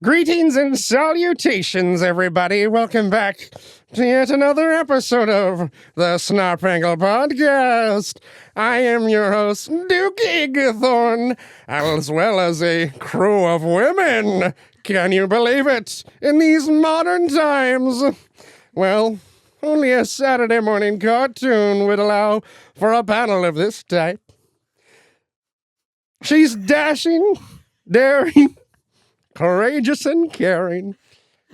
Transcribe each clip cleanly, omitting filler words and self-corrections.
Greetings and salutations, everybody. Welcome back to yet another episode of the Snarp Fangle Podcast. I am your host, Duke Eagerthorn, as well as a crew of women. Can you believe it? In these modern times. Well, only a Saturday morning cartoon would allow for a panel of this type. She's dashing, daring, courageous and caring.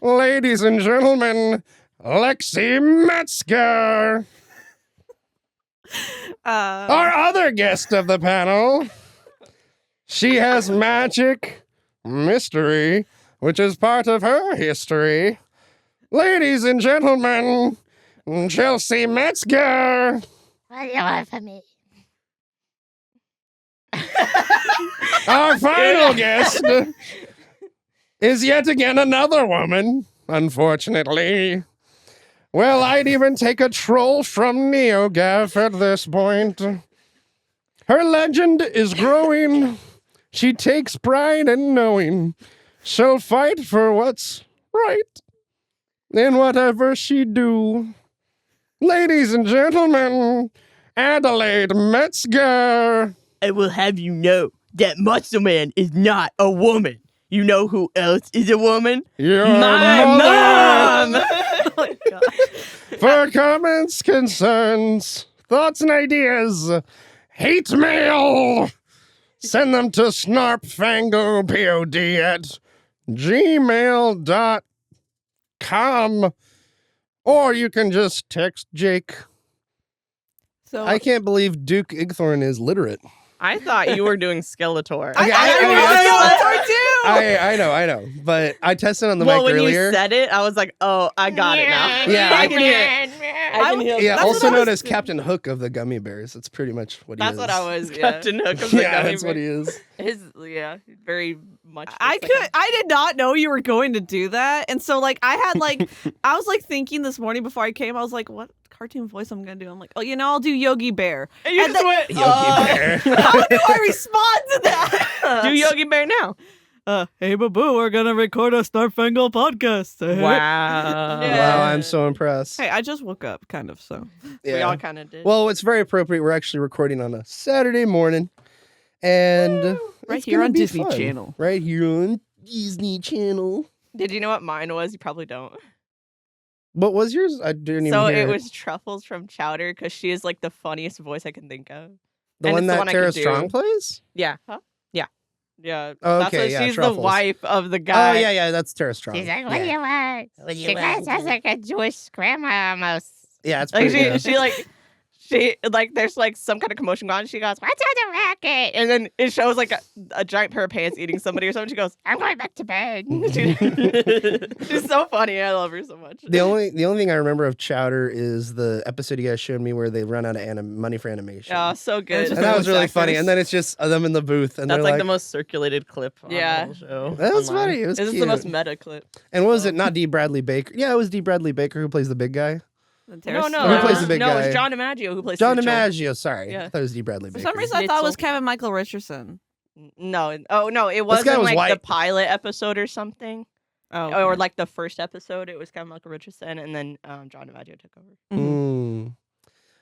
Ladies and gentlemen, Lexi Metzger. Our other guest of the panel. She has magic, mystery, which is part of her history. Ladies and gentlemen, Chelsea Metzger. What do you want from me? Our final guest is yet again another woman, unfortunately. Well, I'd even take a troll from NeoGaf at this point. Her legend is growing. She takes pride in knowing she'll fight for what's right in whatever she do. Ladies and gentlemen, Adelaide Metzger. I will have you know that Muscle Man is not a woman. You know who else is a woman? Your My mother. mom! Oh my God. For comments, concerns, thoughts, and ideas, hate mail. Send them to snarpfanglepod at gmail.com. Or you can just text Jake. So I can't believe Duke Igthorn is literate. I thought you were doing Skeletor. I know. But I tested on the mic when earlier. you said it, I was like, oh, I got it now. Yeah, I can hear it. I can hear it. Yeah, That's also what I known was- as Captain Hook of the Gummy Bears. That's pretty much what he is. That's what I was. Captain Hook of the Yeah, Gummy that's what he Bear. is. Very much. I looks like I did not know you were going to do that, and so I had I was thinking this morning before I came, I was like, what cartoon voice I'm gonna do? I'm like, oh, I'll do Yogi Bear. And you and just then- went, Yogi Bear. How do I respond to that? do Yogi Bear now. Hey, Babu, we're gonna record a Snarp Fangle podcast. Wow. Yeah. Wow, I'm so impressed. Hey, I just woke up, kind of. So Yeah. We all kind of did. Well, it's very appropriate. We're actually recording on a Saturday morning. And right it's here gonna on be Disney fun. Channel. Right here on Disney Channel. Did you know what mine was? You probably don't. What was yours? I didn't even So hear it was Truffles from Chowder because she is like the funniest voice I can think of. the and one it's the that one I Tara could do. Strong plays? Yeah. Huh? Yeah. Oh, That's okay, what, yeah, she's Truffles. the wife of the guy. Oh, yeah, that's Tara Strong. She's like, what do you want? What do you She want? sounds like a Jewish grandma almost. Yeah, it's Like pretty good. she there's like some kind of commotion going on. She goes, What's on the racket? and then it shows like a giant pair of pants eating somebody or something. She goes, I'm going back to bed. she's so funny. I love her so much. The only thing I remember of Chowder is the episode you guys showed me where they run out of money for animation. Oh, so good. It's and just that the was voice really funny. actors. And then it's just them in the booth. And That's they're like like, the most circulated clip on Yeah. the whole show. that was online. funny. It was This is cute. the most meta clip. And what was it? Not D. Bradley Baker. Yeah, it was D. Bradley Baker who plays the big guy. No, Who plays the big no, guy? it's John DiMaggio who plays John Mitchell. DiMaggio, sorry. Yeah. I thought it was D. Bradley For Baker. some reason, I thought it was Mitchell. Kevin Michael Richardson. No, oh no, it guy wasn't was like white. the pilot episode or something, Oh, or like the first episode. It was Kevin Michael Richardson, and then John DiMaggio took over. Mm.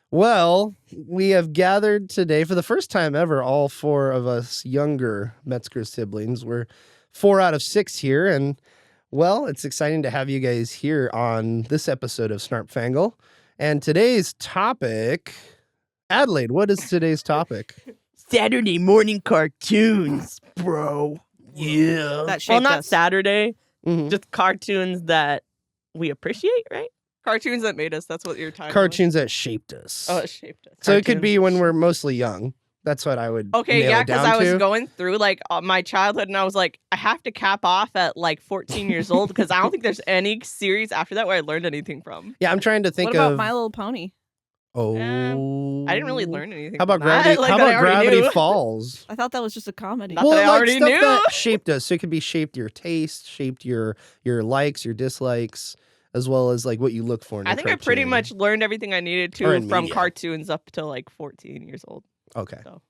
Well, we have gathered today for the first time ever, all four of us younger Metzger siblings. We're 4 out of 6 here, and well, it's exciting to have you guys here on this episode of Snarp Fangle. And today's topic, Adelaide, what is today's topic? Saturday morning cartoons, bro. Yeah. That shaped well, not us. Saturday, Mhm. just cartoons that we appreciate, right? Cartoons that made us. That's what your time. Cartoons that shaped us. Oh, it shaped us. So it could be when Cartoons. we're mostly young. That's what I would Okay, nail yeah, it down because I was to. going through like my childhood, and I was like, I have to cap off at like 14 years old because I don't think there's any series after that where I learned anything from. Yeah, I'm trying to think What about of. My Little Pony? Oh, I didn't really learn anything. How about from that, Gravity? like, how that I about already Gravity knew. Falls? I thought that was just a comedy. Not that I already stuff knew. that shaped us. So it could be shaped your taste, shaped your likes, your dislikes, as well as like what you look for in a I think I pretty cartoon. much learned everything I needed Or to in from media. cartoons up to like 14 years old. Okay. So.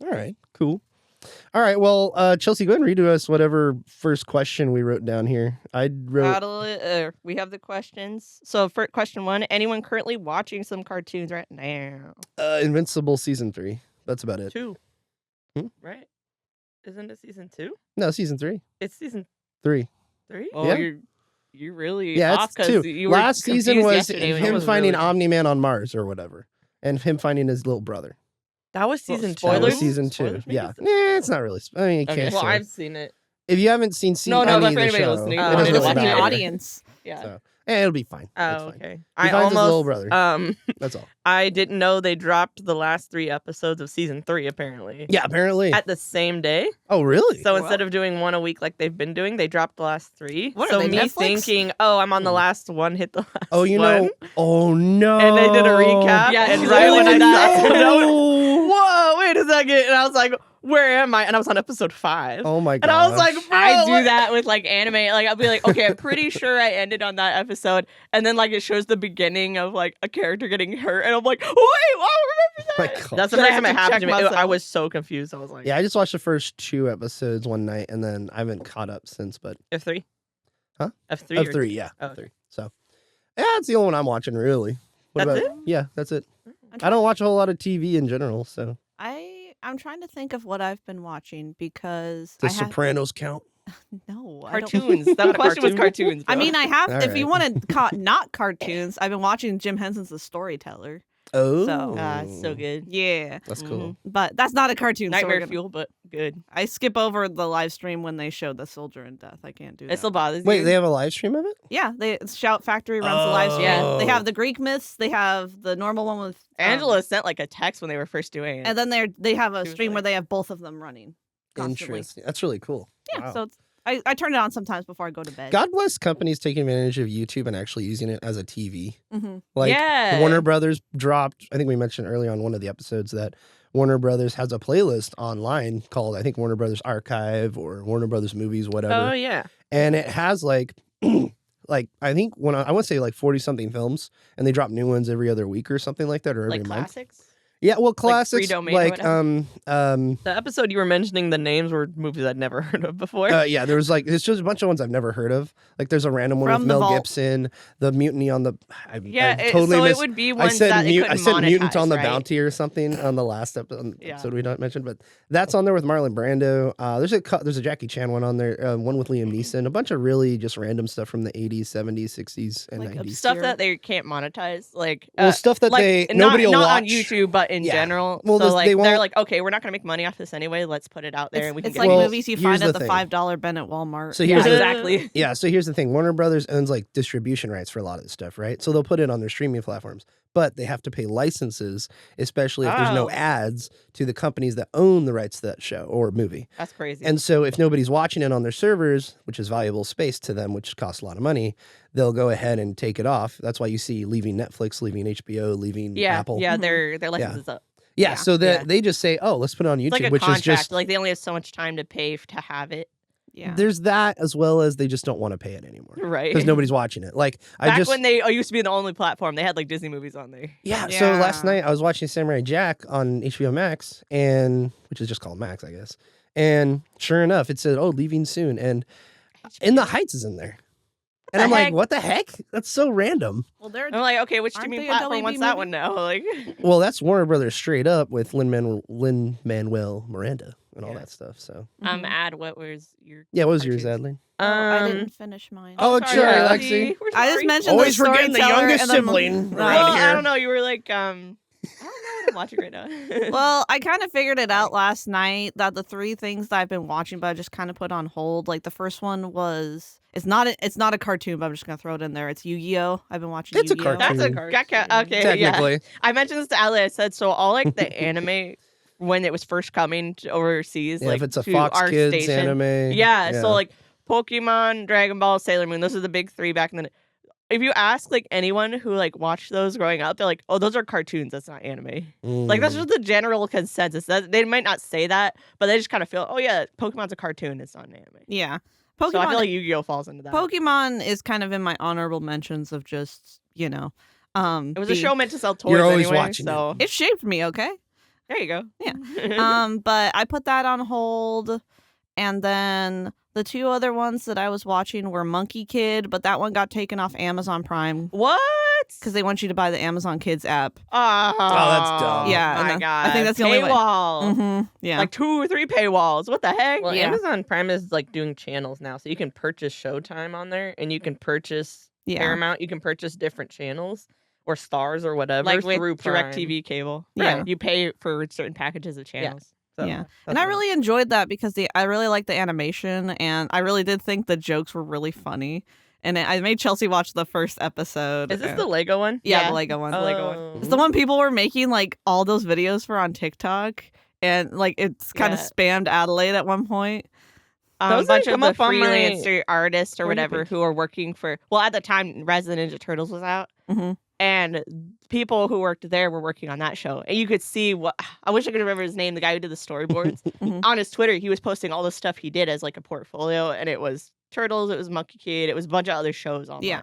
All right. Cool. All right. Well, Chelsea, go ahead and read to us whatever first question we wrote down here. I wrote. Adelaide, we have the questions. So for question 1, anyone currently watching some cartoons right now? Invincible season 3. That's about it. 2. Hmm? Right? Isn't it season 2? No, season 3. It's season 3. 3? Yeah. You're really Yeah, off it's 'cause 2. you were Last season confused was yesterday when it him was finding really- Omni-Man on Mars or whatever, and him finding his little brother. That was Well, season 2. That was Spoilers? season 2. Spoilers, maybe? Yeah. It's not really. I mean, you Okay. can't Well, say. I've seen it. If you haven't seen No, any but of for the anybody show, listening, it Oh, doesn't okay. really Listening matter. audience. Yeah. So, it'll be fine. Oh, It's fine. okay. He finds his little brother. That's all. I didn't know they dropped the last 3 episodes of season 3 apparently. Yeah, apparently. At the same day. Oh, really? So instead of doing one a week like they've been doing, they dropped the last 3. What are so they, me Netflix? thinking, oh, I'm on the last one, hit the last Oh, you one. know. Oh no. And they did a recap. Yeah, and she right when I literally saw did that. whoa, wait a second. And I was like, where am I? And I was on episode 5. Oh my god. And I was like, bro, I do what- that with like anime. Like I'll be like, okay, I'm pretty sure I ended on that episode, and then like it shows the beginning of like a character getting hurt, and I'm like, wait, I don't remember that. God. That's the Then I first time have it to happened check to me. I myself. was so confused. I was like, Yeah, I just watched the first 2 episodes one night, and then I haven't caught up since. But F3, Huh? F3, of or- 3, yeah, Oh, of 3. So, yeah, that's the only one I'm watching. Really. What That's about? Yeah, that's it. I'm I don't watch a whole lot of TV in general. So, I'm trying to think of what I've been watching because does I have Sopranos count? no I don't- cartoons. That question was cartoons. I bro. mean, I have. All If you right. want to not cartoons, I've been watching Jim Henson's The Storyteller. Oh, it's so good. Yeah, That's cool. but that's not a cartoon. so we're Nightmare gonna- fuel, but good. I skip over the live stream when they show the soldier in death. I can't do that. It still bothers Wait, you. they have a live stream of it? Yeah, Shout Factory runs the live stream. Yeah. They have the Greek myths. They have the normal one with Angela sent like a text when they were first doing it. and then they have a She was stream where like- they have both of them running constantly. Interesting. That's really cool. Yeah, Wow. so I turn it on sometimes before I go to bed. God bless companies taking advantage of YouTube and actually using it as a TV. hmm Like yeah. Warner Brothers dropped, I think we mentioned early on one of the episodes that Warner Brothers has a playlist online called, I think, Warner Brothers Archive or Warner Brothers Movies, whatever. Oh yeah. And it has like, like I think I want to say like 40 something films, and they drop new ones every other week or something like that, or every Like month. classics. Yeah, well, Free classics Domain or like whatever? The episode you were mentioning, the names were movies I'd never heard of before. yeah, there was like it's just a bunch of ones I've never heard of. Like there's a random one From with the Mel vault. Gibson, the Mutiny on the. yeah, I totally so missed. it would be I ones said that they I couldn't said Mutant monetize, on the right? Bounty or something on the last episode Yeah. we don't mention, but that's on there with Marlon Brando. There's a Jackie Chan one on there, one with Liam Neeson, a bunch of really just random stuff from the 80s, 70s, 60s, and Like 90s. Stuff Obscure. that they can't monetize, like Well, stuff that like, they not, nobody will not watch on YouTube, but in Yeah. general. Well, so this- like they they're won't- like, okay, we're not gonna make money off this anyway. Let's put it out there, and we can It's get like Well, movies you here's find the at the thing. $5 bin at Walmart. So yeah, here's the- exactly. Yeah, so here's the thing. Warner Brothers owns like distribution rights for a lot of this stuff, right? So they'll put it on their streaming platforms, but they have to pay licenses, especially if there's no Oh. ads to the companies that own the rights to that show or movie. That's crazy. And so if nobody's watching it on their servers, which is valuable space to them, which costs a lot of money, they'll go ahead and take it off. That's why you see leaving Netflix, leaving HBO, leaving yeah, Apple. yeah, Mhm. their license is up. Yeah, Yeah. so that Yeah. they just say, "Oh, let's put it on YouTube," It's like a which contract. is just Like they only have so much time to pay to have it, yeah. there's that as well as they just don't want to pay it anymore right? because nobody's watching it. Like Back I just when they used to be the only platform, they had like Disney movies on there. Yeah, so last Yeah. night I was watching Samurai Jack on HBO Max, and which is just called Max, I guess. And sure enough, it said, "Oh, leaving soon," and In the Heights is in there. And the I'm like, heck? what the heck? That's so random. Well, they're I'm like, okay, which Aren't streaming they a platform WB wants that movie? one now? Like, Well, that's Warner Brothers straight up with Lin-Manuel Miranda and all Yeah. that stuff. So Mhm. Ad, what was your? yeah, what was yours, cartoons? Adelaide? Oh, I didn't finish mine. Oh, sorry, Lexi. We're I just sorry. mentioned Always the forgetting the storyteller youngest and the- sibling No, around Well, here. I don't know. You were like, I don't know what I'm watching right now. Well, I kind of figured it out last night that the 3 things that I've been watching, but I just kind of put on hold. Like the first one was it's not a cartoon, but I'm just gonna throw it in there. It's Yu-Gi-Oh. I've been watching. It's a Yu-Gi-Oh. cartoon. That's a okay. Yeah, Technically. I mentioned this to Ali. I said so. All like the anime when it was first coming to overseas, Yeah, like if it's a to Fox our Kids station. anime. Yeah, so like Pokemon, Dragon Ball, Sailor Moon, those are the big 3 back in the. If you ask like anyone who like watched those growing up, they're like, "Oh, those are cartoons. That's not anime." Like that's Mm. just the general consensus. They might not say that, but they just kind of feel, "Oh yeah, Pokemon's a cartoon. It's not an anime." Yeah, So I Pokemon. feel like Yu-Gi-Oh falls into that. Pokemon is kind of in my honorable mentions of just It was a show meant to sell toys You're always anyway, watching so It shaped me, okay. There you go. Yeah. But I put that on hold, and then the two other ones that I was watching were Monkey Kid, but that one got taken off Amazon Prime What? because they want you to buy the Amazon Kids app. Oh, that's dumb. Yeah, my and God. I think that's the only way. Paywall. Mm-hmm. Yeah. Like 2 or 3 paywalls. What the heck? Well, Yeah. Amazon Prime is like doing channels now, so you can purchase Showtime on there, and you can purchase yeah. Paramount. You can purchase different channels or stars or whatever Like with through Prime. DirecTV cable. Yeah. Right. You pay for certain packages of channels. So, Yeah. that's And I what- really enjoyed that because I really liked the animation, and I really did think the jokes were really funny. And I made Chelsea watch the first episode. Is this and- the Lego one? Yeah, Yeah. the Lego one. The Lego one. Oh. It's the one people were making like all those videos for on TikTok, and like it's kind of Yeah. spammed Adelaide at one point. A Those bunch didn't of come the up on my freelancer artists or For you whatever page. who are working for, well, at the time, Res of the Ninja Turtles was out. Mhm. And people who worked there were working on that show. And you could see what, I wish I could remember his name, the guy who did the storyboards. Mhm. On his Twitter, he was posting all the stuff he did as like a portfolio. And it was Turtles, it was Monkey Kid, it was a bunch of other shows online. Yeah.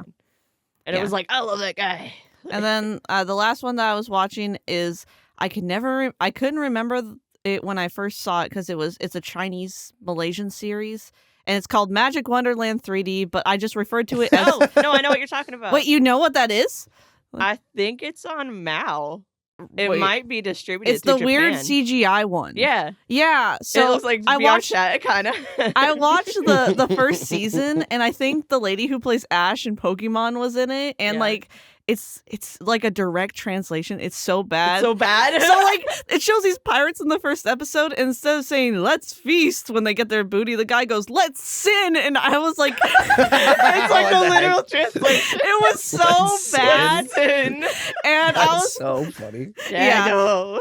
And Yeah. it was like, I love that guy. And then the last one that I was watching is I couldn't remember it when I first saw it because it's a Chinese Malaysian series, and it's called Magic Wonderland 3D, but I just referred to it as. Oh, no, I know what you're talking about. Wait, you know what that is? I think it's on Mao. It Wait. might be distributed It's through the weird Japan. CGI one. Yeah. Yeah. So it looks like I VR watched chat, kind of. I watched the first season, and I think the lady who plays Ash in Pokemon was in it, and Yeah. like it's like a direct translation. It's so bad. so bad. So like it shows these pirates in the first episode, and instead of saying "let's feast" when they get their booty, the guy goes "let's sin," and I was like, it's like the What the literal heck? translation. it was so bad, Sin. and I That's was so funny. Yeah, I know.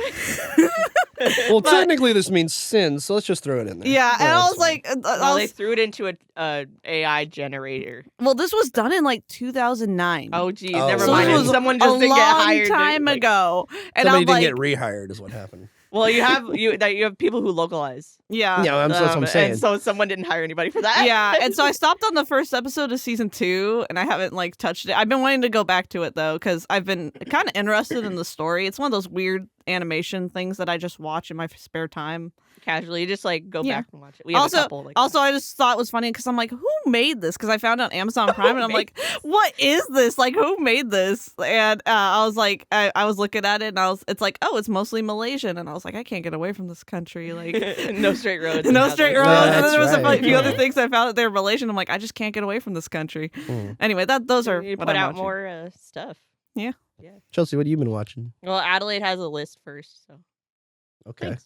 Well, But- technically this means sin, so let's just throw it in there. yeah, and I that's was fine. like, Well, they threw it into a AI generator. well, this was done in like 2009. Oh, geez, Oh, never so mind. this was Someone a just didn't long get hired. time like- ago, and Somebody I'm didn't like, get rehired is what happened. Well, you have people who localize. yeah. Yeah, that's what I'm saying. And so someone didn't hire anybody for that. Yeah, and so I stopped on the first episode of season 2, and I haven't like touched it. I've been wanting to go back to it though, because I've been kind of interested in the story. It's one of those weird animation things that I just watch in my spare time. Casually, you just like go Yeah. back and watch it. We have Also- a couple. Like, Also, I just thought it was funny because I'm like, who made this? Because I found it on Amazon Prime, and I'm like, what is this? Like, who made this? And I was like, I was looking at it, and it's like, oh, it's mostly Malaysian, and I was like, I can't get away from this country, like. no straight roads. No straight roads. Yeah, and then that's there was right. a few other Yeah. things I found that they were Malaysian. I'm like, I just can't get away from this country. Mm. Anyway, those are You what put I'm out watching. more stuff. Chelsea, what have you been watching? Well, Adelaide has a list first, so Okay. thanks.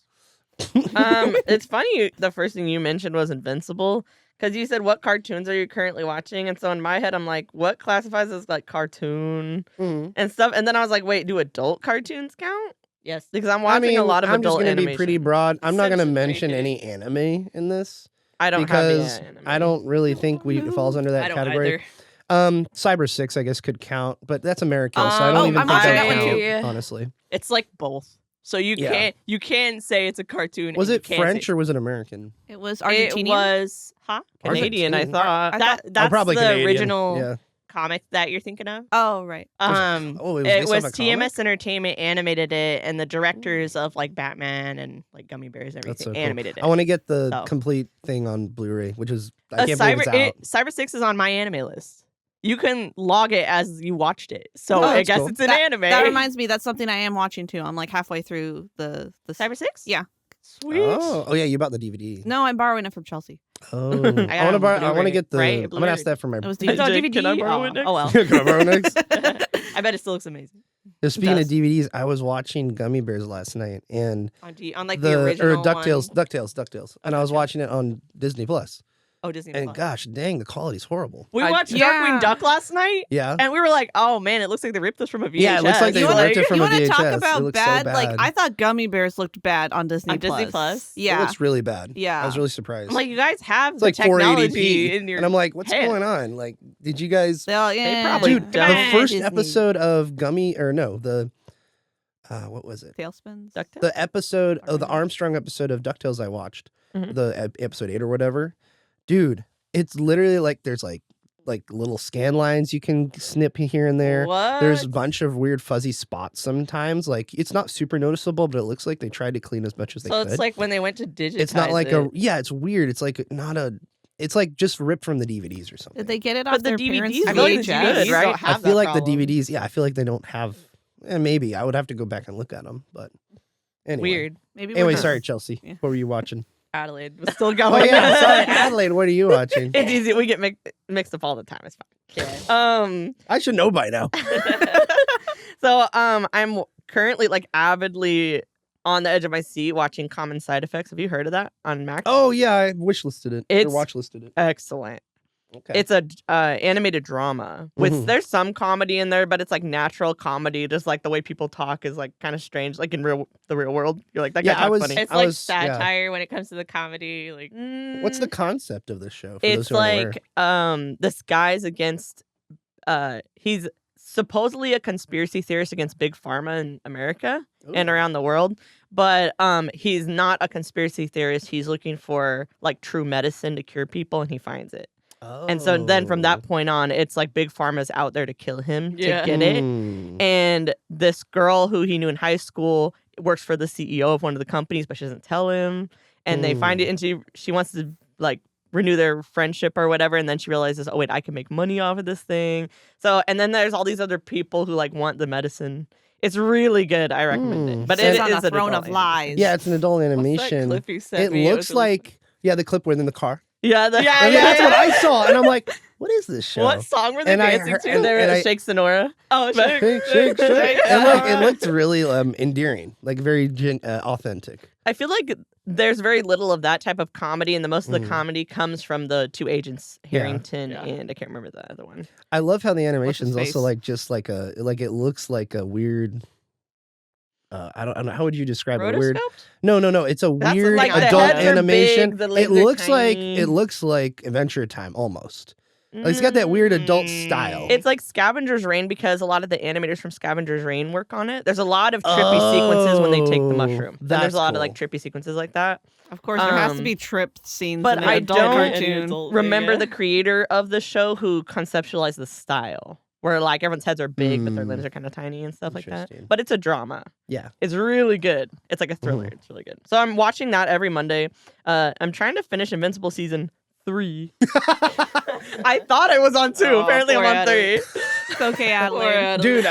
It's funny. The first thing you mentioned was Invincible because you said what cartoons are you currently watching, and so in my head I'm like, what classifies as like cartoon Mm. and stuff, and then I was like, wait, do adult cartoons count? Yes. Because I'm watching a lot of I'm just adult gonna animation. be pretty broad. I'm not gonna Simpsons mention right any anime in this I don't because have the anime. I don't really think it falls under that I don't category. either. Cyber 6, I guess, could count, but that's American, so I don't Oh, even I'm think watching that that one count, too. honestly. It's like both. So you Yeah. can say it's a cartoon. Was and it you can't French say- or was it American? It was It Argentinian. was Canadian, I Argentine. thought. that's probably the Canadian. original Yeah. comic that you're thinking of. Oh, right. Oh, it was It based off was a TMS Entertainment animated it, and the directors of like Batman and like Gummy Bears, That's everything so cool. animated it. I want to get the So. complete thing on Blu-ray, which is I can't believe it's out. Cyber 6 is on my anime list. You can log it as you watched it, so Oh, I that's guess cool. it's an anime. That reminds me, that's something I am watching too. I'm like halfway through the Cyber 6. Yeah. Sweet. Oh, yeah, you bought the DVD. No, I'm borrowing it from Chelsea. Oh, got I want it to on borrow. I want to Blu-ray, get the. right? I'm gonna ask that for my. It was It's on Jake, DVD. can I borrow it Oh well. Can I borrow next? I bet it still looks amazing. Speaking does. of DVDs, I was watching Gummy Bears last night, and On like the original or DuckTales, one. DuckTales, and I was watching it on Disney Plus. Oh, Disney. And Plus. gosh, dang, the quality's horrible. we I- watched Yeah. Darkwing Duck last night, Yeah. and we were like, "Oh man, it looks like they ripped this from a VHS." Yeah, it looks like they You ripped wanna- it from you a wanna VHS. talk It about looks so bad? bad. Like I thought Gummy Bears looked bad on Disney On Disney Plus? It Yeah. looks really bad. Yeah. I was really surprised. I'm like, you guys have it's the like technology 480p, in your. and I'm like, what's head. going on? Like, did you guys? Yeah. probably Dude, don't. the first Disney. episode of Gummy, or no, the what was it? Tailspins. DuckTales? The episode of the Armstrong? Armstrong episode of DuckTales I watched, Mhm. the episode 8 or whatever. Dude, it's literally like there's like like little scan lines you can snip here and there. What? There's a bunch of weird fuzzy spots sometimes. Like it's not super noticeable, but it looks like they tried to clean as much as they So could. it's like when they went to digitize It's not like it. it's weird. It's like not a. It's like just ripped from the DVDs or something. Did they get it But off the their DVDs parents' I feel like the VHS? DVDs right? don't I have feel that like problem. the DVDs. Yeah, I feel like they don't have. Maybe I would have to go back and look at them, but anyway. Weird. Maybe Anyway, we're just- sorry, Chelsea. Yeah. What were you watching? Adelaide was still Oh going. yeah, sorry, Adelaide. What are you watching? It's easy. We get mixed up all the time. It's fine. I should know by now. So I'm currently like avidly on the edge of my seat watching Common Side Effects. Have you heard of that on Max? Oh yeah, I wish listed it. It's- Or watch listed it. Excellent. Okay. It's a animated drama with Mhm. there's some comedy in there, but it's like natural comedy. Just like the way people talk is like kind of strange, like in the real world. You're like that guy Yeah, I talks was- funny. It's I like was- yeah. satire when it comes to the comedy. Like What's the concept of this show? For those It's who aren't like this guy's against he's supposedly a conspiracy theorist against big pharma in America aware? and around the world, but he's not a conspiracy theorist. He's looking for like true medicine to cure people, and he finds it. And so then from that point on, it's like big pharma's out there to kill him Yeah. to get it. Mm. And this girl who he knew in high school works for the CEO of one of the companies, but she doesn't tell him. And they find it, and she wants to like renew their friendship or whatever. And then she realizes, oh wait, I can make money off of this thing. So and then there's all these other people who like want the medicine. It's really good. I recommend it. But It's it on is a an throne adult of lies. Yeah, it's an adult what's that animation. clip you sent It me? looks was really like the clip within the car. Yeah, Yeah, I mean, that's what I saw, and I'm like, what is this show? What song were they And I dancing heard- to? and- They were and at I- Shake Sonora. Oh, But- Shake, shake, shake. Shake. And like it looked really endearing, like very authentic. I feel like there's very little of that type of comedy, and the most of the Mm. comedy comes from the two agents, Yeah. Harrington Yeah. and I can't remember the other one. I love how the animation's face? also like just like it looks like a weird. I don't know. How would you describe it? Weird. Rotoscoped? No. It's a That's weird like the adult heads are animation. big, the It legs are looks tiny. like Adventure Time almost. Like, it's got that weird adult style. It's like Scavenger's Reign because a lot of the animators from Scavenger's Reign work on it. There's a lot of trippy sequences when they take the Oh, mushroom. And that's there's a lot of like cool. trippy sequences like that. Of course, there has to Um, be trip scenes but in an I adult don't cartoon. Remember the creator of the show who conceptualized the style, where like everyone's heads are big, but their limbs are kind of tiny and stuff like that. Interesting. But it's a drama. Yeah. It's really good. It's like a thriller. It's really good. So I'm watching that every Monday. I'm trying to finish Invincible season 3. I thought I was on 2. Oh, Apparently I'm poor on Adelaide. 3. It's okay, Adelaide. Dude,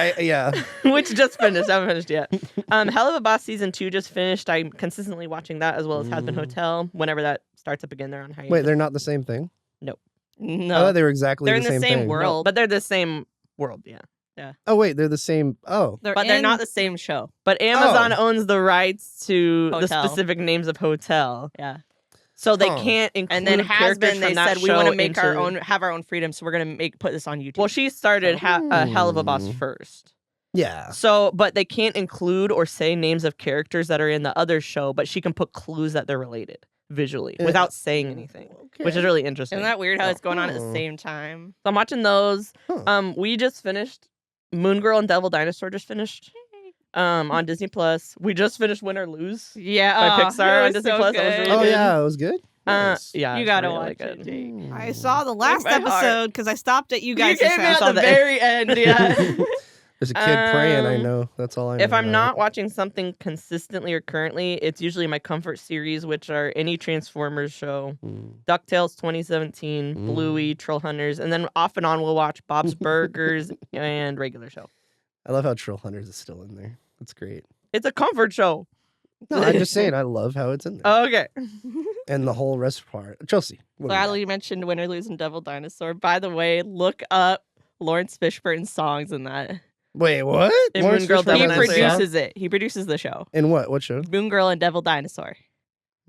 Which just finished. I haven't finished yet. Hell of a Boss season 2 just finished. I'm consistently watching that as well as Has Been Hotel. Whenever that starts up again, they're on hiatus. Wait, they're not the same thing? I No, thought they were exactly they're in the the same thing. world. But they're the same world, yeah. Oh wait, they're the same. Oh, but they're not the same show. But Amazon Oh. owns the rights to the Hotel. specific names of hotel. Yeah. So they Huh. can't include And then Has characters Been, they from that said we want show to make our into- own, have our own freedom, so we're gonna put this on YouTube. Well, she started Hell of a Boss Hmm. first. yeah. So, but they can't include or say names of characters that are in the other show, but she can put clues that they're related visually Yeah. without saying anything, which is really interesting. Isn't that weird how it's going on at the Oh. same time? So I'm watching those. Huh. We just finished Moon Girl and Devil Dinosaur just finished. On Disney Plus. We just finished Win or Lose. Yeah, By Pixar it on Disney so Plus. That was good. really Oh good. yeah, it was good. Nice. Yeah, You it's gotta really watch it, good. Jake. I saw the last my heart. episode because I stopped at you guys' You came in house. at Saw the the- very end, yeah. There's a kid praying. I Um, know. That's all I know. If I'm about not it. watching something consistently or currently, it's usually my comfort series, which are any Transformers show, Mm. DuckTales 2017, Mm. Bluey, Troll Hunters, and then off and on we'll watch Bob's Burgers and regular show. I love how Troll Hunters is still in there. That's great. It's a comfort show. No, I'm just saying. I love how it's in there, Okay. and the whole rest part. Chelsea. What So do you got? Adelaide mentioned Win or Lose and Devil Dinosaur. By the way, look up Lawrence Fishburne's songs in that. Wait, what? In Lawrence Moon Girl, Fishburne Devil He has a Dinosaur, yeah. song? produces it. He produces the show. In what? What show? Moon Girl and Devil Dinosaur.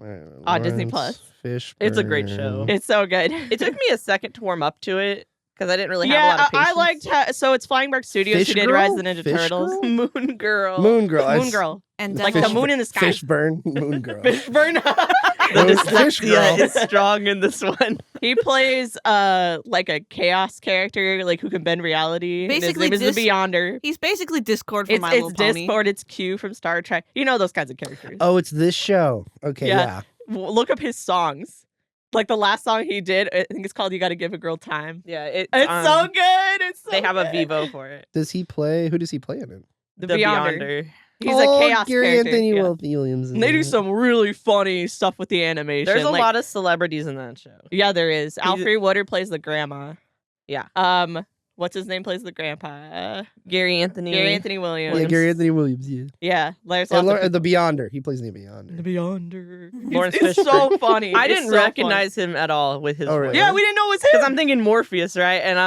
On Disney Lawrence Fishburne. It's a great show. It's so good. It took me a second to warm up to it because I didn't really have a yeah, lot of patience. I liked how. So it's Flying Bird Studios Fish who did Girl? Rise of the Ninja Fish Turtles. Girl? Moon Girl. Moon Girl. Moon Girl. And Like Devil- the moon in the sky. Fishburne. Moon Girl. Fishburne. The Moon Fish Girl. dyslexia is strong in this one. He plays like a chaos character, like who can bend reality. And Basically his name is the Beyonder. He's basically Discord from It's My Little Pony. Discord. It's Q from Star Trek. You know those kinds of characters. Oh, it's this show. Okay, Yeah. yeah. Look up his songs. Like the last song he did, I think it's called "You Gotta Give a Girl Time." Yeah, It's so good. It's so They have a good. Vivo for it. Does he play? Who does he play in it? The Beyonder. He's oh, a chaos Gary character. Anthony yeah. Williams. And they do some really funny stuff with the animation. There's a like, lot of celebrities in that show. Yeah, there is. Alfre Woodard plays the grandma. Yeah. What's his name plays the grandpa? Gary Anthony. Gary Anthony Williams. Yeah, Gary Anthony Williams. Yeah. Yeah, there's And lots of the Beyonder. He plays the Beyonder. The Beyonder. Lawrence It's Fishburne. so funny. I It's didn't so funny. recognize him at all with his Oh, voice. really? Yeah, we didn't know it was him. Because I'm thinking Morpheus, right? And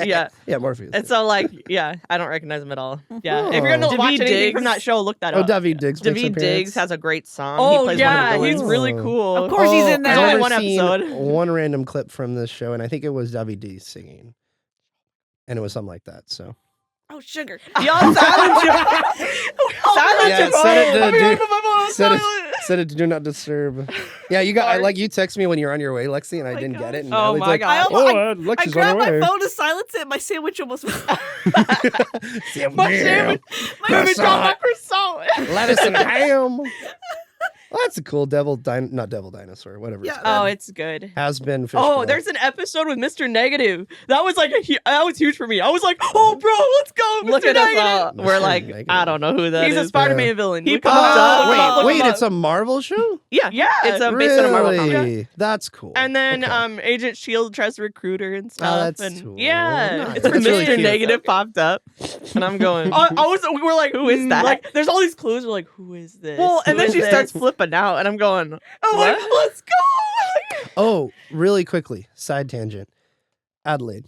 yeah. Yeah, Morpheus. And so like, yeah, I don't recognize him at all. Yeah, if you're gonna Daveed watch anything Diggs. from that show, look that oh, up. Daveed Diggs. makes Daveed appearance. Diggs has a great song. Oh he plays yeah, one of he's the really Oh. cool. Of course he's in I've there. only never one seen episode. one random clip from this show, and I think it was Daveed D singing, and it was something like that. So Oh, sugar. Y'all silent Yeah, set it to set it to do not disturb. Yeah, you got. I like you text me when you're on your way, Lexi, and I my didn't get gosh. it. And Oh Adelaide's my like, God. I Lexi's grabbed on her my way. phone to silence it. My sandwich almost My sandwich. Baby, drop my croissant. lettuce and ham. Well, that's a cool not devil dinosaur, whatever. Yeah. It's called. Oh, it's good. Has been. Fish Oh, girl. there's an episode with Mr. Negative. That was like that was huge for me. I was like, oh, bro, let's go, Mr. Look at us Negative. all. We're Mr. like, Negative. I don't know who that He's is. a Spider-Man villain. He Look him popped up. up. Look him up, look Wait, him it's up. a Marvel show. Yeah. Yeah. It's based on a Marvel comic. Really? That's cool. And then Okay. Agent Shield tries to recruit her and stuff. that's and cool. yeah, Nice. it's That's Mr. really cute. Negative popped up, and I'm going. we were like, Who is that? Like, there's all these clues. We're like, who is this? Well, and Who then is she this? starts flipping out, and I'm going. I'm like, let's go. Oh, really quickly, side tangent. Adelaide.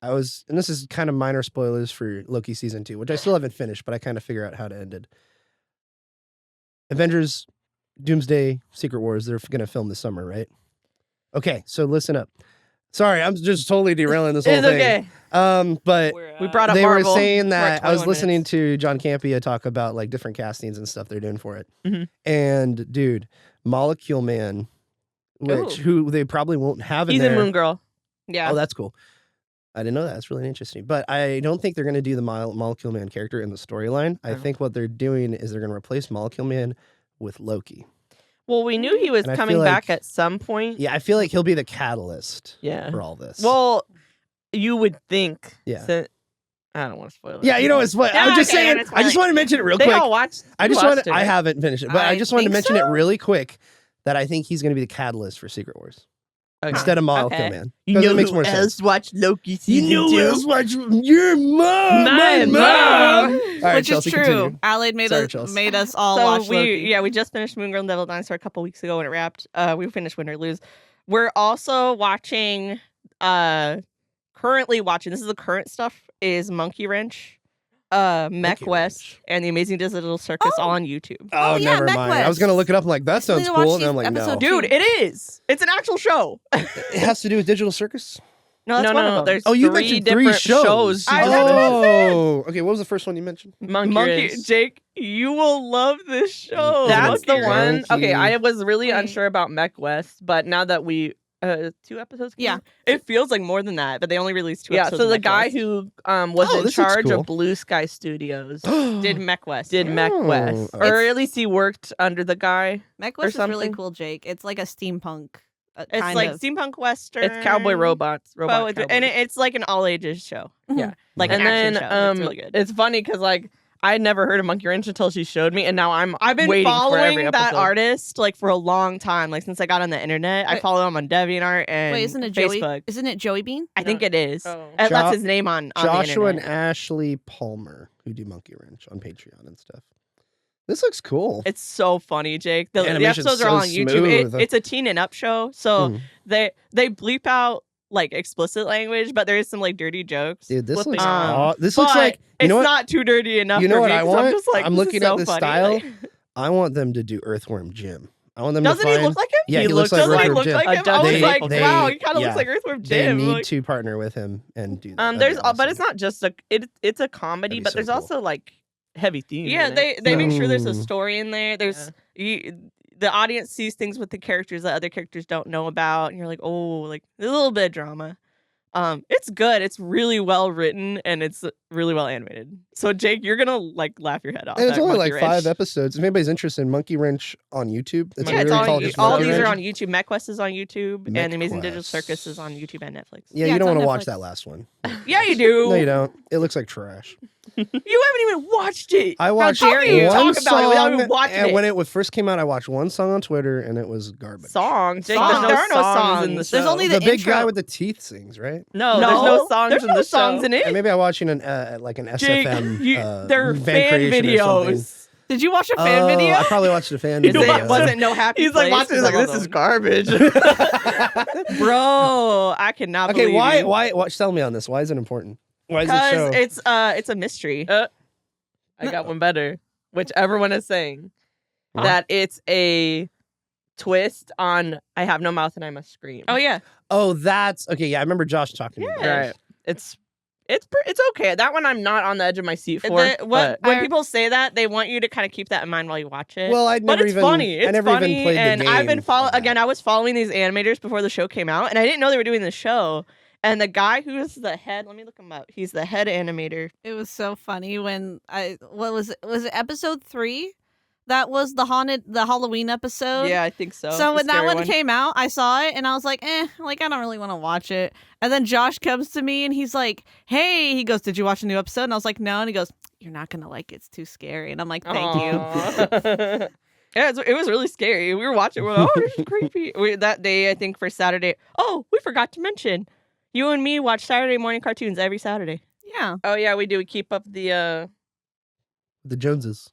And this is kind of minor spoilers for Loki season 2, which I still haven't finished, but I kind of figure out how to end it. Avengers, Doomsday, Secret Wars, they're going to film this summer, right? Okay, so listen up. Sorry, I'm just totally derailing this whole It's thing. okay. But We brought up they Marvel. were saying We're at that I was 21 listening minutes. to John Campea talk about like different castings and stuff they're doing for it. Mhm. And dude, Molecule Man, who they probably won't have in He's there. in Moon Girl. Yeah. Oh, that's cool. I didn't know that. That's really interesting. But I don't think they're going to do the Molecule Man character in the storyline. I Oh. think what they're doing is they're going to replace Molecule Man with Loki. Well, we knew he was And I coming feel back like- at some point. Yeah, I feel like he'll be the catalyst Yeah. for all this. Well, you would think. Yeah. I don't want to spoil it. yeah, you know, it's what Yeah, I'm just okay, saying. it's I just fine. want to mention it real They quick. all watched. I you just watched want. it, I right? haven't finished it, but I I just wanted to think mention it so. really quick that I think he's going to be the catalyst for Secret Wars Okay. instead of Molecule Okay. Man. You 'Cause know it makes who more else sense. watched Loki season You know 2? who else watched your mom? My mom. All right, Which Chelsea, is true. continue. Adelaide made Sorry, us Chelsea. made us all So watch Loki. we just finished Moon Girl and Devil Dinosaur a couple weeks ago when it wrapped. We finished Win or Lose. We're also watching currently watching, this is the current stuff, is Monkey Wrench, Mech Monkey West, Wrench. and the Amazing Digital Circus Oh. all on YouTube. Oh, yeah, never Mech mind. I was gonna West. look it up. I'm like, that I need sounds to watch cool. And these I'm like, no. episodes. Dude, it is. It's an actual show. It has to do with Digital Circus. No, that's one of them. There's Oh, you three mentioned different 3 shows. I- that's what I said. Oh, okay. What was the first one you mentioned? Monkey Monkey Wrench. Jake, you will love this show. That's Monkey the Wrench. one. Monkey. Okay, I was really Wait. unsure about Mech West, but now that we 2 episodes. Yeah. It feels like more than that, but they only released 2 Yeah. episodes. So of the Mech guy West. who was Oh, in this looks charge cool. of Blue Sky Studios did Mech West. did Mech Oh, West, okay. or at least he worked under the guy. Mech or West is really something. cool, Jake. It's like a steampunk. It's kind like of. steampunk western. It's cowboy robots. Oh, Robot it's, and cowboys. it's like an all ages show. Yeah. Like and an then action show. It's really good. it's funny because like I had never heard of Monkey Wrench until she showed me, and now I've been waiting for following every that episode. artist like for a long time, like since I got on the internet. I Wait. follow him on DeviantArt and Wait, isn't it Facebook. Joey? Isn't it Joey Bean? I think No. it is. Oh. That's his name on the Joshua and internet. Ashley Palmer, who do Monkey Wrench on Patreon and stuff. This looks cool. It's so funny, Jake. The Animation's episodes are all so on YouTube. smooth. It's a teen and up show, so Mm. they bleep out like explicit language, but there is some like dirty jokes. Dude, this flipping looks out. this But looks like you it's know what? not too dirty enough. You know for what me, I 'cause want? I'm just like, I'm this is looking so at this funny. style. Like, I want them to do Earthworm Jim. I want them doesn't to he find. look like him? Yeah, he looks looks like Doesn't he Earthworm look Jim. like him? I was They- like, they- wow, he kind of yeah, looks like Earthworm They Jim. need Like, to partner with him and do that. That'd There's be but awesome. it's not just it's a comedy, That'd be but so there's cool. also like heavy themes. yeah, in they it. make sure there's a Mm. story in there. There's the audience sees things with the characters that other characters don't know about, and you're like, oh, like there's a little bit of drama. It's good. It's really well written and it's really well animated. So Jake, you're gonna like laugh your head off. And it's at only Monkey like Wrench. 5 episodes. If anybody's interested in Monkey Wrench on YouTube, it's Yeah, it's literally on, called just all Monkey these are Wrench. on YouTube. MechQuest is on YouTube, and The Amazing Digital MechQuest. Circus is on YouTube and Netflix. Yeah, Yeah, you don't it's on want to watch Netflix. that last one. Yeah, you do. No, you don't. It looks like trash. You haven't even watched it. I watched dare you one talk about it without even song, watching and it? when it first came out, I watched one song on Twitter, and it was garbage. Songs. Jake, Songs. there are no songs in the show. There's only The the big intro. guy with the teeth sings, right? No, there's no songs There's in no the songs show. in it. And maybe I watching an like an Jake, SFM. they're van fan creation or something. videos. Did you watch a fan Oh, video? I probably watched a fan Is video. it wasn't no happy. He's like Place, watching. He's like, some of this is them. garbage. Bro, I cannot Okay, believe you. why? Sell me on this. Why is it important? Why is it show? Because it's a mystery. I got one better, which everyone is saying Huh? that it's a twist on "I have no mouth and I must scream." Oh yeah. Oh, that's okay. Yeah, I remember Josh talking about Yeah. it. right. It's okay. That one I'm not on the edge of my seat for. When but people say that, they want you to kind of keep that in mind while you watch it. Well, I'd but never it's even. funny. It's I never funny, even played and the game. I've been of that. again. I was following these animators before the show came out, and I didn't know they were doing the show. And the guy who's the head, let me look him up. He's the head animator. It was so funny when what was it? Was it episode 3? That was the Halloween episode. Yeah, I think so. So The when that scary one came out, I saw it and I was like, like I don't really want to watch it. And then Josh comes to me and he's like, hey, he goes, did you watch a new episode? And I was like, no. And he goes, you're not gonna like it. It's too scary. And I'm like, thank you. you. Yeah, it was really scary. We were watching. We're like, oh, this is creepy. That day, I think for Saturday. Oh, we forgot to mention, you and me watch Saturday morning cartoons every Saturday. Yeah. Oh yeah, we do. We keep up the. The Joneses.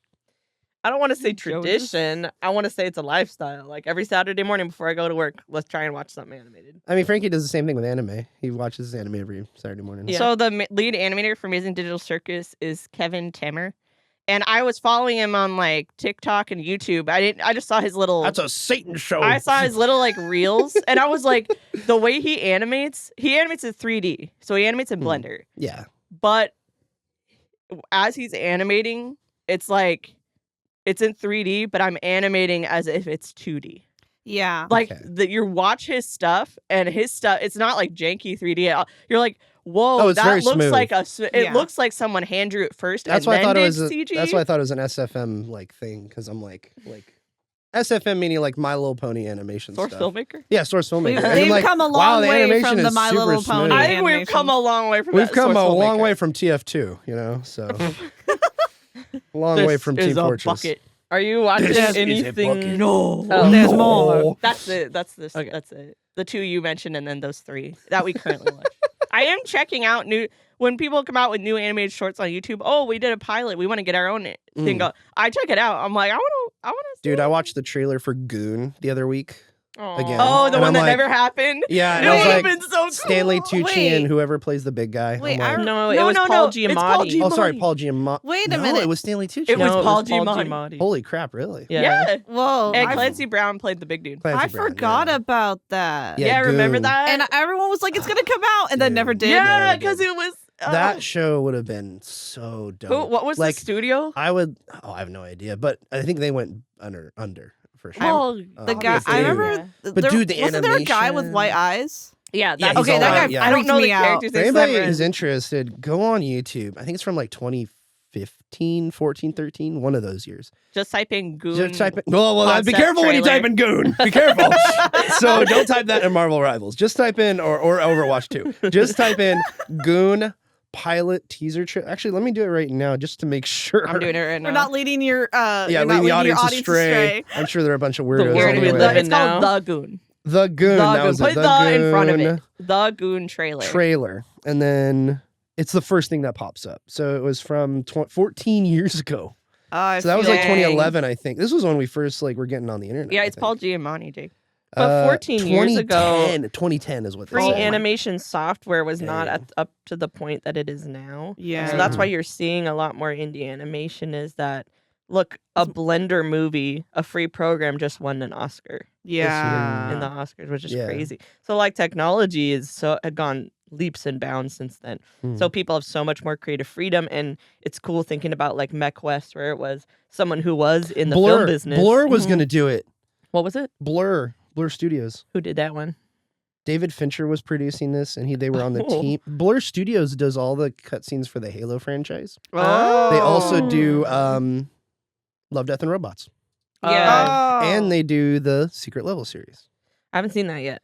I don't want to say Joneses? tradition. I want to say it's a lifestyle. Like every Saturday morning before I go to work, let's try and watch something animated. I mean, Frankie does the same thing with anime. He watches anime every Saturday morning. Yeah. So the lead animator for Amazing Digital Circus is Kevin Timmer. And I was following him on like TikTok and YouTube. I just saw his little That's a Satan show. I saw his little like reels and I was like, the way he animates in 3D. So he animates in Blender. Yeah. But as he's animating, it's like it's in 3D, but I'm animating as if it's 2D. Yeah. Like Okay. you watch his stuff and his stuff, it's not like janky 3D at all. You're like, whoa, Oh, it's that very looks smooth. like it Yeah. looks like someone hand drew it first That's and why I then thought it did was. CG. That's why I thought it was an SFM like thing because I'm like SFM meaning like My Little Pony animation Source stuff. filmmaker. Yeah, Source filmmaker. And I'm They've like, come a wow, long the way animation from the is My super Little Pony. smooth. I think we've animations. come a long way from We've that come Source a long filmmaker. way from TF2, you know, so long This way from is Team a Fortress. bucket. Are you watching This is a anything? bucket. No. Oh. There's more. That's it. That's this. Okay. That's it. The 2 you mentioned, and then those 3 that we currently watch. I am checking out new when people come out with new animated shorts on YouTube. Oh, we did a pilot. We want to get our own thing going. I check it out. I'm like, I want to. Dude, I watched the trailer for Goon the other week. Again. Oh, the And one I'm that like- never happened. Yeah, and It I would was have like been so cool. Stanley Tucci Wait. and whoever plays the big guy. Wait, I'm like, No, No, it was no, Paul no. It's Giamatti. Paul Giamatti. oh, sorry, Paul Giamatti. Wait a No, minute. it was Stanley Tucci. It was No, Paul Paul Giamatti. Giamatti. Holy crap, really? Yeah. Whoa. And I, Clancy Brown played the big dude. Clancy I Brown, forgot yeah. about that. Yeah, Yeah, remember Goon. that? And everyone was like, it's going to come out. And then Dude. never did. yeah, never because did. it was That show would have been so dope. What was like the studio? I would. Oh, I have no idea, but I think they went under for sure. Well, The guy, obviously. I remember. Yeah. But dude, the wasn't there a guy with animation- white eyes? Yeah, Yeah, that's he's Okay, all that guy white, yeah. I don't freaked know the me out. characters. If names anybody ever. is interested, go on YouTube. I think it's from like 2015, 14, 13, one of those years. Just type in Goon. Just type in. Well, be concept careful when you trailer. type in Goon. Be careful. So don't type that in Marvel Rivals. Just type in or Overwatch 2. Just type in Goon pilot teaser trailer. Actually, let me do it right now just to make sure. I'm doing it right now. We're not leading your Yeah, you're not leading the your audience audience astray. I'm sure there are a bunch of weirdos. Here it world we is. live anyway. It's called now. The Goon. The Goon. The That Goon. was Put it. the in front of Goon it. The Goon trailer. Trailer, and then it's the first thing that pops up. So it was from 14 years ago. So that was like Dang. 2011, I think. This was when we first like were getting on the internet. Yeah, I it's think. Paul Giamatti, Jake. But 14 years ago, 2010 is what they free said. animation software was not Dang. up to the point that it is now. Yeah. So that's why you're seeing a lot more indie animation. Is that look, a Blender movie, a free program, just won an Oscar Yeah. in the Oscars, which is Yeah. crazy. So like technology had gone leaps and bounds since then. So people have so much more creative freedom, and it's cool thinking about like MechQuest, where it was someone who was in the Blur. film business. Blur was Mhm. going to do it. What was it? Blur Studios. Who did that one? David Fincher was producing this, and they were on the team. Blur Studios does all the cutscenes for the Halo franchise. Oh. They also do Love, Death, and Robots. Yeah. And they do the Secret Level series. I haven't seen that yet.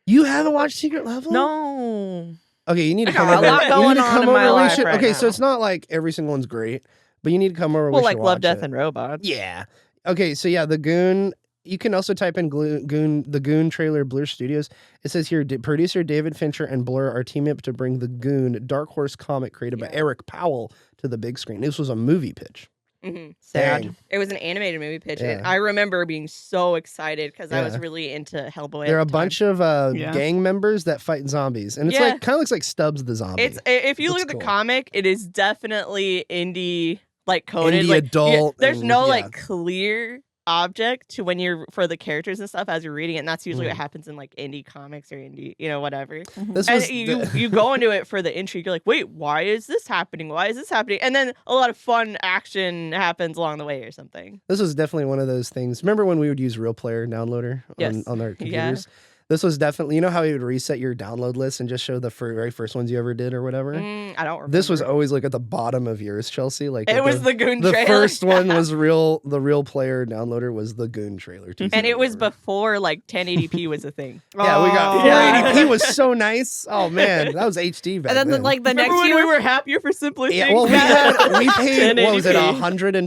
You haven't watched Secret Level? No. Okay, you need to I come got over. a lot You going need to on come in over. my We life should- right okay, so now. it's not like every single one's great, but you need to come over. Well, We like should Love, watch Death, it. and Robots. Yeah. Okay, so yeah, the Goon. You can also type in the Goon trailer, Blur Studios. It says here, producer David Fincher and Blur are teaming up to bring the Goon Dark Horse comic created by Eric Powell to the big screen. This was a movie pitch. Mm-hmm. Sad. Dang. It was an animated movie pitch, and Yeah. I remember being so excited because I was Yeah. really into Hellboy. There are at a the time. bunch of Yeah. gang members that fight zombies, and it's Yeah. like kind of looks like Stubbs the zombie. It's if you look Looks at the cool. comic, it is definitely indie like coded. Indie like, adult there's and- no yeah. like clear object to when you're for the characters and stuff as you're reading it, and that's usually what happens in like indie comics or indie, whatever. This And was you go into it for the intrigue. You're like, wait, why is this happening? Why is this happening? And then a lot of fun action happens along the way or something. This was definitely one of those things. Remember when we would use Real Player Downloader Yes. on our Yeah. computers? This was definitely, you know how you would reset your download list and just show the very first ones you ever did or whatever? I don't remember. This was always like at the bottom of yours, Chelsea. Like It was the Goon trailer. first one was the Real Player Downloader was the Goon trailer. and it was whatever. before like 1080p was a thing. Yeah, we got Oh. 480p was so nice. Oh man, that was HD back And then then. like the Remember next when year, we were happier for simpler yeah, things? well we paid what was it, 1080p.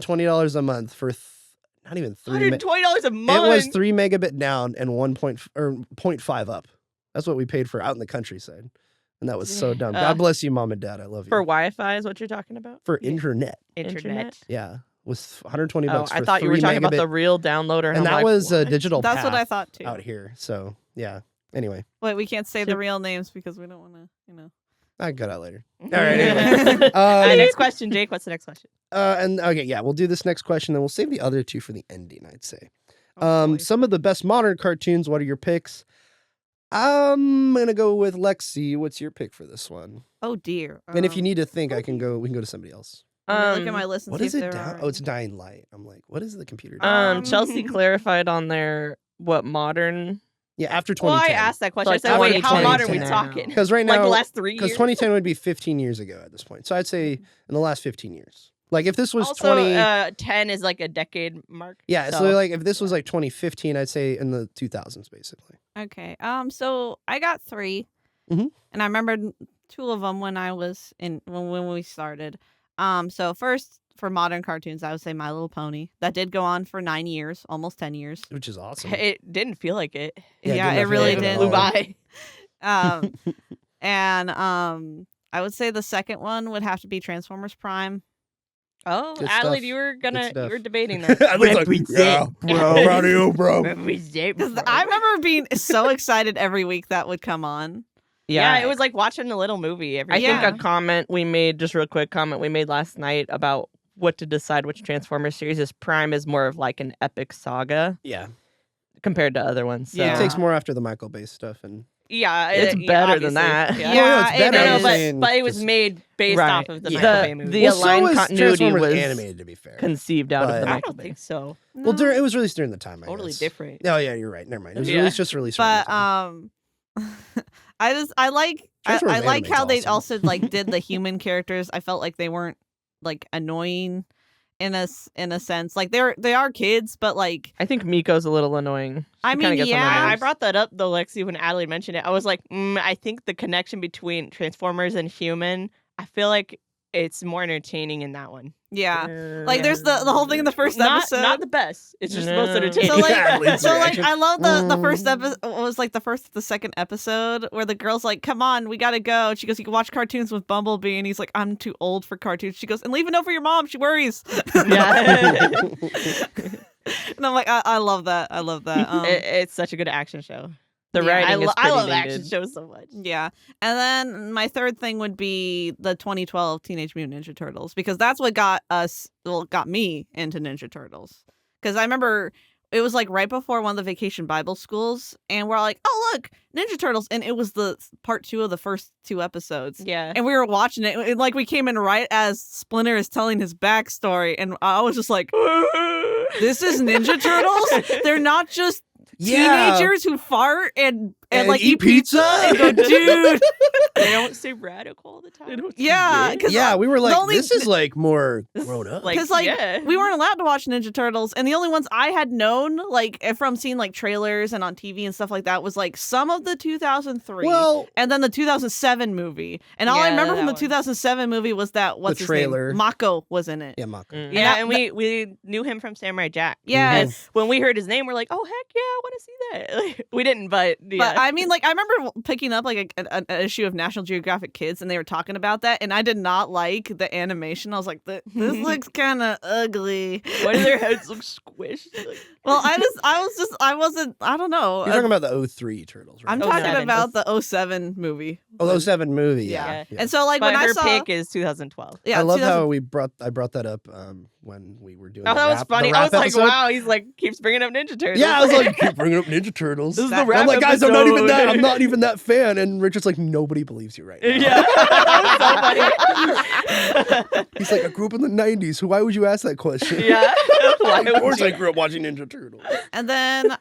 $120 a month for not even 3 $120 a month. It was 3 megabit down and 0.5 up. That's what we paid for out in the countryside. And that was so dumb. God bless you, Mom and Dad. I love you. For Wi-Fi is what you're talking about? For internet. internet. Yeah. Was $120 Oh, for I thought you were 3 talking about megabit. the real downloader. And I'm that like, was a what? digital that's what I path thought too. out here. So, yeah. Anyway, Wait, we can't say Should- the real names because we don't want to, I got out later. All right, anyway. next question, Jake. What's the next question? And okay, yeah, we'll do this next question, then we'll save the other two for the ending, I'd say. Oh, boy. Some of the best modern cartoons, what are your picks? I'm gonna go with Lexi. What's your pick for this one? Oh dear. And if you need to think, we can go to somebody else. let me look at my list and What see is if it there down? are Oh, it's any. Dying Light. I'm like, what is the computer doing? Chelsea clarified on there what modern. Yeah, after Well, I 2010. asked that question. I like said, wait, how 2010 modern are we now. talking? Because right Like now, the last 3 years? because 2010 would be 15 years ago at this point. So I'd say in the last 15 years. Like if this was Also, 20, 10 is like a decade mark. yeah. So like if this was like 2015, I'd say in the 2000s basically. Okay. So I got 3, Mhm. and I remembered 2 of them when I was when we started. So first for modern cartoons, I would say My Little Pony. That did go on for 9 years, almost 10 years. Which is awesome. It didn't feel like it. Yeah, it didn't really feel like did. Flew by. And I would say the second one would have to be Transformers Prime. Oh, Good Adelaide, stuff. you were stuff. debating that. I was like, yeah, bro, proud of you, bro. Because I remember being so excited every week that would come on. Yeah, it was like watching a little movie every I day. think a comment we made, just real quick comment we made last night about what to decide which Transformers series is. Prime is more of like an epic saga Yeah, compared to other ones. So. Yeah. it takes more after the Michael Bay stuff, and Yeah, It's better than obviously. that. Yeah. Well, no, it's Yeah, better. it I'm is. saying But it was just- made based Right. off of the Yeah. Michael Bay movie. The well, so aligned was continuity Transformers was animated, to be fair. conceived out But- of the I Michael don't Bay. think so. Well, it was released during the time. I Totally guess. different. Oh yeah, you're right. Never mind. It was Yeah. released around the But time. I like Transformers like how they animate's awesome. also like did the human characters. I felt like they weren't like annoying in a sense. Like they are kids, but like I think Miko's a little annoying. I She kinda mean, gets on my yeah. I nerves. brought that up though, Lexi, when Adelaide mentioned it. I was like, I think the connection between Transformers and human, I feel like it's more entertaining in that one. yeah. Like there's the whole thing in the first episode. Not the best. It's just the most No. entertaining. So like, Adelaide's reaction. I love the first episode. Was like the second episode where the girl's like, "Come on, we gotta go." And she goes, "You can watch cartoons with Bumblebee," and he's like, "I'm too old for cartoons." She goes, "And leave a note for your mom. She worries." Yeah. And I'm like, I love that. I love that. It's such a good action show. The Yeah, writing is I pretty love dated. action shows so much. Yeah. And then my third thing would be the 2012 Teenage Mutant Ninja Turtles, because that's what got me into Ninja Turtles. Because I remember it was like right before one of the Vacation Bible schools, and we're like, "Oh, look, Ninja Turtles." And it was the part 2 of the first 2 episodes. Yeah. And we were watching it, and like we came in right as Splinter is telling his backstory, and I was just like, "This is Ninja Turtles? They're not just Yeah. teenagers who fart and and like eat pizza. and go, dude. They don't say radical all the time. Yeah, because Yeah, we were like, only- this is like more grown up. Because yeah. we weren't allowed to watch Ninja Turtles, and the only ones I had known, like from seeing like trailers and on TV and stuff like that, was like some of the 2003, Well, and then the 2007 movie. And all I Yeah, remember from that the one. 2007 movie was that what's his trailer. name? Mako was in it. yeah, Mako. Yeah, that- and we knew him from Samurai Jack. Yes. When we heard his name, we're like, oh heck yeah, I want to see that. Like, we didn't, but yeah. But I mean, like, I remember picking up like an issue of National Geographic Kids, and they were talking about that, and I did not like the animation. I was like, this looks kind of ugly. Why do their heads look squished? Like, Well, I don't know. You're talking about the 03 Turtles, right? I'm 07. talking about the 07 movie. Oh, 07 movie. Yeah. Yeah. And so, like, but when I her saw, pick is 2012. yeah, I love 2000 how I brought that up when we were doing Oh, the that was rap- funny. the I rap was like, episode. wow, he's like keeps bringing up Ninja Turtles. Yeah, I was like, keep bringing up Ninja Turtles. This is the That- rap I'm like, guys, I'm not even that. I'm episode. not even that fan. And Richard's like, nobody believes you right now. Yeah, that was so funny. He's like, I grew up in the 90s. Why would you ask that question? Yeah, why Of course, would I grew up watching Ninja Turtles. And then,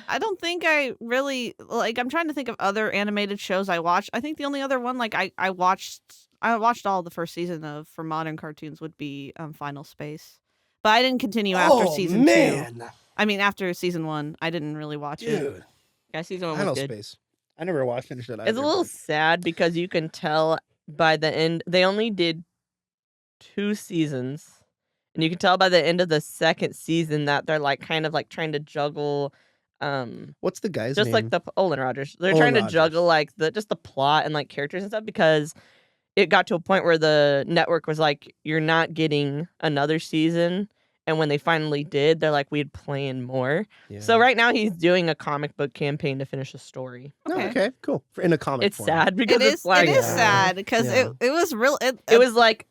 I don't think I really like. I'm trying to think of other animated shows I watched. I think the only other one like I watched all the first season of for modern cartoons would be Final Space, but I didn't continue after season 2. I mean, after season 1, I didn't really watch it. Dude, Yeah, season 1 Final was good. Space. I never watched it. It's a little sad because you can tell by the end they only did 2 seasons, and you can tell by the end of the second season that they're like kind of like trying to juggle What's the guy's just name? like the Olin Rogers. They're Olin trying to Rogers. juggle like the plot and like characters and stuff because it got to a point where the network was like, you're not getting another season. And when they finally did, they're like, we'd plan more. Yeah. So right now he's doing a comic book campaign to finish a story. Oh, Okay. okay, cool. In a comic It's form. sad because it's like it is Yeah. sad because Yeah. it was real. it was like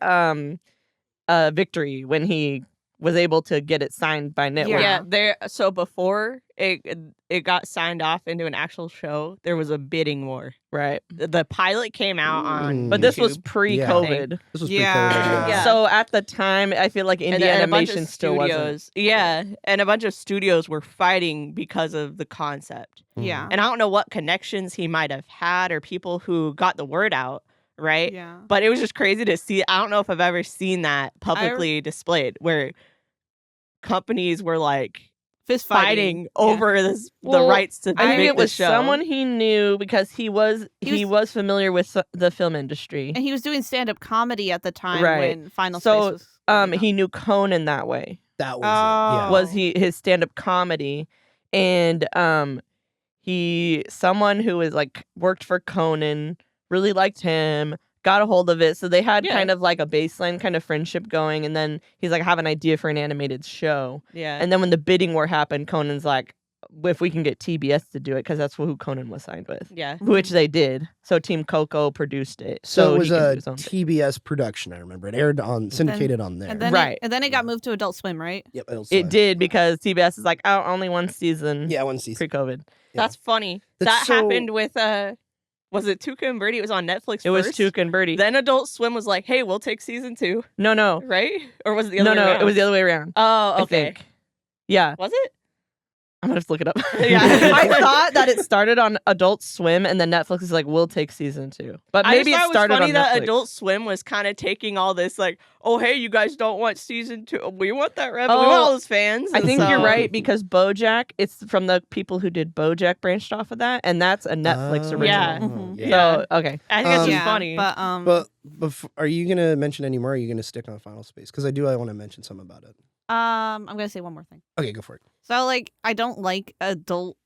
Victory when he was able to get it signed by network. Yeah, so before it got signed off into an actual show, there was a bidding war. Right. The pilot came out on, But this was YouTube. pre-COVID. This was Yeah. pre-COVID. Yeah. So at the time, I feel like indie and a bunch animation of still wasn't. studios, yeah, and a bunch of studios were fighting because of the concept. Yeah. And I don't know what connections he might have had or people who got the word out, right? Yeah. But it was just crazy to see. I don't know if I've ever seen that publicly displayed where companies were like Fist fighting over the Well, rights to I think make it was the show. someone he knew because he was He was- familiar with the film industry. And he was doing stand-up comedy at the time Right. when Final So, Space was coming out. He knew Conan that way. That was Oh. it. Yeah. Was his stand-up comedy, and someone who was like worked for Conan really liked him, got a hold of it, so they had Yeah. kind of like a baseline kind of friendship going. And then he's like, I have an idea for an animated show. Yeah. And then when the bidding war happened, Conan's like, if we can get TBS to do it, because that's who Conan was signed with, yeah. which they did. So Team Coco produced it. So it was he can do a his own thing. TBS production. I remember it aired on syndicated on there. and then Right. and then it got moved to Adult Swim, right? Yep, It did because TBS is like, oh, only one season. Yeah, one season. Pre-COVID. Yeah. That's funny. That's that so- happened with was it Tuca and Birdie? It was on Netflix It was first. Tuca and Birdie. Then Adult Swim was like, "Hey, we'll take season 2." No. Right? Or was it the other No, way around? it was the other way around. Oh, I okay. think. Yeah. Was it? I'm gonna have to look it up. Yeah. I thought that it started on Adult Swim and then Netflix is like, we'll take season 2. But maybe I just it thought started it was funny on that Netflix. Adult Swim was kind of taking all this like, "Oh, hey, you guys don't want season 2. We want that revenue. We want all those fans." I And think you're so- right because BoJack, it's from the people who did BoJack branched off of that, and that's a Netflix original. Yeah. Mhm. yeah. Yeah. So okay, I think it's just yeah, funny. But But are you gonna mention any more? Or are you gonna stick on Final Space? Because I want to mention some about it. I'm gonna say one more thing. Okay, go for it. So like I don't like adult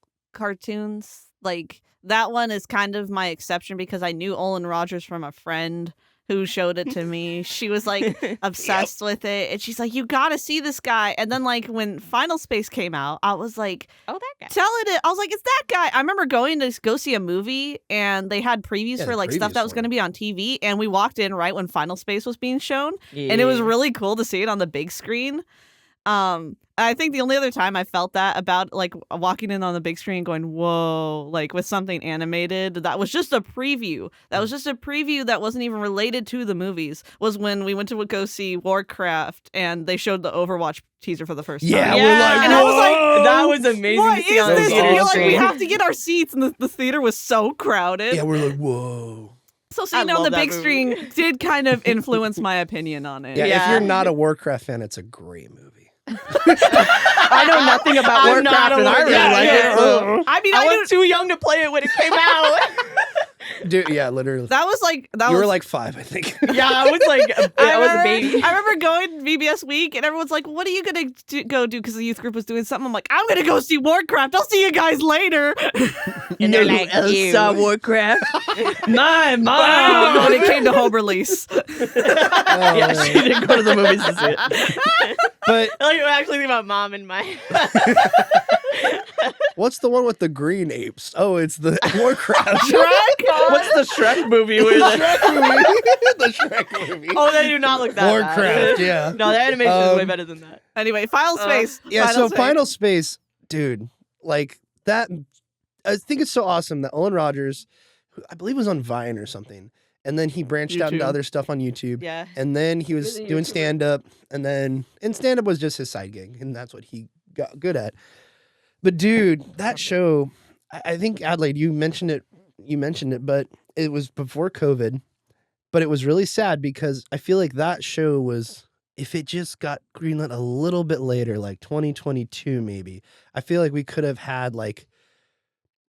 cartoons. Like that one is kind of my exception because I knew Olin Rogers from a friend who showed it to me. She was like obsessed with it, and she's like, "You gotta see this guy." And then like when Final Space came out, I was like, oh, that guy. telling it, I was like, "It's that guy." I remember going to go see a movie, and they had previews Yeah, for the like stuff previews that was for going to it. be on TV, and we walked in right when Final Space was being shown, and it was really cool to see it on the big screen. I think the only other time I felt that about like walking in on the big screen going, whoa, like with something animated, that was just a preview. That was just a preview that wasn't even related to the movies, was when we went to go see Warcraft and they showed the Overwatch teaser for the first time. Yeah, we're like, and I was like, whoa! That was amazing what to see is on the this? theater And you're like, we screen. have to get our seats, and the theater was so crowded. Yeah, we're like, whoa. So I seeing it on love the that big movie. screen did kind of influence my opinion on it. Yeah, Yeah. if you're not a Warcraft fan, it's a great movie. I know nothing about I'm not Warcraft, a and I really Warcraft like fan. it. So. I mean, I I was knew too young to play it when it came out. Dude, yeah, literally. that was like that You was were like 5, I think. Yeah, I was like, I was a baby. I remember going VBS week, and everyone's like, "What are you gonna go do?" Because the youth group was doing something. I'm like, "I'm gonna go see Warcraft. I'll see you guys later." And they're like, you. saw Warcraft. My when mom. it came to home release, Yeah, she didn't go to the movies to see it. But I like actually think about mom and my. what's the one with the green apes? Oh, it's the Warcraft. What's the Shrek movie with it? Shrek movie. The Shrek movie. Oh, they do not look that Warcraft, bad. yeah. No, the animation is way Um, better than that. anyway, Final Space. Yeah, so Space. Final Space, dude, like that. I think it's so awesome that Owen Rogers, who I believe was on Vine or something, and then he branched out into YouTube. other stuff on YouTube. Yeah. And then he was Really doing YouTuber. stand up, and stand up was just his side gig, and that's what he got good at. But dude, that show, I think Adelaide, you mentioned it, but it was before COVID. But it was really sad because I feel like that show was, if it just got greenlit a little bit later, like 2022 maybe, I feel like we could have had like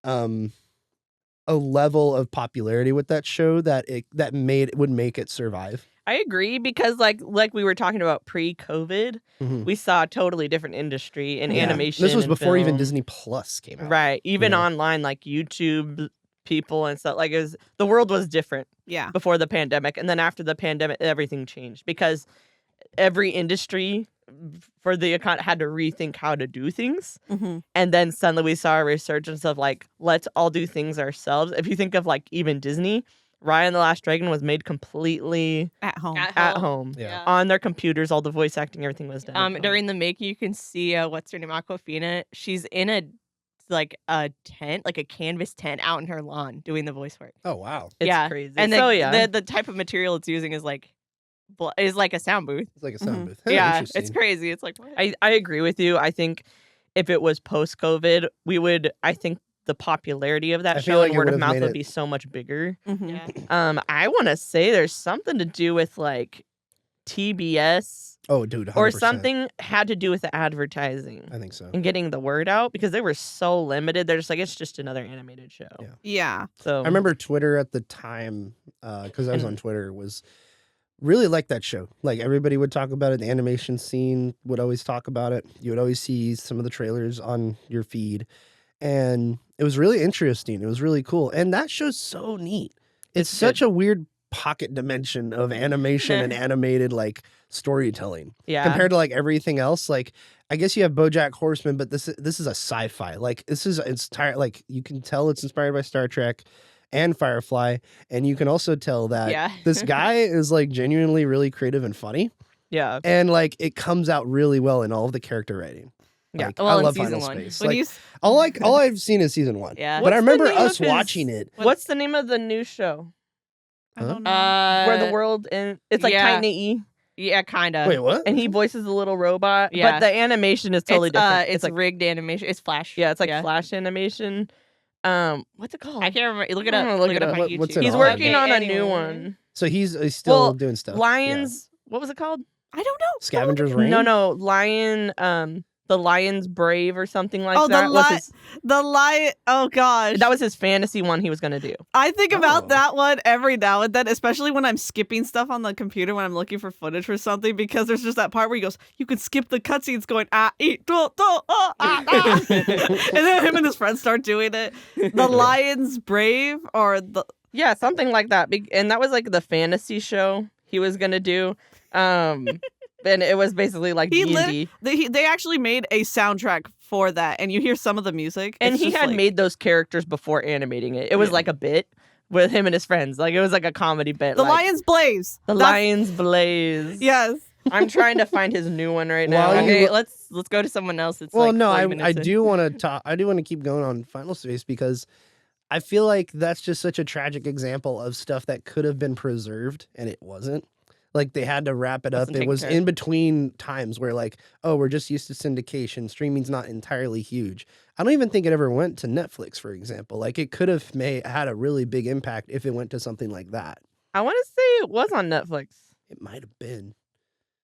a level of popularity with that show that would make it survive. I agree because like we were talking about pre-COVID, Mhm. we saw a totally different industry in Yeah. animation. This was and before even film. Disney Plus came out. Right. Even Yeah. online, like YouTube people and stuff. Like the world was different Yeah. before the pandemic, and then after the pandemic, everything changed because every industry for the account had to rethink how to do things. Mm-hmm. And then suddenly we saw a resurgence of like, let's all do things ourselves. If you think of like even Disney, Raya and the Last Dragon was made completely At home. at home. Yeah. On their computers, all the voice acting, everything was done. at home. During the making, you can see what's her name, Aquafina. She's in a tent, like a canvas tent, out in her lawn doing the voice work. Oh wow, It's yeah. crazy. And so yeah. the type of material it's using is like a sound booth. it's like a sound Mhm. booth. Yeah, it's Interesting. crazy. It's like what? I agree with you. I think if it was post COVID, I think the popularity of that I feel show like and it word of would've mouth made would it- be so much bigger. Mm-hmm. Yeah. I want to say there's something to do with like TBS Oh, dude, 100%. or something had to do with the advertising I think so. and getting the word out because they were so limited. They're just like, it's just another animated show. Yeah. Yeah. So I remember Twitter at the time, because I was on Twitter, was really like that show. Like everybody would talk about it. The animation scene would always talk about it. You would always see some of the trailers on your feed, and it was really interesting. It was really cool, and that show's so neat. It's such a weird pocket dimension of animation and animated like storytelling yeah. compared to like everything else. Like I guess you have BoJack Horseman, but this is a sci-fi. Like this is like you can tell it's inspired by Star Trek and Firefly, and you can also tell that Yeah. this guy is like genuinely really creative and funny, yeah. and like it comes out really well in all of the character writing. Yeah. Like, Well, I in love season Final one. Space. When Like, you all I've seen is season 1. Yeah. But I What's the remember name of us his- watching it. What's the name of the new show? I don't know. Where the world it's like yeah. Tiny Yeah, kind of. Wait, what? and he voices a little robot. Yeah. But the animation is totally different. It's like rigged animation. It's Flash. yeah, it's like Flash animation. What's it called? I can't remember. Look it I'm up. gonna Look look it it up up. on YouTube. What's it He's on? working on a anyway. new one. So he's still Well, doing stuff. Lions. What was it called? I don't know. Scavenger's Reign. No, Lion. The Lion's Brave or something like Oh, that. the lion. Oh gosh. That was his fantasy one he was gonna do. I think about Oh. that one every now and then, especially when I'm skipping stuff on the computer when I'm looking for footage for something, because there's just that part where he goes, you can skip the cutscenes going, eat, do, and then him and his friends start doing it. The Lion's Brave, or the. Yeah, something like that. And that was like the fantasy show he was gonna do. And it was basically like He D&D. They actually made a soundtrack for that, and you hear some of the music. And It's he just had like- made those characters before animating it. It was Yeah. like a bit with him and his friends. Like it was like a comedy bit. The like, Lions Blaze. The That's- Lions Blaze. Yes. I'm trying to find his new one right now. While you Okay, lo- let's go to someone else. It's Well, like no, 40 I minutes in. do want to talk. I do want to keep going on Final Space because I feel like that's just such a tragic example of stuff that could have been preserved and it wasn't. Like they had to wrap it up. Wasn't It taken was care of. in between times where like, oh, we're just used to syndication. Streaming's not entirely huge. I don't even think it ever went to Netflix, for example. Like it could have had a really big impact if it went to something like that. I want to say it was on Netflix It might have been.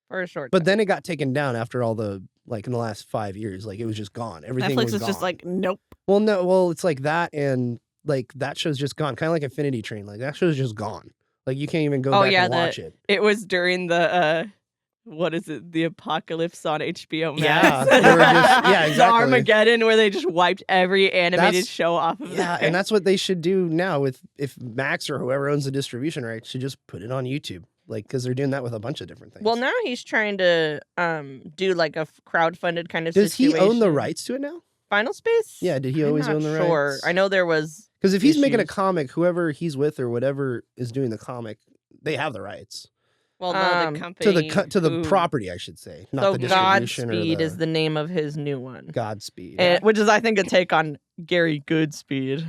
for a short. But time. then it got taken down after all the like in the last 5 years. Like it was just gone. Everything Netflix was is just gone. like, nope. Well, no, well, it's like that, and like that show's just gone. Kind of like Infinity Train. Like that show's just gone. Like you can't even go back and watch it. It was during the what is it? The apocalypse on HBO Max. Yeah, they were just- yeah, The exactly. Armageddon, where they just wiped every animated That's- show off of Yeah, there. and that's what they should do now. With if Max or whoever owns the distribution rights should just put it on YouTube, like because they're doing that with a bunch of different things. Well, now he's trying to do like a crowdfunded kind of does he situation. own the rights to it now? Final Space? Yeah, did he I'm always not own the sure. rights? I know there was. Because if he's making a issues. comic, whoever he's with or whatever is doing the comic, they have the rights Well, no, Um, the company to the who- property, I should say, not So the distribution Godspeed or is the name of his new one. Godspeed. Which is, I think, a take on Gary Goodspeed.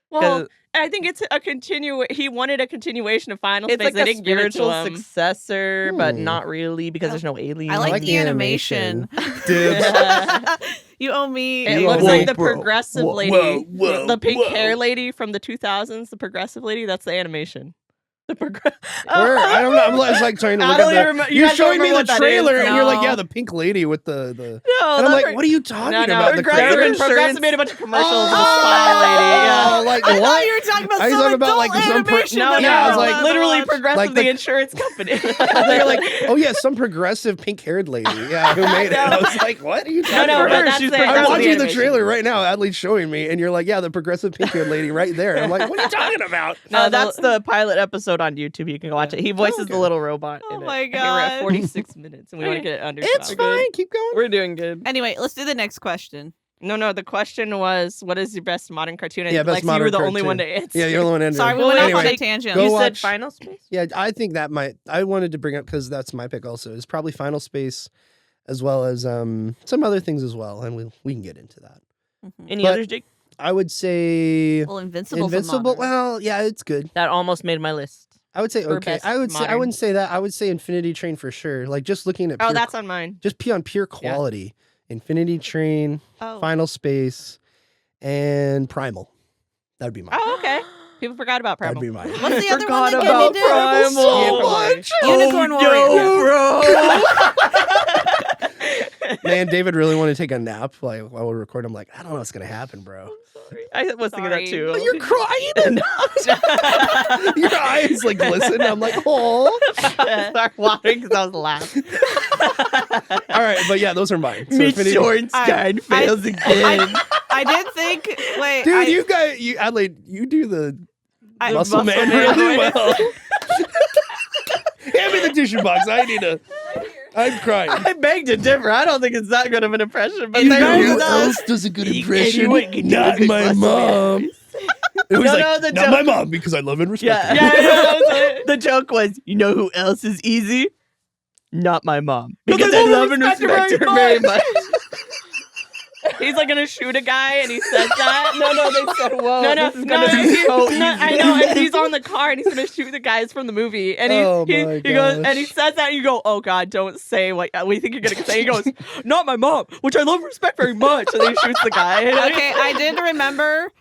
Well, I think it's a He wanted a continuation of Final It's Space. like They a didn't give it to spiritual him. successor, but Hmm. not really because there's no aliens. I like, like the the animation. Dibs. You owe me. It You looks owe like me, the bro. progressive Whoa, lady, whoa, the pink whoa. hair lady from the 2000s, the progressive lady. That's the animation. the progress. Where I don't know. I'm like trying to I look don't at even the. remem- you You're guys don't showing me remember the what that is? trailer, and you're like, No. yeah, the pink lady with the. No, And I'm that's like, what are you talking No, about? The Progressive, creator? insurance- Progressive made a bunch of commercials with a Oh, spy lady. Yeah. like I what? thought you were talking about I was some talking about, adult like, some animation. No, that yeah, I was we're like, allowed to literally watch. Progressive, Like the the- insurance company. They're like, oh yeah, some progressive pink-haired lady. Yeah, who made it? I was like, what are you talking no, about? but that's She's the, I'm that's watching the animation. trailer right now. Adelaide's showing me, and you're like, yeah, the progressive pink-haired lady right there. I'm like, what are you talking about? No, No, that's the pilot episode on YouTube. You can go watch it. He voices okay. the little robot. Oh in my it. Okay, we're at god. 46 minutes, and we want to get it under. It's so. fine. Keep going. We're doing good. Anyway, let's do the next question. No. The question was, what is your best modern cartoon? And Yeah, best Lexi, you modern were the only one to cartoon. answer. Yeah, you're the one ending. Sorry, we Well, went off anyway, on a tangent. go You watch- said Final Space? Yeah, I think that I wanted to bring up because that's my pick also. Is probably Final Space, as well as some other things as well, and we can get into that. Mhm. Any But- others, Jake? I would say Well, Invincible. Invincible. Well, yeah, it's good. That almost made my list. I would say For okay. best I would say I modern. wouldn't say that. I would say Infinity Train for sure. Like just looking at Oh, pure, that's on mine. just on pure quality. Infinity Train, Oh. Final Space, and Primal. That'd be mine. Oh, okay. People forgot about Primal. That'd be mine. What's the other one Forgot that about Kenny did? Primal. So much. Unicorn Warrior. Man, David really wanted to take a nap like while we record. I'm like, I don't know what's gonna happen, bro. I was thinking that Sorry. too. You're crying. Your eyes like glisten. I'm like, oh. Start watering because I was laughing. All right, but yeah, those are mine. So Infinity- Shorenstein fails again. I did think. Wait, Dude, I, you Adelaide, you do the I- muscle man really well. Hand me the tissue box. I'm crying. I beg to differ. I don't think it's that good of an impression, but You thank know you. who else does a good impression? anyone can do a Not good my muscle mom. It was No, like, no, the not my joke- mom because I love and respect her. Yeah. The joke was, you know who else is easy? Not my mom. Because I love and respect her very much. He's like gonna shoot a guy, and he says that. No, they said, whoa. No, this is gonna be so easy. I know. And he's on the car, and he's gonna shoot the guys from the movie. And Oh he my goes, gosh. and he says that, and you go, "Oh God, don't say what we think you're gonna say." He goes, "Not my mom, which I love and respect very much." And then he shoots the guy. okay, I did remember.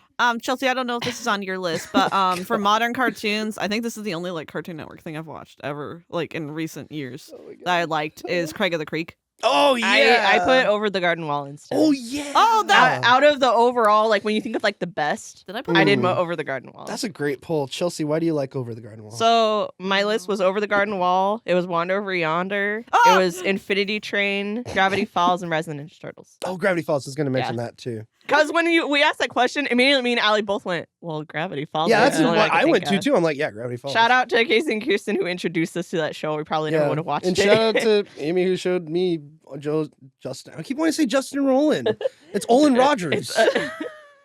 Chelsea, I don't know if this is on your list, but for modern cartoons, I think this is the only like Cartoon Network thing I've watched ever, like in recent years that I liked is Craig of the Creek. Oh yeah. I put Over the Garden Wall instead. Oh yeah. Oh, that- out of the overall, like when you think of like the best, Did I put? I did Ooh. mo Over the Garden Wall. That's a great poll, Chelsea. Why do you like Over the Garden Wall? So my list was Over the Garden Wall. It was Wander Over Yonder. Oh! It was Infinity Train, Gravity Falls, and Rise of the Ninja Turtles. oh, Gravity Falls is going to mention that too. Because when we asked that question, immediately me and Allie both went, "Well, Gravity Falls." Yeah, is that's the only what one I could went think to of. too. I'm like, yeah, Gravity Falls. Shout out to Casey and Kirsten who introduced us to that show. We probably never would have watched and it. shout out to Amy who showed me Justin. I keep wanting to say Justin Rowland. It's Olin Rogers.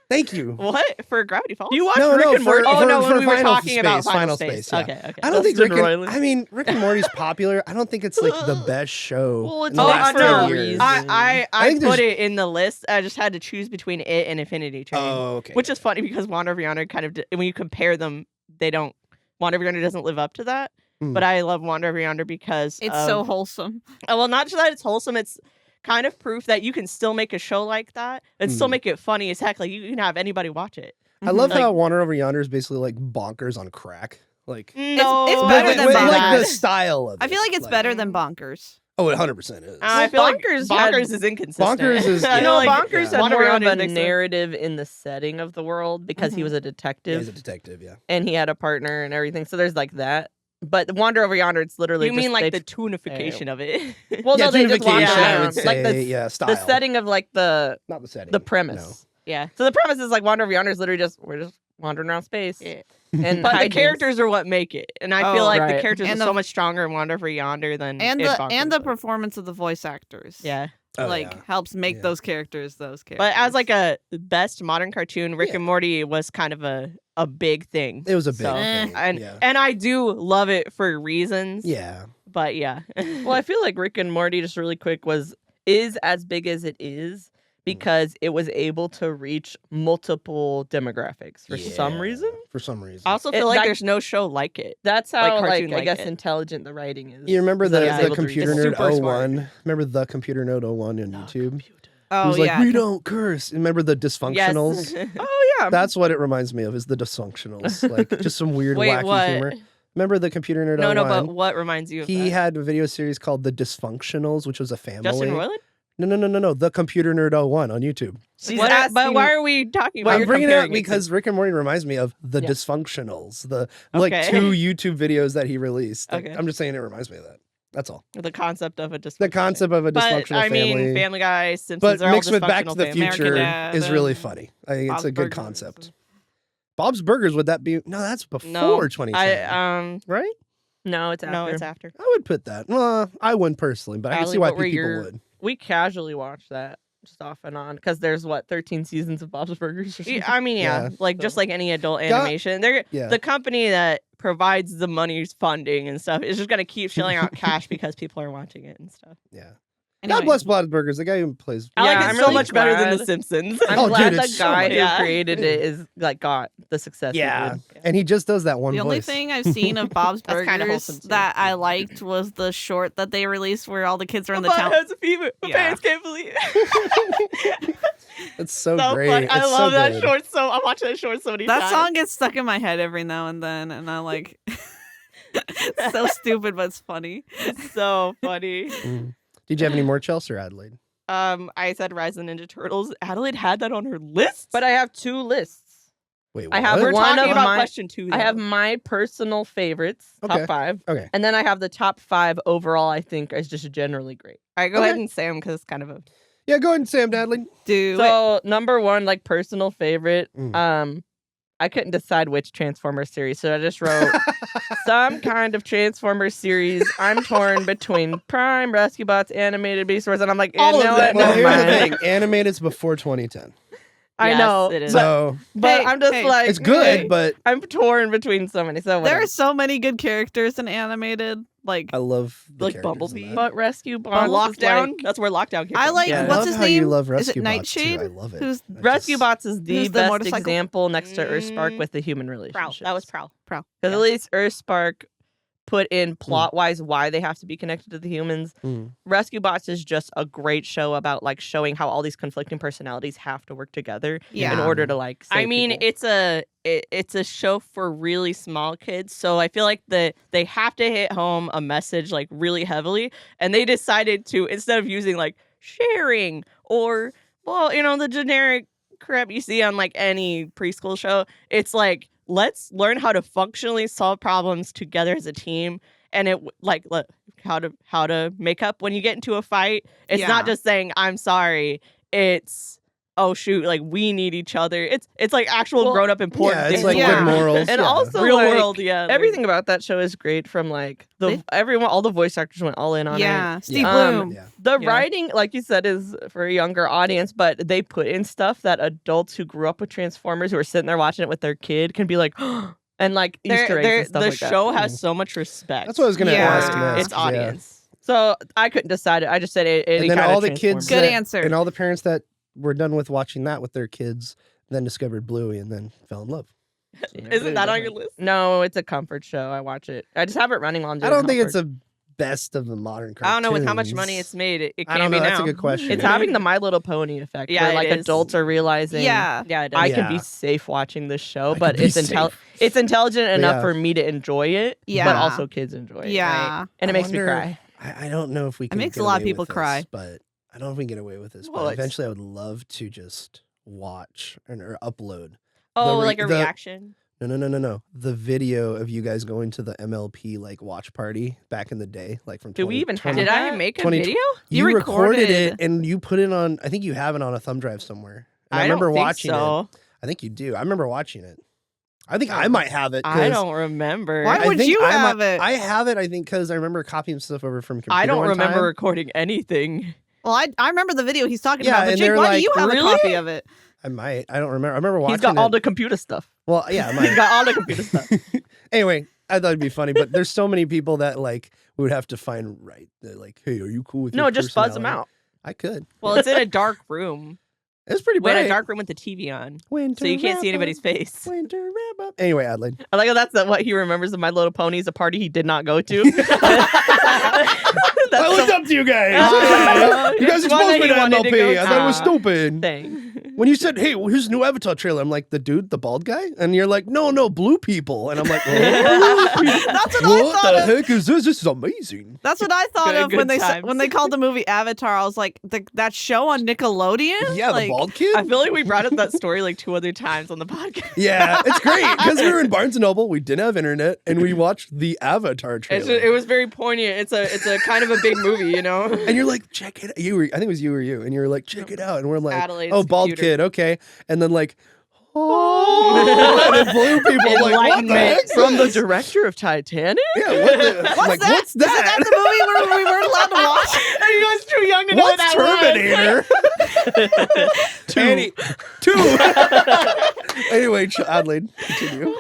Thank you. What? For Gravity Falls? You watch No, Rick no, and for- Morty? Oh, no, when we were Final talking about Space, Final Final Space. Space, yeah. Okay. I don't think Dustin Rick Roiland. I mean, Rick and Morty's popular. I don't think it's like the best show. Well, it's in the Oh, not last for 10 a years. reason. I think put there's- it in the list. I just had to choose between it and Infinity Train. Oh, okay. Which is funny because Wander Over Yonder kind of, when you compare them, they don't, Wander Over Yonder doesn't live up to that. Mm. But I love Wander Over Yonder because It's so wholesome. well, not just that it's wholesome, it's kind of proof that you can still make a show like that and still make it funny as heck. Like, you can have anybody watch it. I love Like- how Wander Over Yonder is basically like bonkers on crack. Like, No, it's better with, than with, Bonkers. like the style of it. I feel like it's better than Bonkers. Oh, it 100% is. I feel like Bonkers Bonkers had- is inconsistent. Bonkers is- I yeah. feel No, like Bonkers had Wander Over more of Yonder a makes sense. narrative in the setting of the world because he was a Yeah, detective he's a detective, yeah. and he had a partner and everything. So there's like that. But Wander Over Yonder, it's literally You just mean like they the tunification of it? well, yeah, no, they just wander tunification, I would around. say, Like the yeah, style. the setting of like the Not the setting. premise. Yeah. So the premise is like Wander Over Yonder is literally just we're just wandering around space. Yeah. And But the hijinks. characters are what make it, and I feel Oh, like the right. characters And are the- so much stronger in Wander Over Yonder than And in the Bonkers. performance of the voice actors. Yeah. Oh, like yeah. helps make Yeah. those characters those characters. But as like a best modern cartoon, Rick Yeah. and Morty was kind of a big thing. It was a big So- thing. And yeah. and I do love it for reasons. Yeah. But yeah. Well, I feel like Rick and Morty, just really quick, is as big as it is because it was able to reach multiple demographics for some Yeah, reason. For some reason. I also It- feel like that- there's no show like it. That's how cartoon I like guess it. intelligent the writing is. You remember is that the, it was the able to reach Computer It's Nerd super smart. 01? Remember the Computer Nerd 01 on YouTube? He oh was like, yeah, we don't curse. Remember the dysfunctionals? Yes. Oh yeah. That's what it reminds me of, is the dysfunctionals. Like, just some weird, Wait, wacky what? humor. Remember the Computer Nerd No, 01? no, but what reminds you of He that? had a video series called The Dysfunctionals, which was a family. Justin Roiland? No. The Computer Nerd 01 on YouTube. She's But asking, why are we talking about? I'm you're bringing it up comparing to? because Rick and Morty reminds me of The Yeah. Dysfunctionals, the like Okay. 2 YouTube videos that he released. Like, Okay. I'm just saying it reminds me of that. That's all. The concept of a dysfunctional. The concept of a But dysfunctional I mean, family. Family Guy, Simpsons but are all mixed with Back to dysfunctional the families. Future American Dad is really and funny. I think it's Bob's a good Burgers. concept. Bob's Burgers, would that be? No, that's before No, 2010. I right? No, it's after. no, it's after. I would put that. Well, I wouldn't personally, but I can Allie, see why what were people your- would. We casually watch that just off and on because there's 13 seasons of Bob's Burgers. Or something? I mean, yeah, Yeah. like just like any adult Got- animation, they're Yeah. the company that provides the money's funding and stuff is just gonna keep shelling out cash because people are watching it and stuff. Yeah. Anyway. God bless Bob's Burgers. The guy who plays. Yeah, I like it I'm so really much better than The glad- Simpsons. I'm Oh, glad dude, the it's so guy much- who Yeah. created it is got the success. he Yeah. did. And he just does that one The voice. only thing I've seen of Bob's That's kinda Burgers wholesome, too. that I liked was the short that they released where all the kids are in the My town. butt has a fever. My Yeah. parents can't believe it. It's so, So great. funny. I It's love so that good. short. So I watch that short so many That times. song gets stuck in my head every now and then, and I like. It's so stupid, but it's funny. It's so funny. Mm. Did you have any more, Chelsea or Adelaide? I said Rise of the Ninja Turtles. Adelaide had that on her list, But I have 2 lists. Wait, I have what? we're one talking of about my- question 2. I though. have my personal favorites, Okay. top 5. Okay. And then I have the top 5 overall, I think, is just generally great. All right, go Okay. ahead and say them because it's kind of a. Yeah, go ahead and say them, Adelaide. Do it. So, number 1, like personal favorite, Mm. I couldn't decide which Transformers series, so I just wrote some kind of Transformers series. I'm torn between Prime, Rescue Bots, Animated Beast Wars, and I'm like, you All of know them. what? Well, Never here's the mind. thing. Animated's before 2010. I Yes, know, it is. So but Hey, I'm just hey. like, it's good, hey, but I'm torn between so many. So there whatever. are so many good characters in animated. Like I love the Like characters in Bumblebee. that. But Rescue Or Bots, is Lockdown. like- That's where Lockdown came I from. like Yeah. I what's love his how name? you love Is it Rescue Bots, too. Nightshade? I love it. Who's I Rescue just- Bots is the who's the best motorcycle- example next to Earthspark Mm. with the human Prowl. relationship. That was Prowl. Because Yeah. at least Earthspark put in plot-wise why they have to be connected to the humans. Mm. Rescue Bots is just a great show about like showing how all these conflicting personalities have to work together in Yeah. order to like save I mean, people. it's a show for really small kids, so I feel like they have to hit home a message like really heavily, and they decided to, instead of using like sharing or the generic crap you see on like any preschool show, it's like, let's learn how to functionally solve problems together as a team, and how to make up when you get into a fight. It's not Yeah. just saying I'm sorry. It's oh shoot, like we need each other. It's like actual grown up important Yeah, things. it's like Yeah. good morals. And yeah. also real like, world, yeah. everything about that show is great. From like all the voice actors went all in on it. Yeah, Steve Yeah. Bloom. Yeah. The Yeah. writing, like you said, is for a younger audience, but they put in stuff that adults who grew up with Transformers, who are sitting there watching it with their kid, can be like, and like Easter eggs and stuff the like that. show has so much respect. That's what I was gonna Yeah. ask next. its audience. So I couldn't decide it. I just said it. And then kinda all the kids, Good that- answer. and all the parents that were done with watching that with their kids, then discovered Bluey and then fell in love. Isn't that on your list? No, it's a comfort show. I watch it. I just have it running while I'm doing I don't think homework. it's a best of the modern cartoons. I don't know with how much money it's made. It I can't don't know. be That's now. a good question. It's having the My Little Pony effect, Yeah, where it like is. adults are realizing, Yeah. Yeah, it does. I can be Yeah. safe watching this show, I but can be it's it's intelligent enough Yeah. for me to enjoy it, Yeah. but also kids enjoy it. Yeah. right? And it I makes me wonder- cry. I don't know if we can. makes get a lot of away people with this, cry. but I don't know if we can get away with this. Well, But it's- eventually, I would love to just watch or upload. Oh, the re- like a the- reaction. No. The video of you guys going to the MLP like watch party back in the day, like from. Do we even have Did that? I make a 20 video? You You recorded it recorded. and you put it on. I think you have it on a thumb drive somewhere. And I don't remember think watching so. it. I think you do. I remember watching it. I think I might have it. I 'cause don't remember. Why I would think you I have might- it? I have it. I think because I remember copying stuff over from computer. I don't one remember time. recording anything. Well, I remember the video he's talking Yeah, about, but and Jake, they're why do like, you have really? a copy of it? I might. I don't remember. I remember watching He's got it. all the computer stuff. Well, yeah, I He's might. got all the computer stuff. Anyway, I thought it'd be funny, but there's so many people that like we would have to find right. They're like, hey, are you cool with No, your just buzz them personality? out. I could. Well, it's in a dark room. It's pretty We bright. had a dark room with the TV on, Winter so you can't see wrap-up, anybody's face. Winter wrap up. Anyway, Adelaide. I like how that's what he remembers of My Little Pony is a party he did not go to. I looked up to you guys. You guys It's one exposed me that to he wanted to MLP. go I thought it was to. stupid. thing. When you said, hey, well, here's a new Avatar trailer, I'm like, the dude, the bald guy? And you're like, no, blue people. And I'm like, That's what I what thought the of. heck is this? This is amazing. That's what I thought Good- of when good when they times. called the movie Avatar. I was like, that show on Nickelodeon. Yeah, like, the bald kid? I feel like we brought up that story like 2 other times on the podcast. Yeah, it's great because we were in Barnes & Noble, we didn't have internet, and we watched the Avatar trailer. It was very poignant. It's a kind of a big movie, you know. And you're like, check it out. I think it was you or you. And you're like, check it out. And we're like, Adelaide's oh, bald computer. kid. Okay. And then like, oh, and then blue people. I'm like, what the heck? Enlightenment from the director of Titanic? Yeah, what the, like, that? what's Is that the movie where we weren't allowed to watch? Are you guys too young to know what What's that Terminator? Two. Anyway, Adelaide, continue.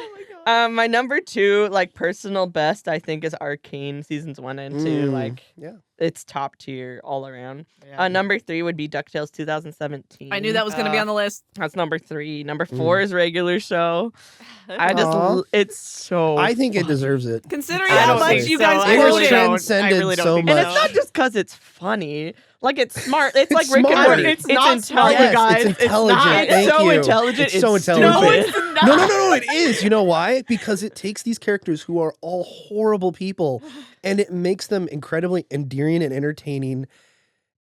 My number 2, like personal best, I think is Arcane seasons 1 and 2. Like, yeah. it's top tier all around. was? Number 3 would be DuckTales 2017. I knew that was going to be on the list. That's number 3. Number 4 is regular show. I just, Aw. it's so. I think it deserves it. Considering I how don't much think you so. guys I It really has voted. don't. transcended I really don't so think much. and it's not just because it's funny. Like, it's smart. It's like It's Rick and smart. Morty. It's not smart, Yes, guys. it's intelligent. not. It's Thank so you. intelligent. It's so stupid. intelligent. No, it's not. No, it is. You know why? Because it takes these characters who are all horrible people and it makes them incredibly endearing and entertaining.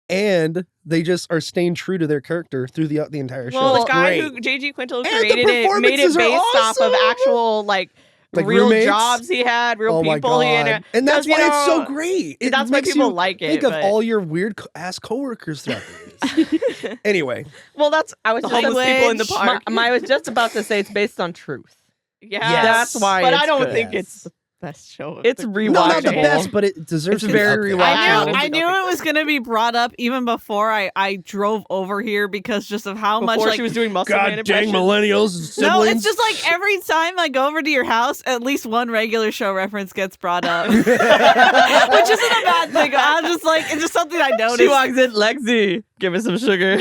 And they just are staying true to their character through the entire show. Well, It's the guy great. who J.G. Quintel the created it made it performances are based off of awesome. actual like real roommates? jobs he had, real Oh my people he God. had. And that's 'Cause, why you it's so know, great. It that's why makes people you like it. think of but- all your weird ass coworkers throughout the years. Anyway, Well, that's. I was The just homeless people in the My- park. I was just about to say it's based on truth. Yeah, Yes. That's why But it's I don't good. think Yes. it's the best show. of It's the- rewatchable. no, not the best, but it deserves It's to be very up there. rewatchable. I knew it was going to be brought up even before I drove over here because just of how much Before like she was doing muscle man God dang impressions. millennials and siblings. no, it's just like every time I go over to your house, at least one regular show reference gets brought up, which isn't a bad thing. I'm just like it's just something I noticed. She walks in, Lexi, give me some sugar.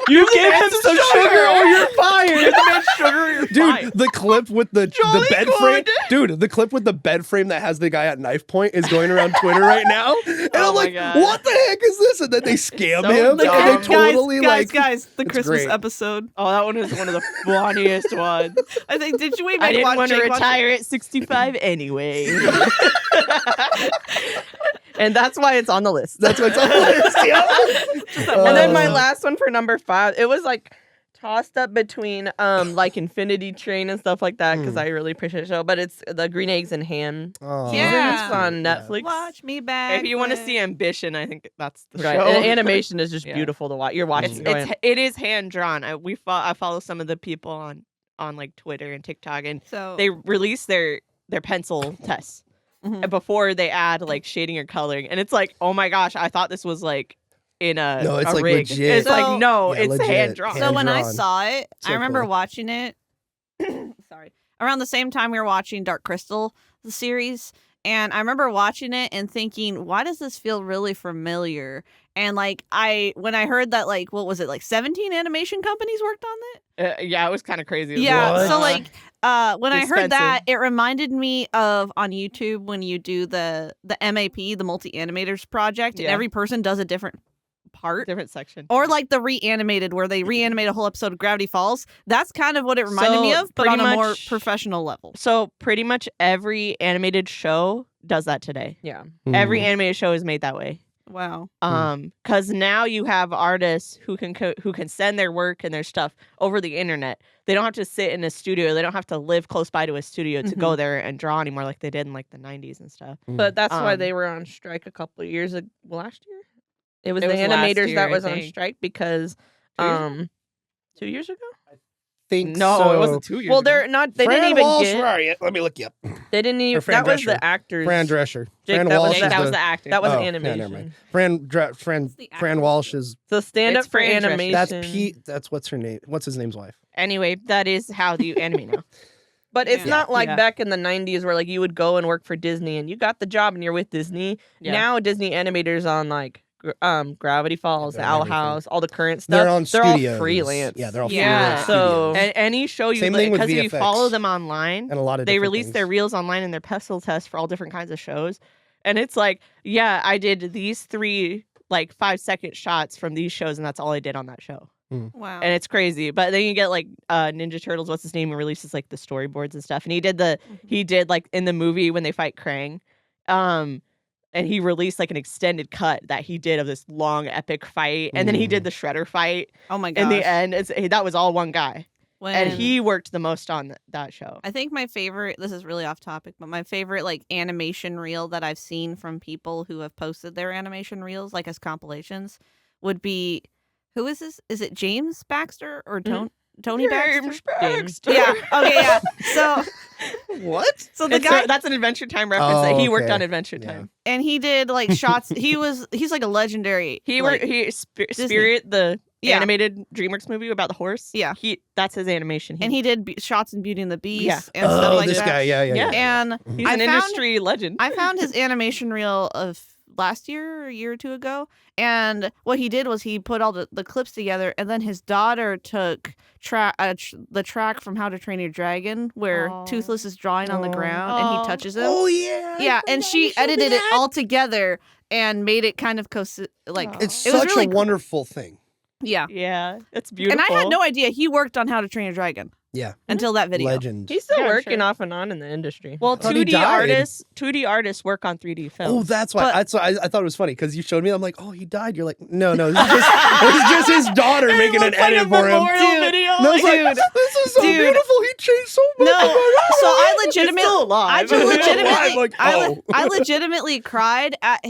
You give him some sugar or you're fired. Dude, the clip with the bed frame. good. Dude, the clip with the bed frame that has the guy at knife point is going around Twitter right now. And Oh I'm my like, God. what the heck is this? And then they scam So him. dumb. And they totally guys, the it's Christmas great. episode. Oh, that one was one of the funniest ones. I think did you wait? I didn't watch want to Jake watch it? retire at 65 anyway. And that's why it's on the list. That's what's on the list. Yeah. And then my Uh, last one for number 5, it was like tossed up between like Infinity Train and stuff like that because I really appreciate the show. But it's the Green Eggs and Ham. Oh, Yeah. It's on Netflix. Watch me back. If you want to see ambition, I think that's the Right, show. and the animation is just Yeah. beautiful to watch. You're watching. It is hand drawn. I follow some of the people on like Twitter and TikTok, and So they release their pencil tests before they add like shading or coloring, and it's like, oh my gosh, I thought this was like in a No, it's a like rig. legit. It's like no, Yeah, it's legit. hand drawn. So when I Hand-drawn. saw it, So I remember cool. watching it. Sorry, around the same time we were watching Dark Crystal, the series, and I remember watching it and thinking, why does this feel really familiar? And like when I heard that, like, what was it, like 17 animation companies worked on it? Yeah, it was kind of crazy. It was Yeah. What? So like when I heard that, Expensive. it reminded me of on YouTube when you do the MAP, the Multi Animators Project, and Yeah. every person does a different part. different section. Or like the Reanimated, where they reanimate a whole episode of Gravity Falls. That's kind of what it reminded me So, of, but on pretty a more much- professional level. So pretty much every animated show does that today. Yeah. Every animated show is made that way. Wow. Because now you have artists who can send their work and their stuff over the internet. They don't have to sit in a studio. They don't have to live close by to a studio to go there and draw anymore like they did in like the 90s and stuff. But that's why Um, they were on strike a couple of years ago. Last year? It was It the was last animators year, that I was on think. strike because 2 years ago? 2 years ago? Think No, so. it wasn't 2 years. Well, ago. they're not. They Fran didn't even Walsh, get. where are you? Let me look you up. They didn't even. Fran That was Drescher. the actors. Fran Drescher. Jake, Fran that was Walsh the- is that was the the actor. That was Oh, yeah, animation. never mind. Fran Walsh is So stand It's up for Fran Drescher. animation. that's Pete. That's what's her name? What's his name's wife? Anyway, that is how you animate now. But it's Yeah. not like Yeah. back in the 90s where like you would go and work for Disney and you got the job and you're with Disney. Yeah. Now Disney animators on like Gravity Falls, They're Owl everything. House, all the current stuff. They're on studios. all freelance. Yeah, they're all Yeah. freelance So- studios. And any show you Same thing with because if you VFX. follow them online, and a lot of they different release things. their reels online and their pestle tests for all different kinds of shows. And it's like, yeah, I did these 3 like 5-second shots from these shows, and that's all I did on that show. Wow. And it's crazy. But then you get like Ninja Turtles, what's his name, who releases like the storyboards and stuff. And he did like in the movie when they fight Krang. And he released like an extended cut that he did of this long epic fight. And then he did the Shredder fight Oh my gosh. in the end. That was all one guy. When And he worked the most on that show. I think my favorite, this is really off topic, but my favorite like animation reel that I've seen from people who have posted their animation reels like as compilations would be, who is this? Is it James Baxter or Tony Baxter? Baxter. Yeah. Okay. Yeah. So What? so the guy That's an Adventure Time reference Oh, that he worked okay. on Adventure Yeah. Time. and he did like shots. He's like a legendary. like, Spirit, the Yeah. animated DreamWorks movie about the horse. Yeah. That's his animation. and he did shots in Beauty and the Beast Yeah. and stuff Oh, like this that. guy. Yeah. Yeah. And He's I an found- industry legend. I found his animation reel of last year or a year or two ago. And what he did was he put all the clips together, and then his daughter took the track from How to Train Your Dragon where Aw. Toothless is drawing on the ground and Aw. he touches him. Oh yeah. I Yeah, and forgot she you showed me edited it that. all together and made it kind of like Aw. It's it was such really a cool. wonderful thing. Yeah. Yeah, it's beautiful. And I had no idea he worked on How to Train Your Dragon Yeah. until that video. Legend. He's still Yeah, working sure. off and on in the industry. Well, thought he 2D died. artists work on 3D film. Oh, that's why. But- I thought it was funny because you showed me. I'm like, oh, he died. You're like, no, this is just his daughter making an edit for him. video. And I was like, dude. this is so Dude. beautiful. He changed so much. No, I'm like, oh, so I He's legitimately still alive. I just legitimately, Like, I legitimately cried at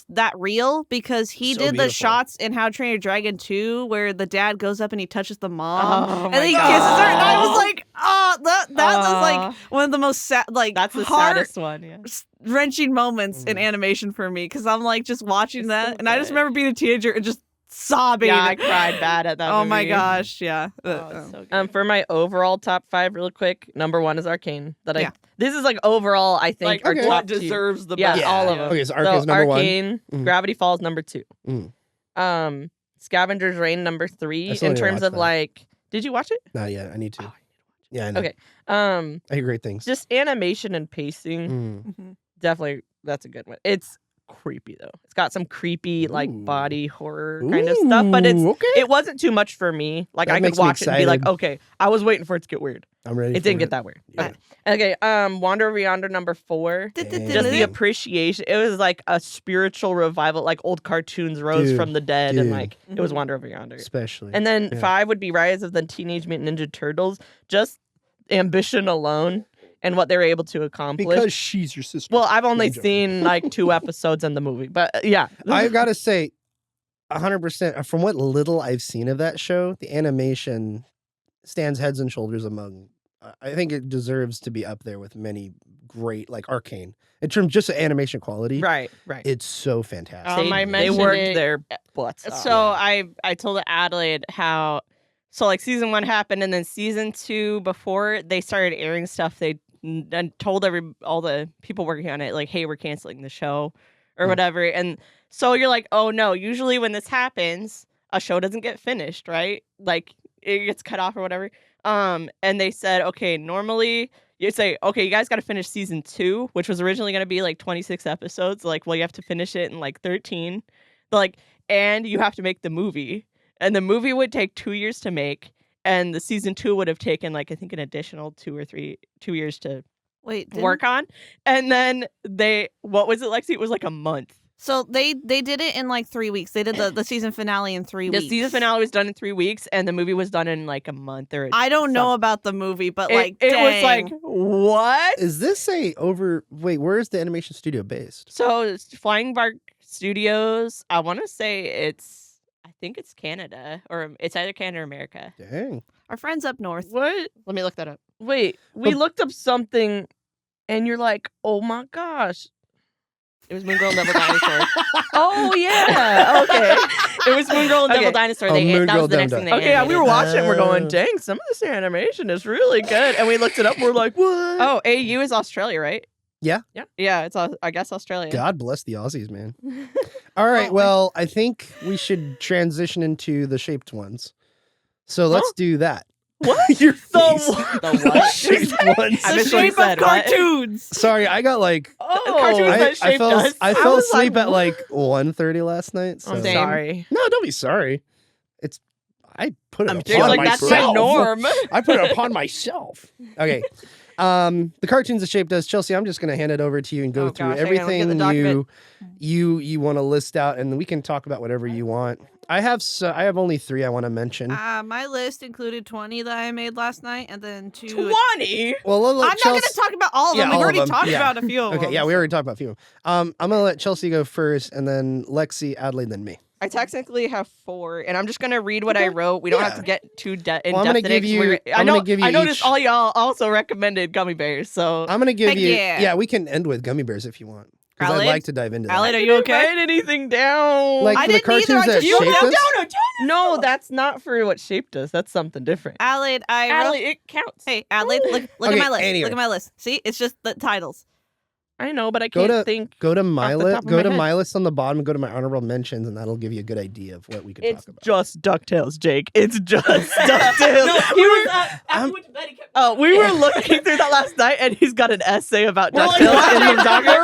that reel because he So did the beautiful. shots in How to Train Your Dragon 2 where the dad goes up and he touches the mom Oh and my then he God. kisses her, and I was like, oh, that was like Aw. one of the most That's the heart saddest one. Yeah. wrenching moments in animation for me because I'm like just watching It's that, so and I just good. remember being a teenager and just sobbing. Yeah, I cried bad at that. Oh my movie. gosh, yeah. Oh, it's so good. For my overall top 5, real quick, number 1 is Arcane. Yeah. This is like overall, I think, like our okay. top what 2. deserves the Yeah, best. all of Yeah. them. Okay, so Arcane's number one. Arcane, Mhm. Gravity Falls number 2. Mm. Scavenger's Reign number I 3. still In need to terms watch of that. like, did you watch it? Not yet. I need to. Oh, Yeah, I know. Okay. I hear great things. Just animation and pacing. Mm. Mhm. Definitely, that's a good one. It's creepy though. It's got some creepy like Ooh. body horror kind of stuff, but okay. it wasn't too much for me. Like That I could makes me watch it and be like, excited. okay, I was waiting for it to get weird. I'm ready. It didn't get that weird. Yeah. Okay, Wander Over Yonder number 4. Just the appreciation. It was like a spiritual revival, like old cartoons rose Dude, from the dead, and dude. like it was Wander Over Yonder. Especially. And then Yeah. 5 would be Rise of the Teenage Mutant Ninja Turtles. Just ambition alone and what they were able to accomplish. because she's your sister. Well, I've only I'm joking. seen like 2 episodes in the movie, but yeah. I gotta say, 100% from what little I've seen of that show, the animation stands heads and shoulders among. I think it deserves to be up there with many great, like Arcane, in terms of just the animation quality. Right. It's so fantastic. I They mentioned worked it- their butts off. So I told Adelaide how like season 1 happened, and then season 2, before they started airing stuff, they told all the people working on it, like, hey, we're canceling the show or whatever. And so you're like, oh no, usually when this happens, a show doesn't get finished, right? Like it gets cut off or whatever. And they said, okay, normally you say, okay, you guys got to finish season 2, which was originally going to be like 26 episodes. Like, well, you have to finish it in like 13. Like, and you have to make the movie. And the movie would take 2 years to make. And the season 2 would have taken like, I think an additional 2 years to work on. And then what was it, Lexi? It was like a month. So they did it in like 3 weeks. They did the season finale in 3 weeks. The season finale was done in 3 weeks, and the movie was done in like a month or. I don't know about the movie, but like it was dang. like what? Is this wait, where is the animation studio based? So it's Flying Bark Studios. I want to say I think it's Canada, or it's either Canada or America. Dang. Our friends up north. what? Let me look that up. Wait, we looked up something and you're like, oh my gosh. It was Moon Girl and Devil Dinosaur. Oh yeah. Okay. It was Moon Girl and Devil Okay. Dinosaur. Oh, That Moon Girl, was the next Devil thing they Okay, yeah, we were animated. watching it. We're going, Oh. dang, some of this animation is really good. And we looked it up. We're like, what? Oh, AU is Australia, right? Yeah. Yeah, it's I guess Australia. God bless the Aussies, man. All right, well, I think we should transition into the shaped ones. So let's do that. What? Your face. The what? Shaped ones. I The missed what you shape said, of what? cartoons. Sorry, I got like Cartoons Oh, that shaped us. I I fell was asleep like, at like 1:30 last night. So. I'm Same. sorry. No, don't be sorry. I put it I'm upon Jake's like that's myself. my norm. I put it upon myself. Okay. The cartoons that shaped us, Chelsea. I'm just going to hand it over to you and go Oh, through gosh, hang on, let me get the everything document. you want to list out, and we can talk about whatever you want. I have only 3 I want to mention. My list included 20 that I made last night, and then 2. 20. Well, I'm not going to talk about all of them. Yeah, We've all of already them, talked yeah. about a few of them. Okay, yeah, we already talked about a few. I'm gonna let Chelsea go first, and then Lexi, Adelaide, then me. I technically have 4, and I'm just gonna read what I wrote. We don't have Yeah. to get too in Well, I'm depth gonna in it, give 'cause you- we're- I'm I gonna give you I noticed each- all y'all also recommended gummy bears, so I'm gonna give Heck you. yeah. We can end with gummy bears if you want, because I'd Adelaide? like to dive into that. Adelaide, are I you didn't okay? write anything down. Like I for the didn't either, cartoons I that just- you shaped wrote us. down no, that's not for what shaped us. That's something different. Adelaide, Adelaide, it counts. Hey, Adelaide, look Okay, at my list. anyway. Look at my list. See, it's just the titles. I know, but I Go can't to- think. Go to my Off the list. top of Go my to head. my list on the bottom. And go to my honorable mentions, and that'll give you a good idea of what we could It's talk about. just DuckTales, Jake. It's just DuckTales. He was I'm- went to bed, he kept Oh, we were looking through that last night, and he's got an essay about We're like, DuckTales in his document.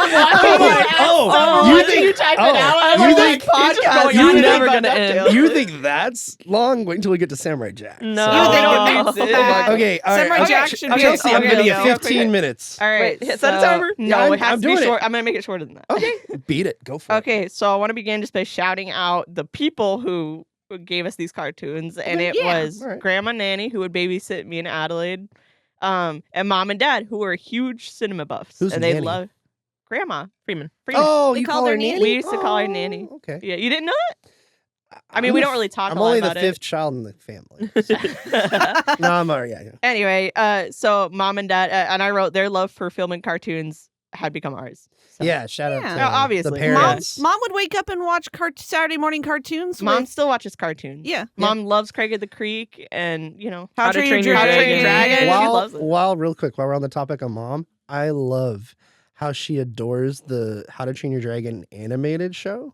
Oh, you think? type oh, it out? you I'm think? like, podcast going is on and never on gonna about end. DuckTales. You think that's long? Wait until we get to Samurai Jack. No. You think Oh, it means oh, that? Okay. All right. Samurai okay. Jack should be Chelsea, a I'm giving you okay, okay. 15 minutes. All right, Wait, set a timer? No, Yeah, it has I'm to be doing it. short. I'm gonna make it shorter than that. Okay. Beat it. Go for it. Okay, so I want to begin just by shouting out the people who gave us these cartoons, and it yeah. was All right. Grandma Nanny, who would babysit me and Adelaide, and Mom and Dad, who were huge cinema buffs, Who's and they Nanny? love Grandma Freeman. Oh, We you called call her her Nanny? Nanny? We used to call her Oh, Nanny. Okay. Yeah, you didn't know that? I mean, we don't really talk I'm a lot only the about 5th it. child in the family. No, I'm alright. Yeah. Anyway, so Mom and Dad, and I wrote their love for film and cartoons had become ours. So. Yeah. Shout out Yeah. to No, obviously. the Mom- parents. Mom would wake up and watch Saturday morning cartoons. Mom with, still watches cartoons. yeah. Mom loves Craig of the Creek, and How to Train Your How to Train Your Dragon. Dragon. She loves it. Real quick, while we're on the topic of Mom, I love how she adores the How to Train Your Dragon animated show,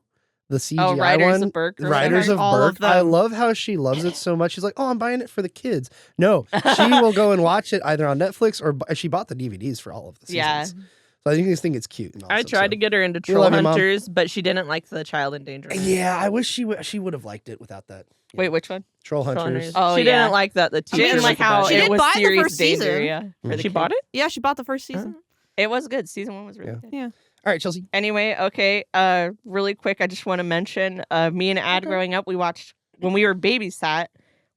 the CGI Riders one. of Burke. or Riders whatever. of All of Burke. I them. love how she loves it so much. She's like, "Oh, I'm buying it for the kids." No, she will go and watch it either on Netflix or she bought the DVDs for all of the seasons. Yeah. So I think it's cute. And awesome, I tried to get her into We Troll love you, Mom. Hunters, but she didn't like the child endangerment. Yeah, I wish she would have liked it without that. Wait, which one? Troll Troll Hunters. Oh, she yeah. didn't like that. The She didn't teacher like was how bad. She it did was buy the serious first danger. season. Yeah, for the She bought kids. it. Yeah, she bought the first season. It was good. Season 1 was really Yeah. good. All right, Chelsea. Anyway, okay. Really quick, I just want to mention. Me and Ad growing up, we watched when we were babysat.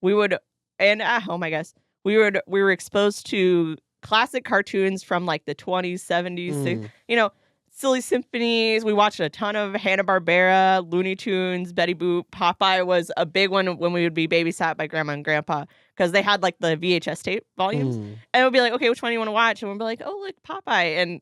We would and at home, I guess we were exposed to classic cartoons from like the 20s, 70s. You know, Silly Symphonies. We watched a ton of Hanna-Barbera, Looney Tunes, Betty Boop. Popeye was a big one when we would be babysat by Grandma and Grandpa because they had like the VHS tape volumes. And it would be like, okay, which one do you want to watch? And we'd be like, oh, like Popeye. And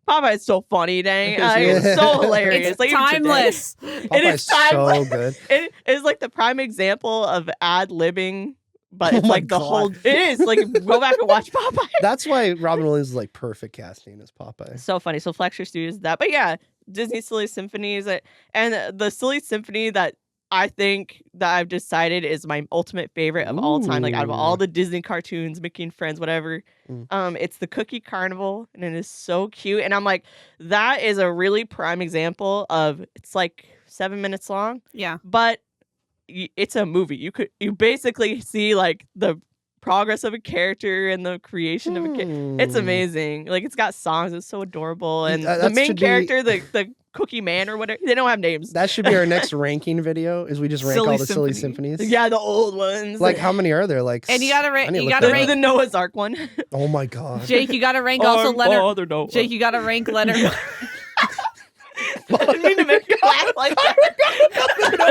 Popeye is so funny, dang. It's so hilarious. It's like, even today. timeless. It is Popeye's so timeless. good. It is like the prime example of ad-libbing, but Oh it's my like the God. whole... It is. Like, go back and watch Popeye. That's why Robin Williams is like perfect casting as Popeye. So funny. So Flex Your Studios that. But yeah, Disney Silly Symphonies. And the Silly Symphony that I think that I've decided is my ultimate favorite of all time. Like out of all Ooh. the Disney cartoons, Mickey and Friends, whatever. It's the Cookie Carnival, and it is so cute. And I'm like, that is a really prime example of it's like 7 minutes long, Yeah. but it's a movie. You basically see like the progress of a character and the creation of a character. It's amazing. Like it's got songs. It's so adorable. And the that main should be- character, the Cookie Man or whatever, they don't have names. That should be our next ranking video. Is we just rank Silly all the silly Symphony. symphonies? Yeah, the old ones. Like how many are there? Like And you gotta I rank. need to You look gotta that rank. the Noah's Ark one. up. Oh my god. Jake, you gotta rank also Leonard. Jake, you gotta rank Leonard. I didn't mean to make you laugh like that.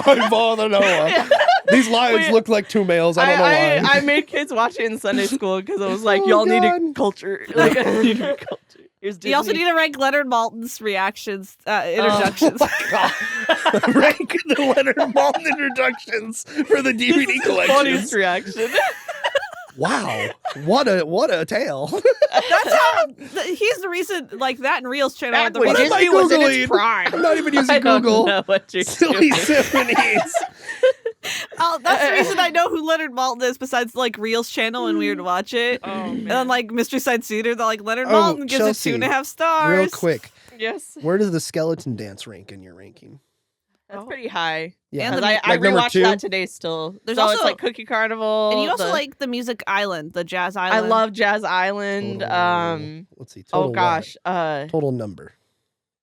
I'm Father Noah. These lions Wait, look like two males. I don't know why. I made kids watch it in Sunday school because I was like, Oh, y'all God. needed culture. Like, I needed culture. Here's You also Disney. need to rank Leonard Maltin's reactions, introductions. Rank the Leonard Maltin introductions for the DVD funniest collections. reaction. Wow, what a tale! That's how he's the reason, like that and Reels channel. Are the Back when reason. am I Disney was in Googling? its prime. I'm not even I using don't Google. know what you're Silly doing. symphonies. Oh, that's the reason I know who Leonard Maltin is. Besides like Reels channel when we would watch it, Oh, and then like Mystery Side Theater, they're like Leonard Oh, Maltin gives Chelsea, it 2.5 stars. Real quick, Yes, where does the skeleton dance rank in your ranking? that's pretty high. Yeah, And Because the I like number rewatched 2? that today still. There's so also- it's like Cookie Carnival. And you also the- like the Music Island, the Jazz I Island. love Jazz Island. Let's see. Total Oh gosh. total number.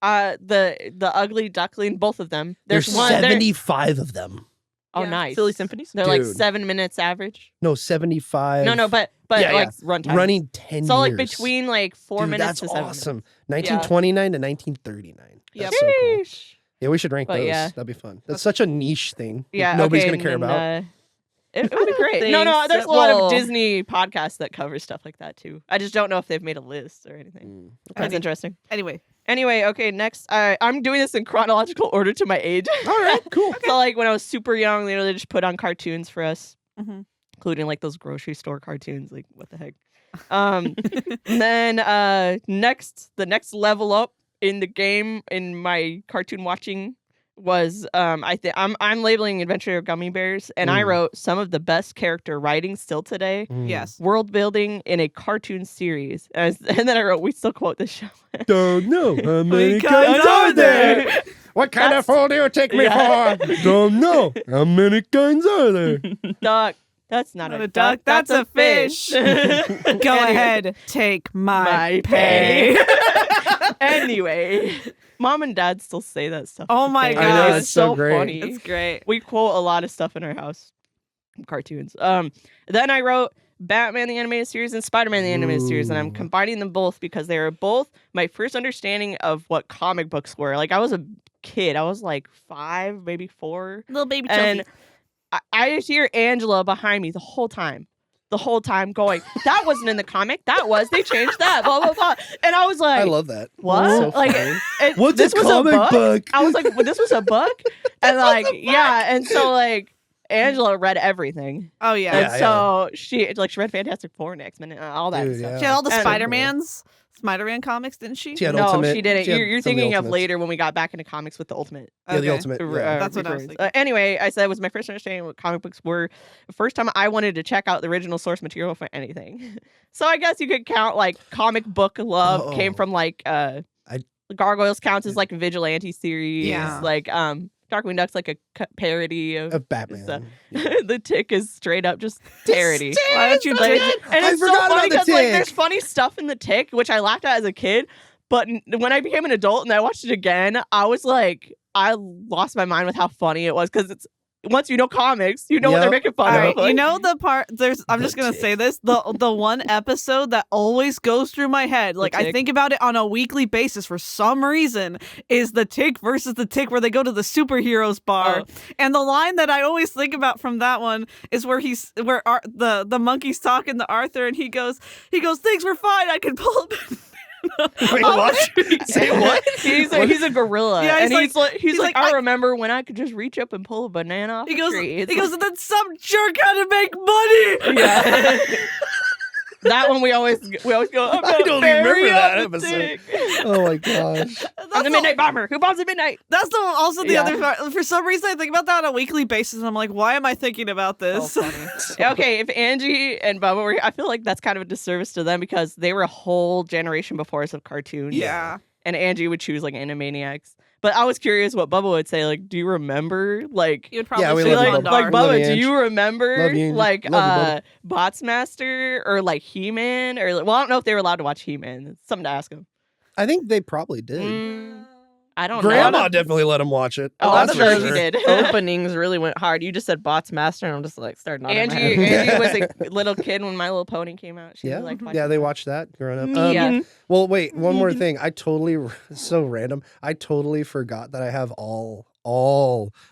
The Ugly Duckling, both of them. There's one. they're- 75 of them. Oh, Yeah. nice. Silly Symphonies. They're like Dude. 7 minutes average. No, 75. No, but Yeah, like runtime. running 10 So like years. between like 4 Dude, minutes that's to 7 awesome. 1929 to 1939. Yep. That's so cool. minutes. Sheesh. Yeah, we should rank But those. yeah. That'd be fun. That's such a niche thing. that Yeah, nobody's okay, gonna care and about. then, it would be great. think No, there's so. a lot of Well- Disney podcasts that cover stuff like that too. I just don't know if they've made a list or anything. That's Okay. interesting. Anyway, Okay, next, I'm doing this in chronological order to my age. All right, cool. So like when I was super young, they just put on cartoons for us, Mhm. including like those grocery store cartoons. Like what the heck? And then the next level up in the game in my cartoon watching was I'm labeling Adventure Gummy Bears, and I Mm. wrote some of the best character writing still today. yes. World building in a cartoon series, and then I wrote, we still quote this show. Don't know how many kinds kinds are there. What kind of fool do you take me Yeah. for? Don't know how many kinds are there. Duck. That's not Not a a duck, that's a fish. Go ahead, take my pay. Anyway, mom and dad still say that stuff. Oh my today. I know, God. it's so great. funny. It's great. We quote a lot of stuff in our house, cartoons. Then I wrote Batman the Animated Series and Spider-Man the Animated Series, and I'm Ooh. combining them both because they are both my first understanding of what comic books were. Like I was a kid, I was like 5, maybe 4, Little baby and Chelsea. I just hear Angela behind me the whole time going, that wasn't in the comic. They changed that, blah, blah, blah. And I was like, I love that. what? So Like, funny. What's this a was comic book? book? I was like, well, this was a book? And like, yeah. And so like, Angela read everything. Oh yeah. And Yeah, so she read Fantastic Four and X-Men and all that Dude, stuff. yeah. She had all the And- Spider-Mans. Spider-Man comics, didn't she? She had No, Ultimate. she didn't. had You're some of the thinking of Ultimates. later when we got back into comics with the Ultimate. Yeah, the Okay. Ultimate. Yeah. That's what I was reference. thinking. Anyway, I said it was my first understanding of what comic books were. The first time I wanted to check out the original source material for anything. So I guess you could count like comic book love came from like Gargoyles counts as like a vigilante series. Yeah. Like Darkwing Duck's like a parody of Batman. stuff. Yeah. The Tick is straight up just parody. Why don't you Like, take and I it's so forgot funny about the because like Tick. there's funny stuff in the Tick, which I laughed at as a kid. But when I became an adult and I watched it again, I was like, I lost my mind with how funny it was because it's once you know comics, you know what they're Yep. making fun All of. right, Like, you know the part. I'm The just gonna say Tick. this: the one episode that always goes through my head, like I Tick. think about it on a weekly basis for some reason, is the Tick versus the Tick, where they go to the superheroes bar, and the line that I always think about from that one is where the monkey's talking to Arthur, and he goes, things were fine, I could pull up. Wait, what? Say what? he's a gorilla. Yeah, and he's he's like, I I- remember when I could just reach up and pull a banana off He a goes, tree. It's he goes, and then some jerk had to make money. Yeah. That one we always go. I'm I gonna don't bury remember that up the episode. Tick. Oh my gosh. I'm the Midnight Bomber. Who bombs at midnight? That's also the Yeah. other part. For some reason, I think about that on a weekly basis, and I'm like, why am I thinking about this? Okay, if Angie and Bubba were, I feel like that's kind of a disservice to them because they were a whole generation before us of cartoons. Yeah. And Angie would choose like Animaniacs. But I was curious what Bubba would say. Like, do you remember? Like, You would probably Yeah, we say love you, like, Bubba. like Love Bubba, you, do Ange. you remember Love you, Ange. like Love you, Botsmaster or like He-Man or like, well, I don't know if they were allowed to watch He-Man. It's something to ask them. I think they probably did. I don't Grandma know. definitely let him watch it. Oh, I'm I'm sure sure she she did. Openings really went hard. You just said Bots Master, and I'm just like starting nodding my Angie, head. Angie was a little kid when My Little Pony came out. She Yeah, liked watching yeah, they that. watched that growing up. Yeah. Well, wait, one more thing. I totally so random. I totally forgot that I have all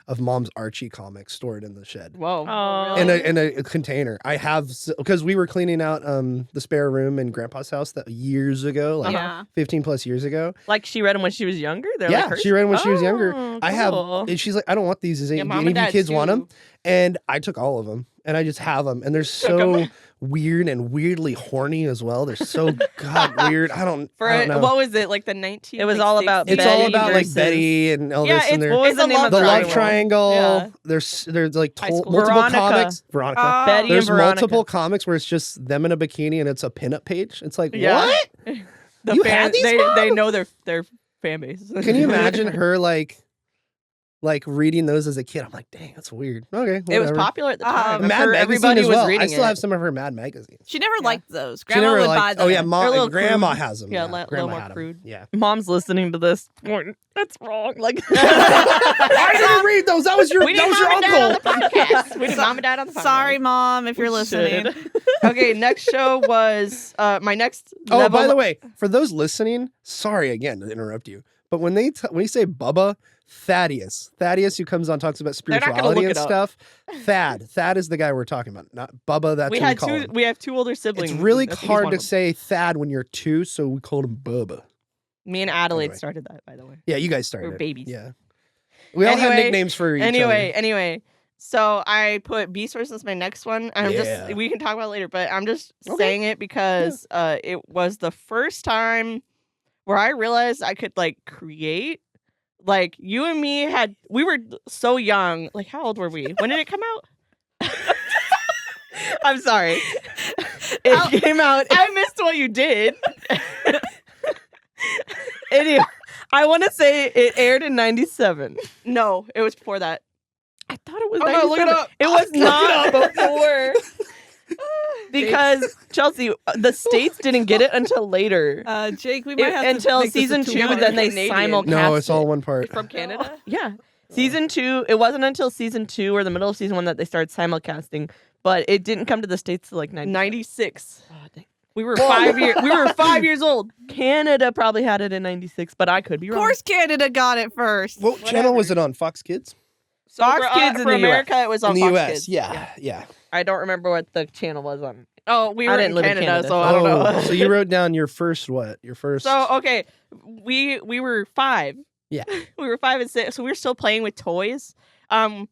of Mom's Archie comics stored in the shed. Whoa. Oh, In a container. I have because we were cleaning out the spare room in Grandpa's house that years ago, like Yeah. 15 plus years ago. Like she read them when she was younger. They're Yeah, like hers? she read 'em when she was younger. Oh, I have, cool. and she's like, I don't want these. Is Yeah, any Mom of and you Dad kids want them? too. And I took all of them, and I just have them, and they're Took 'em. so weird and weirdly horny as well. They're so god weird. I don't know. What was it like the 19? It was all about It's Betty all about like versus- Betty and Elvis Yeah, and their What was It's the a name love of the the love triangle. triangle. Yeah. There's like High school. multiple Veronica. comics. Veronica. Oh. Betty There's and Veronica. multiple comics where it's just them in a bikini and it's a pinup page. It's like Yeah. what? The You fan, had these, they Mom? know their fan base. Can you imagine her like reading those as a kid? I'm like, dang, that's weird. Okay, It was whatever. popular at the time. I'm Mad sure Magazine everybody as was well. reading I still it. have some of her Mad magazines. She never liked those. She Grandma never would buy liked. them. Oh yeah, They're a mom. little Grandma crude. has them. Yeah, Yeah, little grandma more had 'em. crude. Yeah. Mom's listening to this. going, That's wrong. Like I didn't read those. That was your. We That need was Mom your and Dad on uncle. the podcast. We need Mom and Dad on the podcast. Sorry, Mom, if you're We listening. should. Okay, next show was my next. Oh, level- by the way, for those listening, sorry again to interrupt you, but when you say Bubba, Thaddeus, who comes on talks about not gonna spirituality look and it up. stuff. Thad is the guy we're talking about, not Bubba. That's we what had we call him. we have two older siblings. It's really I think he's hard one to of them. say Thad when you're two, so we called him Bubba. Me and Adelaide Anyway. started that, by the way. Yeah, you guys started. We're it. babies. Yeah, we all had Anyway, nicknames for each Anyway, so I put Beast Wars as my next one. And I'm Yeah. just we can talk about it later, but I'm just Okay. saying it because it was the first time where I realized I could like create. Like you and me we were so young. Like how old were we? When did it come out? I'm sorry. It came out. I missed what you did. anyway, I want to say it aired in '97. No, it was before that. I thought it was. Oh no, look it 97. up. It was Look it not up. before. Because Chelsea, the states didn't get it until later. Jake, we might have to Until make this a season 2, two-part. then they Canadian. simulcast No, it's all it. one part. From Canada? Yeah. Season 2, it wasn't until season 2 or the middle of season 1 that they started simulcasting, but it didn't come to the states till like 96. Oh, dang. We were 5 years old. Canada probably had it in 96, but I could be Of wrong. course, Canada got it first. What channel was it on? Fox Kids So Fox for, Kids in for the US. America, it was on in the Fox U.S. Kids. Yeah. I don't remember what the channel was on. Oh, we I were didn't in live in Canada, Canada. so I don't know. Oh, so you wrote down your first what? Your first. So okay, we were 5. Yeah. We were 5 and 6, so we were still playing with toys. And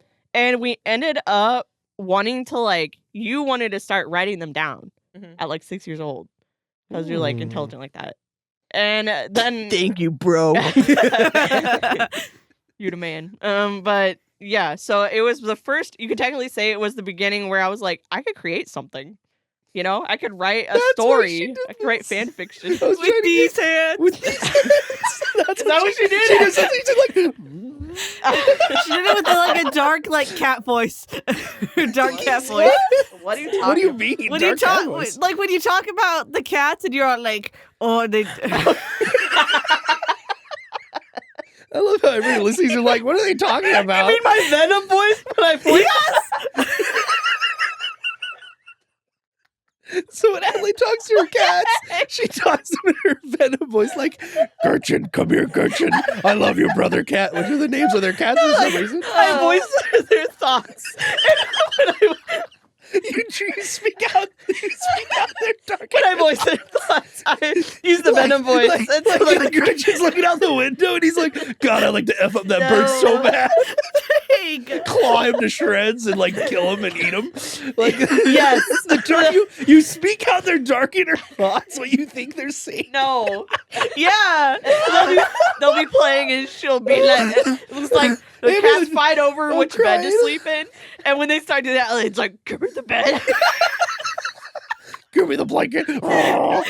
we ended up wanting to like you wanted to start writing them down Mhm. at like 6 years old because you're like Ooh. intelligent like that. And then Thank you, bro. you the man. But yeah, so it was the first. You could technically say it was the beginning where I was like, I could create something. You know, I could write a That's why she story. did I could write this. fan fiction. I was With trying to these get- hands. With these hands. That's Is that what she did? She does something to like. She did it with like a dark cat voice. Dark cat voice. What are you talking What do you mean? When you Dark cat talk, voice? like when you talk about the cats, and you're all like, oh, they. I love how everybody listening are like, what are they talking about? You mean my Venom voice? When I voice So when Adelaide talks to her cats, she talks to them in her Venom voice, like, Gretchen, come here, Gretchen. I love your brother cat. Which are the names of their cats for some reason? I voice their thoughts. You speak out their dark When I voice their thoughts, I use the Venom voice. It's like Gretchen's looking out the window and he's like, God, I like to F up that bird so No. bad. Dang. Claw him to shreds and like kill him and eat him. Like Yes. the dark, you speak out their dark inner thoughts, what you think they're saying. No. Yeah. They'll be playing and she'll be like, it looks like the Hey, cats man, fight over I'm which bed to crying. sleep in. And when they start doing that, it's like, give her the bed. Give me the blanket. Oh,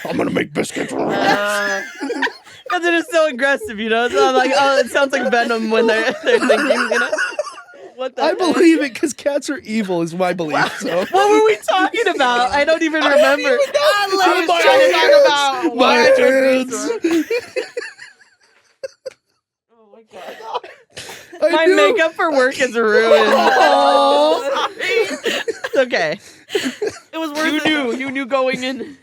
I'm gonna make biscuits. Because it is so aggressive, you know? So I'm like, oh, it sounds like Venom when they're thinking, you know? What the I heck? believe it because cats are evil is my belief. So What were we talking about? I don't even remember. I was My trying to talk hands, about my why I chose hands. Beastars. Oh my god. I My knew- makeup for work is ruined. Oh, It's okay. It was worth it. You knew going in.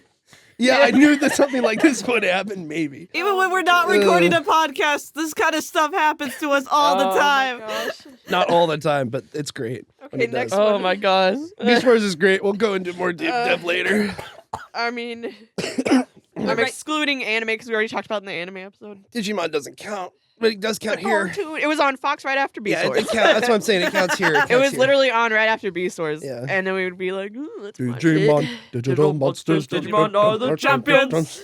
Yeah, I knew that something like this would happen. Maybe. Even when we're not recording a podcast, this kind of stuff happens to us all the time. Not all the time, but it's great. when Okay, it does. next Oh one. my gosh. Beast Wars is great. We'll go into more deep depth later. I mean, I'm excluding anime because we already talked about it in the anime episode. Digimon doesn't count, but it does count here. Cartoon. It was on Fox right after Beast Yeah, Wars. it counts. That's what I'm saying. It counts here. It was literally on right after Beast Wars. Yeah. And then we would be like, ooh, let's watch Digimon, it. digital monsters, Digimon are the champions.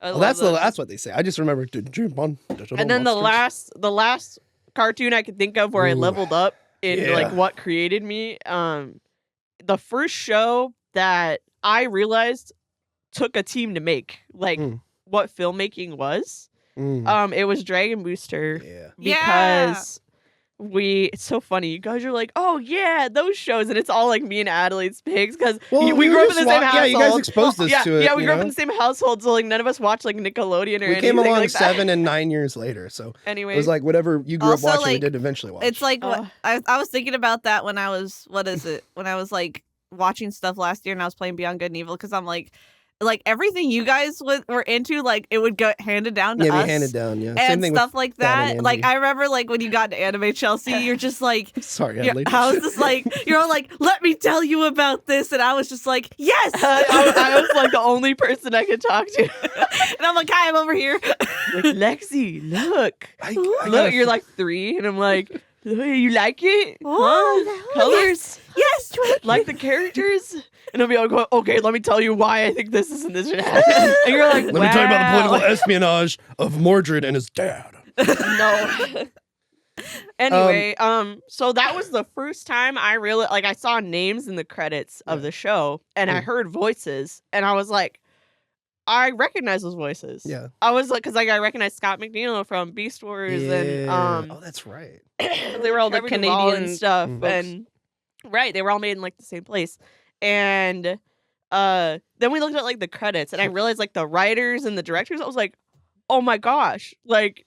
I Well, love that. that's what they say. I just remember Digimon, digital And then monsters. the last cartoon I could think of where I Ooh. leveled up in Yeah. like what created me. The first show that I realized took a team to make, like Mm. what filmmaking was. Mm, It was Dragon Booster yeah. because it's so funny. You guys are like, oh yeah, those shows, and it's all like me and Adelaide's pigs because Well, we grew up in the just same wa- household. Yeah, you guys exposed us yeah, to it. yeah, we you grew up know? in the same household, so like none of us watched like Nickelodeon or We anything came along like that. 7 and 9 years later, so Anyway, it was like whatever you grew Also, up watching, we like, did eventually watch. It's like Ugh. I was thinking about that when I was when I was like watching stuff last year and I was playing Beyond Good and Evil because I'm like everything you guys were into, like it would get handed down to yeah, us we handed down. Yeah, and same thing stuff with like that that. and Like anime. I remember like when you got to anime Chelsea, you're just like. Sorry, Yeah, Adelaide. I was just like, you're all like, let me tell you about this, and I was just like, yes, I was like the only person I could talk to. and I'm like, hi, I'm over here. Like, Lexi, look. I Look, gotta- you're like 3, and I'm like, hey, you like it? Oh, Colors? yes, Like the characters? And I'll be like, okay, let me tell you why I think this is and this should happen. And you're like, Let me tell you about the wow. political espionage of Mordred and his dad. No. Anyway, so that was the first time I really I saw names in the credits of the show, and I Mm. heard voices, and I was like, I recognize those voices. Yeah. I was like, because I recognized Scott McNeil from Beast Wars, and oh, that's right. they were all the Trevor Canadian Duvall and and stuff, folks. and right, they were all made in like the same place, and then we looked at like the credits, and I realized like the writers and the directors. I was like, oh my gosh, like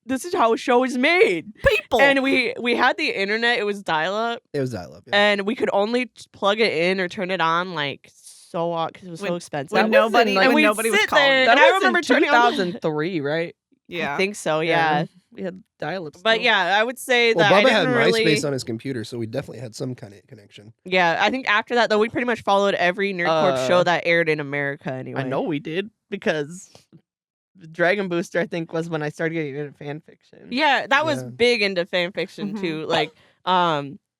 this is how a show is made. people. And we had the internet. It was dial up, It was dial-up. Yeah. and we could only plug it in or turn it on like so because it was so When- expensive. when That was nobody, in, and when we'd nobody was sit calling. there, That and I was remember in turning on 2003, right? Yeah, I think so. Yeah. We had dial-up. But still. yeah, I would say well, that I Bubba had didn't MySpace really. on his computer, so we definitely had some kind of connection. Yeah, I think after that though, we pretty much followed every Nerdcorp show that aired in America. Anyway, I know we did because Dragon Booster, I think, was when I started getting into fan fiction. Yeah, that was Yeah. big into fan fiction Mhm. too. Like,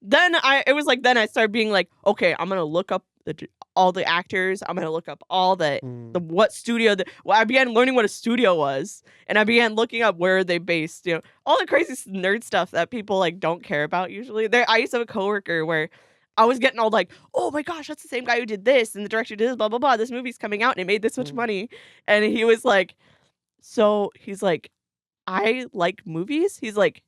then I started being like, okay, I'm gonna look up all the actors. I'm gonna look up all the Mm. what studio. Well, I began learning what a studio was, and I began looking up where they based. All the crazy nerd stuff that people like don't care about usually. I used to have a coworker where I was getting all like, oh my gosh, that's the same guy who did this, and the director did this, blah blah blah. This movie's coming out, and it made this much money. And he was like, he's like, I like movies. He's like,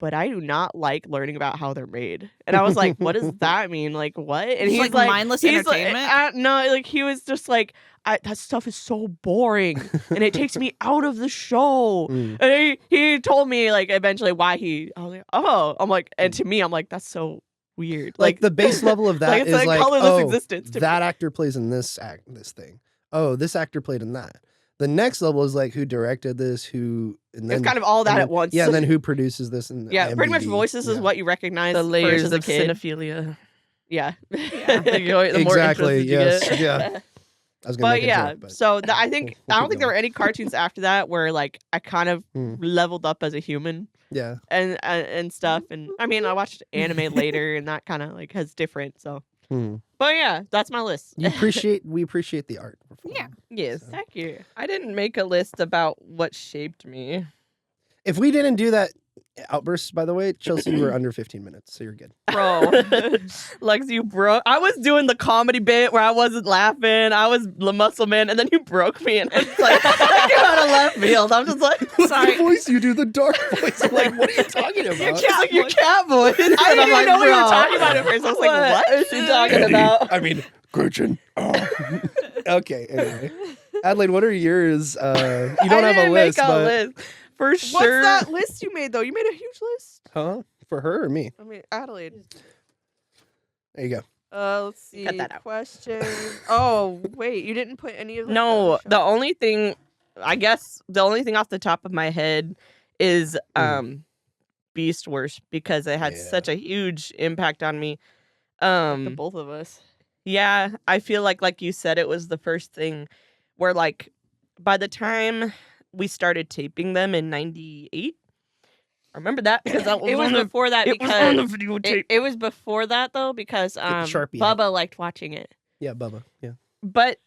but I do not like learning about how they're made. And I was like, what does that mean? Like, what? And It's he's like mindless entertainment? No, like he was just like, that stuff is so boring and it takes me out of the show. Mm. And he told me like eventually why I was like, oh, I'm like, and to me, I'm like, that's so weird. Like the base level of that like, it's is like like, colorless oh, existence to that me. actor plays in this thing. Oh, this actor played in that. The next level is like who directed this, and then It's kind of all that and at then- once. Yeah, and then who produces this, and yeah, pretty much IMDb. voices is Yeah. what you recognize The first layers as a of kid. cinephilia. Yeah. The more Exactly. interested you Yes. get. Yeah. I was gonna But make a yeah, joke, but so I we'll don't keep think there were going. any cartoons after that where like I kind of Hmm. leveled up as a human Yeah. and stuff. And I mean, I watched anime later, and that kind of like has different. So, Hmm. but yeah, that's my list. We appreciate the art. Yeah. Yes. So- Thank you. I didn't make a list about what shaped me. If we didn't do that outburst, by the way, Chelsea, you were under 15 minutes, so you're good. Bro. Lex, you broke. I was doing the comedy bit where I wasn't laughing. I was the muscle man, and then you broke me, and it's like I came out of left field. I'm just like, Sorry. The voice you do, the dark voice. I'm like, what are you talking about? It's like your cat voice. I didn't even know what you were talking about at first. I was like, what is she talking about? I mean, Gretchen. Oh. Okay, anyway. Adelaide, what are yours? You don't I have a didn't list, make a but list. For What's sure. that list you made though? You made a huge list. huh? For her or me? I mean, Adelaide. There you go. Let's see. Cut that out. Question. Oh wait, you didn't put any of that No, on the only thing, I guess, the only thing off the top of my head is Beast Wars because it had Yeah. such a huge impact on me. the both of us. Yeah, I feel like you said, it was the first thing where like by the time we started taping them in '98, I remember that because that was It was on the before that it was on the because videotape. it was before that though because Sharpie Bubba liked watching it. Yeah, Bubba. Yeah. But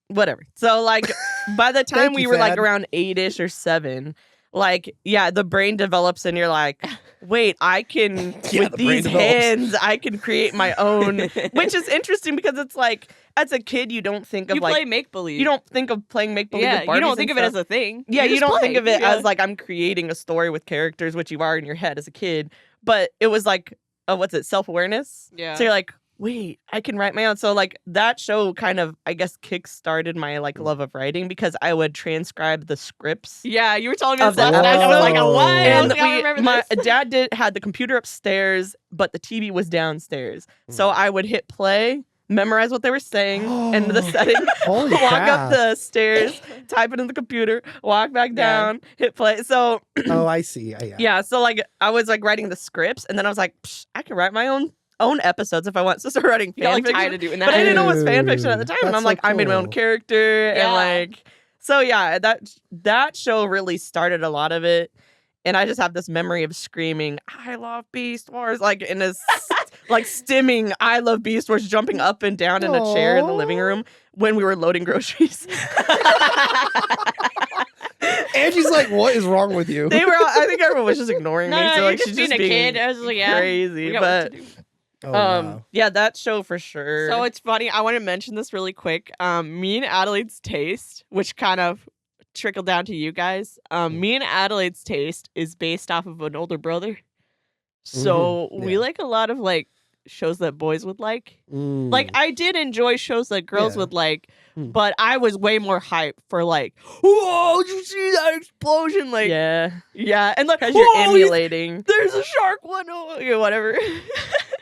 whatever. So like by the time Thank we you, were like Thad. around 8-ish or 7, like yeah, the brain develops and you're like, wait, I can Yeah, with the brain these develops. hands I can create my own, which is interesting because it's like as a kid you don't think of You like play make believe. you don't think of playing make believe. Yeah, you don't think of it as a thing. yeah, you just don't play. think of it Yeah. as like I'm creating a story with characters, which you are in your head as a kid. But it was like, what's it, self-awareness? Yeah. So you're like, wait, I can write my own. So like that show kind of, I guess, kick-started my like love of writing because I would transcribe the scripts. Yeah, you were telling me Of this the last night. I was like, episode. what? I And was like, I remember my this. dad had the computer upstairs, but the TV was downstairs. So I would hit play, memorize what they were saying, and the setting. Holy Walk crap. up the stairs, type it in the computer, walk back down, hit play. So Oh, I see. Yeah. yeah, so like I was like writing the scripts, and then I was like, Psh, I can write my own episodes if I want. So I started writing You got like fan tired fiction. of doing But I that. didn't know it was fan fiction at the Dude, time, and I'm that's like, so I made my own cool. character, Yeah. and like, so yeah, that show really started a lot of it. And I just have this memory of screaming, I love Beast Wars, like in this, like stimming, I love Beast Wars, jumping up and down in a chair in the living Aw. room when we were loading groceries. Angie's like, what is wrong with you? They were, I think everyone was just ignoring No, me. no, So you're like, just she's being just a being kid. I was like, yeah, crazy. we got But work to do. Oh, wow. yeah, that show for sure. So it's funny. I want to mention this really quick. Me and Adelaide's taste, which kind of trickled down to you guys. Me and Adelaide's taste is based off of an older brother. So we yeah. like a lot of like shows that boys would like. Mm. Like I did enjoy shows that girls Yeah. would like, Hmm. but I was way more hype for like, whoa, did you see that explosion? Like, yeah, yeah, and like, because you're whoa, emulating. there's a shark one. Oh, yeah, whatever.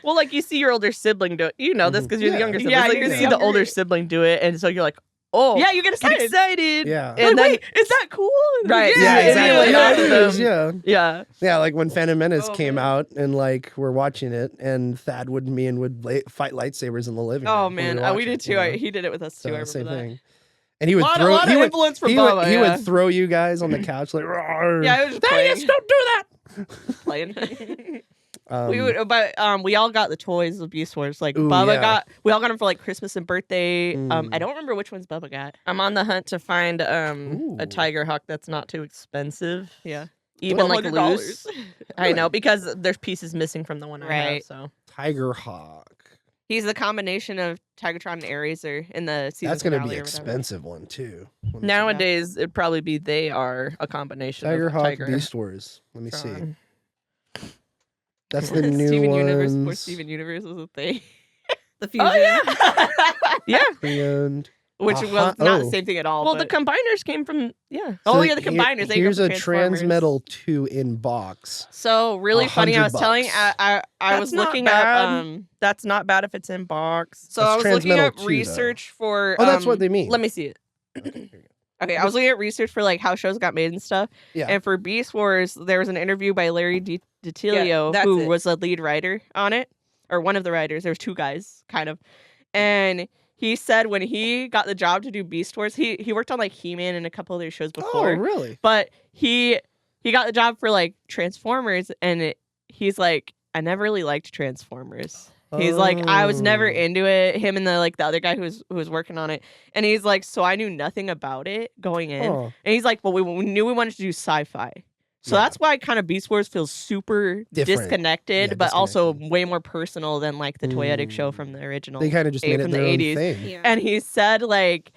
Well, like you see your older sibling do it. You know this because you're the Yeah. younger sibling. Yeah, like, you're you the see the younger. older sibling do it, and so you're like, oh, Yeah, you get get excited. excited. Yeah. And Like, then, wait, is that cool? Right. yeah, Yeah, exactly. emulate Yeah, off it of is, them. yeah. yeah. Yeah, like when Phantom Menace Oh, came man. out and like we're watching it and Thad would fight lightsabers in the living room. Oh when man, were we watching did it, too. you know? He did it with us too. I So, remember same that. thing. And he would A lot throw of he would, influence from he Bubba. would, he yeah. would throw you guys on the couch like "Rawr." Yeah, I was just Thaddeus, playing. don't do that. playing. we all got the toys of Beast Wars. Like Ooh, Bubba yeah. we all got them for like Christmas and birthday. Mm. I don't remember which ones Bubba got. I'm on the hunt to find Ooh. a tiger hawk that's not too expensive. Yeah. Even like $1,200. loose. I know, because there's pieces missing from the one I have. Right. So Tiger Hawk. He's the combination of Tigertron and Eraser in the season That's gonna be finale or whatever. expensive one too. Let me see. nowadays it'd probably be they are a combination Tiger of Hawk tiger. Beast Wars. Let me see. Tron. That's the new Steven ones. Universe before Steven Universe was a thing. The fusion. Yeah. And Which Uh-huh. was not the Oh. same thing at all. Well, but... the combiners came from Oh, So yeah, the combiners. They Here's go a from Transformers. Transmetal 2 in box. So really funny. I was telling. $100. I That's was not looking bad. up. That's not bad if it's in box. So I That's was looking Transmetal up 2, though. research for. Oh, that's what they mean. Let me see it. Okay, here you Okay, I was looking at research for like how shows got made and stuff. Yeah. And for Beast Wars, there was an interview by Larry DiTilio, that's who it. was the lead writer on it, or one of the writers. There was two guys, kind of, and he said when he got the job to do Beast Wars, he worked on like He-Man and a couple other shows go. before. Oh, really? But he got the job for like Transformers, and he's like, I never really liked Transformers. He's like, I was never Oh. into it. Him and the other guy who was working on it, and he's like, so I knew nothing about it going in, Oh, and he's like, well, we knew we wanted to do sci-fi, so Yeah. that's why kind of Beast Wars feels super Different. disconnected, Yeah, but also disconnected. way more personal than like the Toyetic show from the original. they kind of just made it from the their own 80s. thing. Yeah. And he said like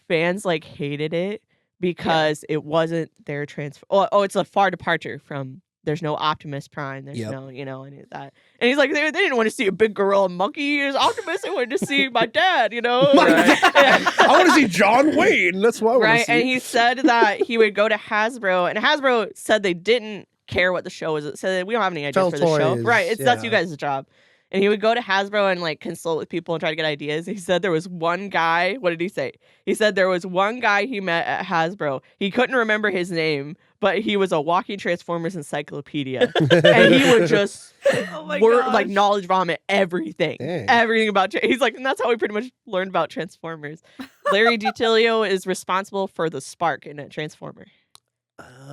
fans like hated it because it wasn't their transfer. Oh, it's a far departure from. There's no Optimus Prime. There's Yep. no, any of that. And he's like, they didn't want to see a big gorilla monkey as Optimus. They wanted to see my dad, My Right. dad. I want to see John Wayne. That's what I want Right. to see. And he said that he would go to Hasbro, and Hasbro said they didn't care what the show was. It said we don't have any ideas Sell for the show. toys, Right. That's you yeah. guys' job. And he would go to Hasbro and like consult with people and try to get ideas. He said there was one guy. What did he say? He said there was one guy he met at Hasbro. He couldn't remember his name, but he was a walking Transformers encyclopedia. And he would just Oh my like gosh. knowledge vomit everything. Dang. Everything about he's like, and that's how we pretty much learned about Transformers. Larry DiTilio is responsible for the spark in a Transformer.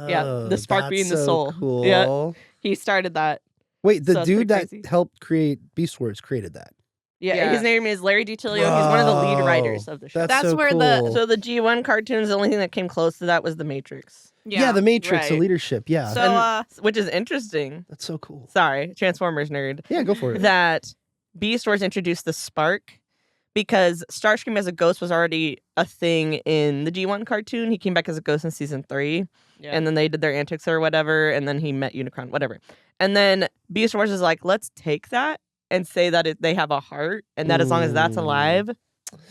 Yeah, the Oh, spark being that's the so soul. Cool. Yeah. He started that. Wait, the So it's dude pretty that crazy. helped create Beast Wars created that. Yeah, Yeah. his name is Larry DiTilio. He's one of the lead Whoa, writers of the show. That's so where cool. the- So the G1 cartoons, the only thing that came close to that was the Matrix, Yeah, the Matrix, the right. leadership. Yeah, So which is interesting. that's so cool. Sorry, Transformers nerd. Yeah, go for it. That Beast Wars introduced the spark because Starscream as a ghost was already a thing in the G1 cartoon. He came back as a ghost in season 3. Yeah. And then they did their antics or whatever, and then he met Unicron, whatever. And then Beast Wars is like, let's take that and say that they have a heart, and that as long as that's Ooh. alive,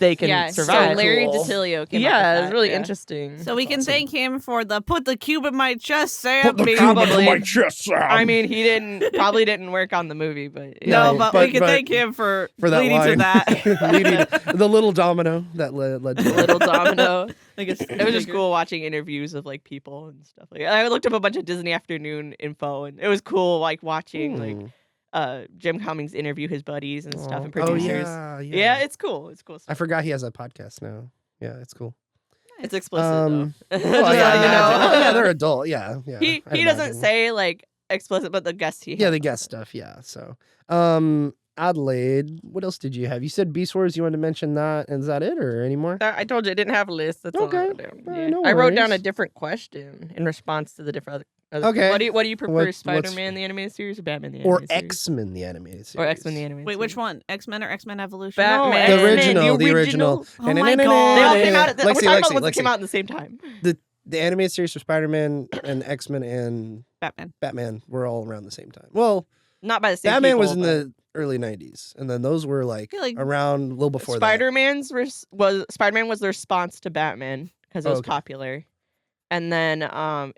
they can yeah, survive. So Larry Cool. DiTilio came up Yeah, with it's that, really yeah. interesting. So we can awesome. thank him for the put the cube in my chest, Sam. Put the baby. cube into Probably. my chest, Sam. I mean, he probably didn't work on the movie, but No, Yeah, but, but- we can but- thank him for For that leading line. to that. Leading- the little domino that led to Little Domino. Like it's It was just cool watching interviews of like people and stuff. Like I looked up a bunch of Disney Afternoon info, and it was cool like watching like Jim Cummings interview his buddies and stuff and Oh, producers. yeah, Yeah, it's cool. It's cool I stuff. forgot he has a podcast now. Yeah, it's cool. It's explicit Um, though. Well, Just yeah, so you know. yeah, they're adult. Yeah, yeah. He I'd doesn't imagine. say like explicit, but the guests he Yeah, has. the guest stuff. Yeah. So, Adelaide, what else did you have? You said Beast Wars. You wanted to mention that, and is that it, or any more? I told you I didn't have a list. That's all I Okay. wrote down. No I wrote down a worries. different question in response to the different other Okay. What do you prefer, What's- Spider-Man the animated series or Batman the Or animated series? X-Men the animated series. Or X-Men the animated Wait, series. which one? X-Men or X-Men Evolution? Batman. The X-Men, original, the original. Oh my They God. all came out. We're Lexi, talking about Lexi, the ones that came Lexi. out at the same time. The animated series for Spider-Man and X-Men and Batman. Batman were all around the same time. Well, Not by the same Batman people, was in but- the early 90s, and then those were like, feel like around a little before Spider-Man was the response to Batman because it was Okay. popular. And then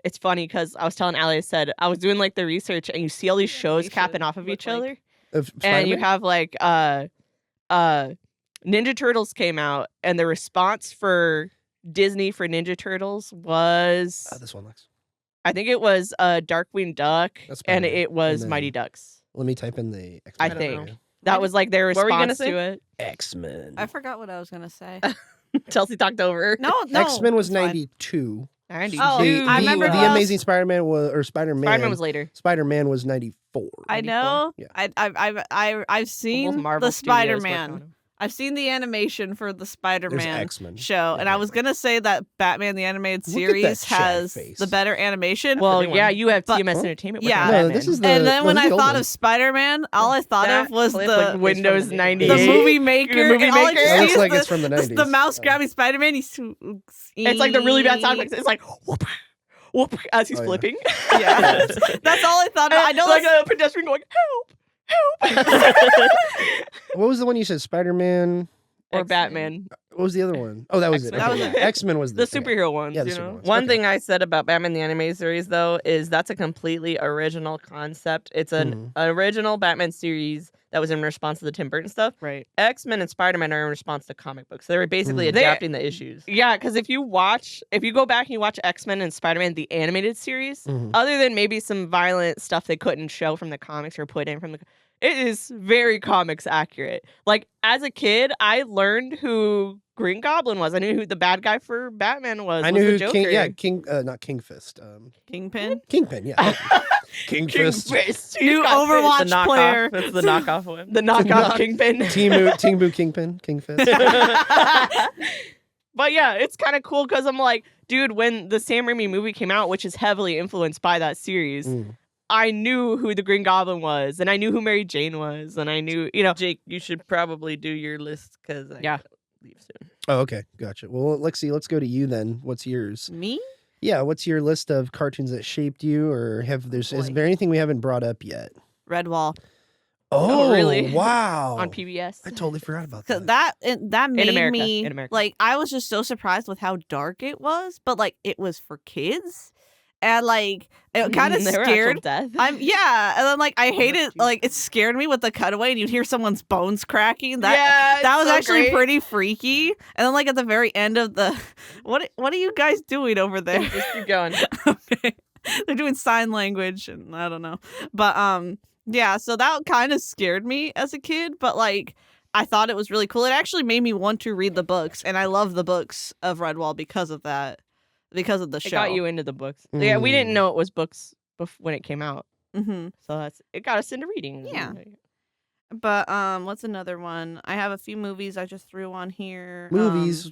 it's funny because I was telling Ali, I said I was doing like the research, and you see all these shows they capping should off of look each like- other, that. Of and you Spider-Man? have like Ninja Turtles came out, and the response for Disney for Ninja Turtles was This one, Lex. I think it was Darkwing Duck, That's and Spider-Man. it was And Mighty then- Ducks. Let me type in the X-Men. I don't think know. that was like their What were you gonna response say? to it. X-Men. I forgot what I was gonna say. Chelsea talked over. No, no. X-Men was it's fine. 92. Oh, The, I remember the those. Amazing Spider-Man was Spider-Man was later. Spider-Man was 94. I know. Yeah. I've seen Marvel the Studios worked on Spider-Man. him. I've seen the animation for the There's Spider-Man X-Men. show, and I was gonna say that Batman the Animated Look at that Series shy has face. the better animation. Well, new yeah, one. you have But- TMS Entertainment. Yeah. working on No, Batman. this is and then when the I old thought one. of Spider-Man, all I thought That of was clip, the like, Windows the 98. movie maker. Movie and all I Maker. just It see looks is like the, it's from the 90s. the mouse Oh. grabbing Spider-Man. He's It's like the really bad sound effects. It's like whoop, whoop as he's Oh, yeah. flipping. Yeah, that's all I thought of. I know like that's- a pedestrian going help. What was the one you said? Spider-Man. Or X-Men. Batman. What was the other one? Oh, that was it. X-Men. Okay, That was yeah. it. X-Men was The okay. superhero ones, Yeah, the you superhero know? ones. One Okay. thing I said about Batman the Animated Series, though, is that's a completely original concept. It's an original Batman series that was in response to the Tim Burton stuff. Right. X-Men and Spider-Man are in response to comic books. So they were basically Mm. adapting the issues. Yeah, because if you go back and you watch X-Men and Spider-Man, the animated series, Mhm. other than maybe some violent stuff they couldn't show from the comics or put in from the, it is very comics accurate. Like, as a kid, I learned who Green Goblin was. I knew who the bad guy for Batman was. I knew the who Joker. not King Fist. Kingpin. Kingpin, yeah. King Fist. Fist. He's New got Overwatch The knockoff. player. That's the knockoff one. the knockoff knock- Kingpin. Teamu Kingpin. King Fist. But yeah, it's kind of cool because I'm like, dude, when the Sam Raimi movie came out, which is heavily influenced by that series, Mm. I knew who the Green Goblin was, and I knew who Mary Jane was, and I knew, Jake, you should probably do your list because I Yeah. gotta leave soon. Oh, okay. Gotcha. Well, Lexi, let's go to you then. What's yours? Me? Yeah, what's your list of cartoons that shaped you, or is Boy. there anything we haven't brought up yet? Redwall. Oh, really? Wow. on PBS. I totally forgot about 'Cause that. that made America, me in America. like I was just so surprised with how dark it was, but like it was for kids, and like it kind of They were actual scared. death. And then like I hated geez. like it scared me with the cutaway, and you'd hear someone's bones cracking. That yeah, that was it's so actually great. pretty freaky. And then like at the very end of the what are you guys doing over there? Just keep going. Okay. They're doing sign language and I don't know. But yeah, so that kind of scared me as a kid, but like I thought it was really cool. It actually made me want to read the books, and I love the books of Redwall because of that. Because of the It show. got you into the books. Yeah, we didn't know it was books when it came out, Mm-hmm. so it got us into reading. Yeah. But what's another one? I have a few movies I just threw on here. Movies.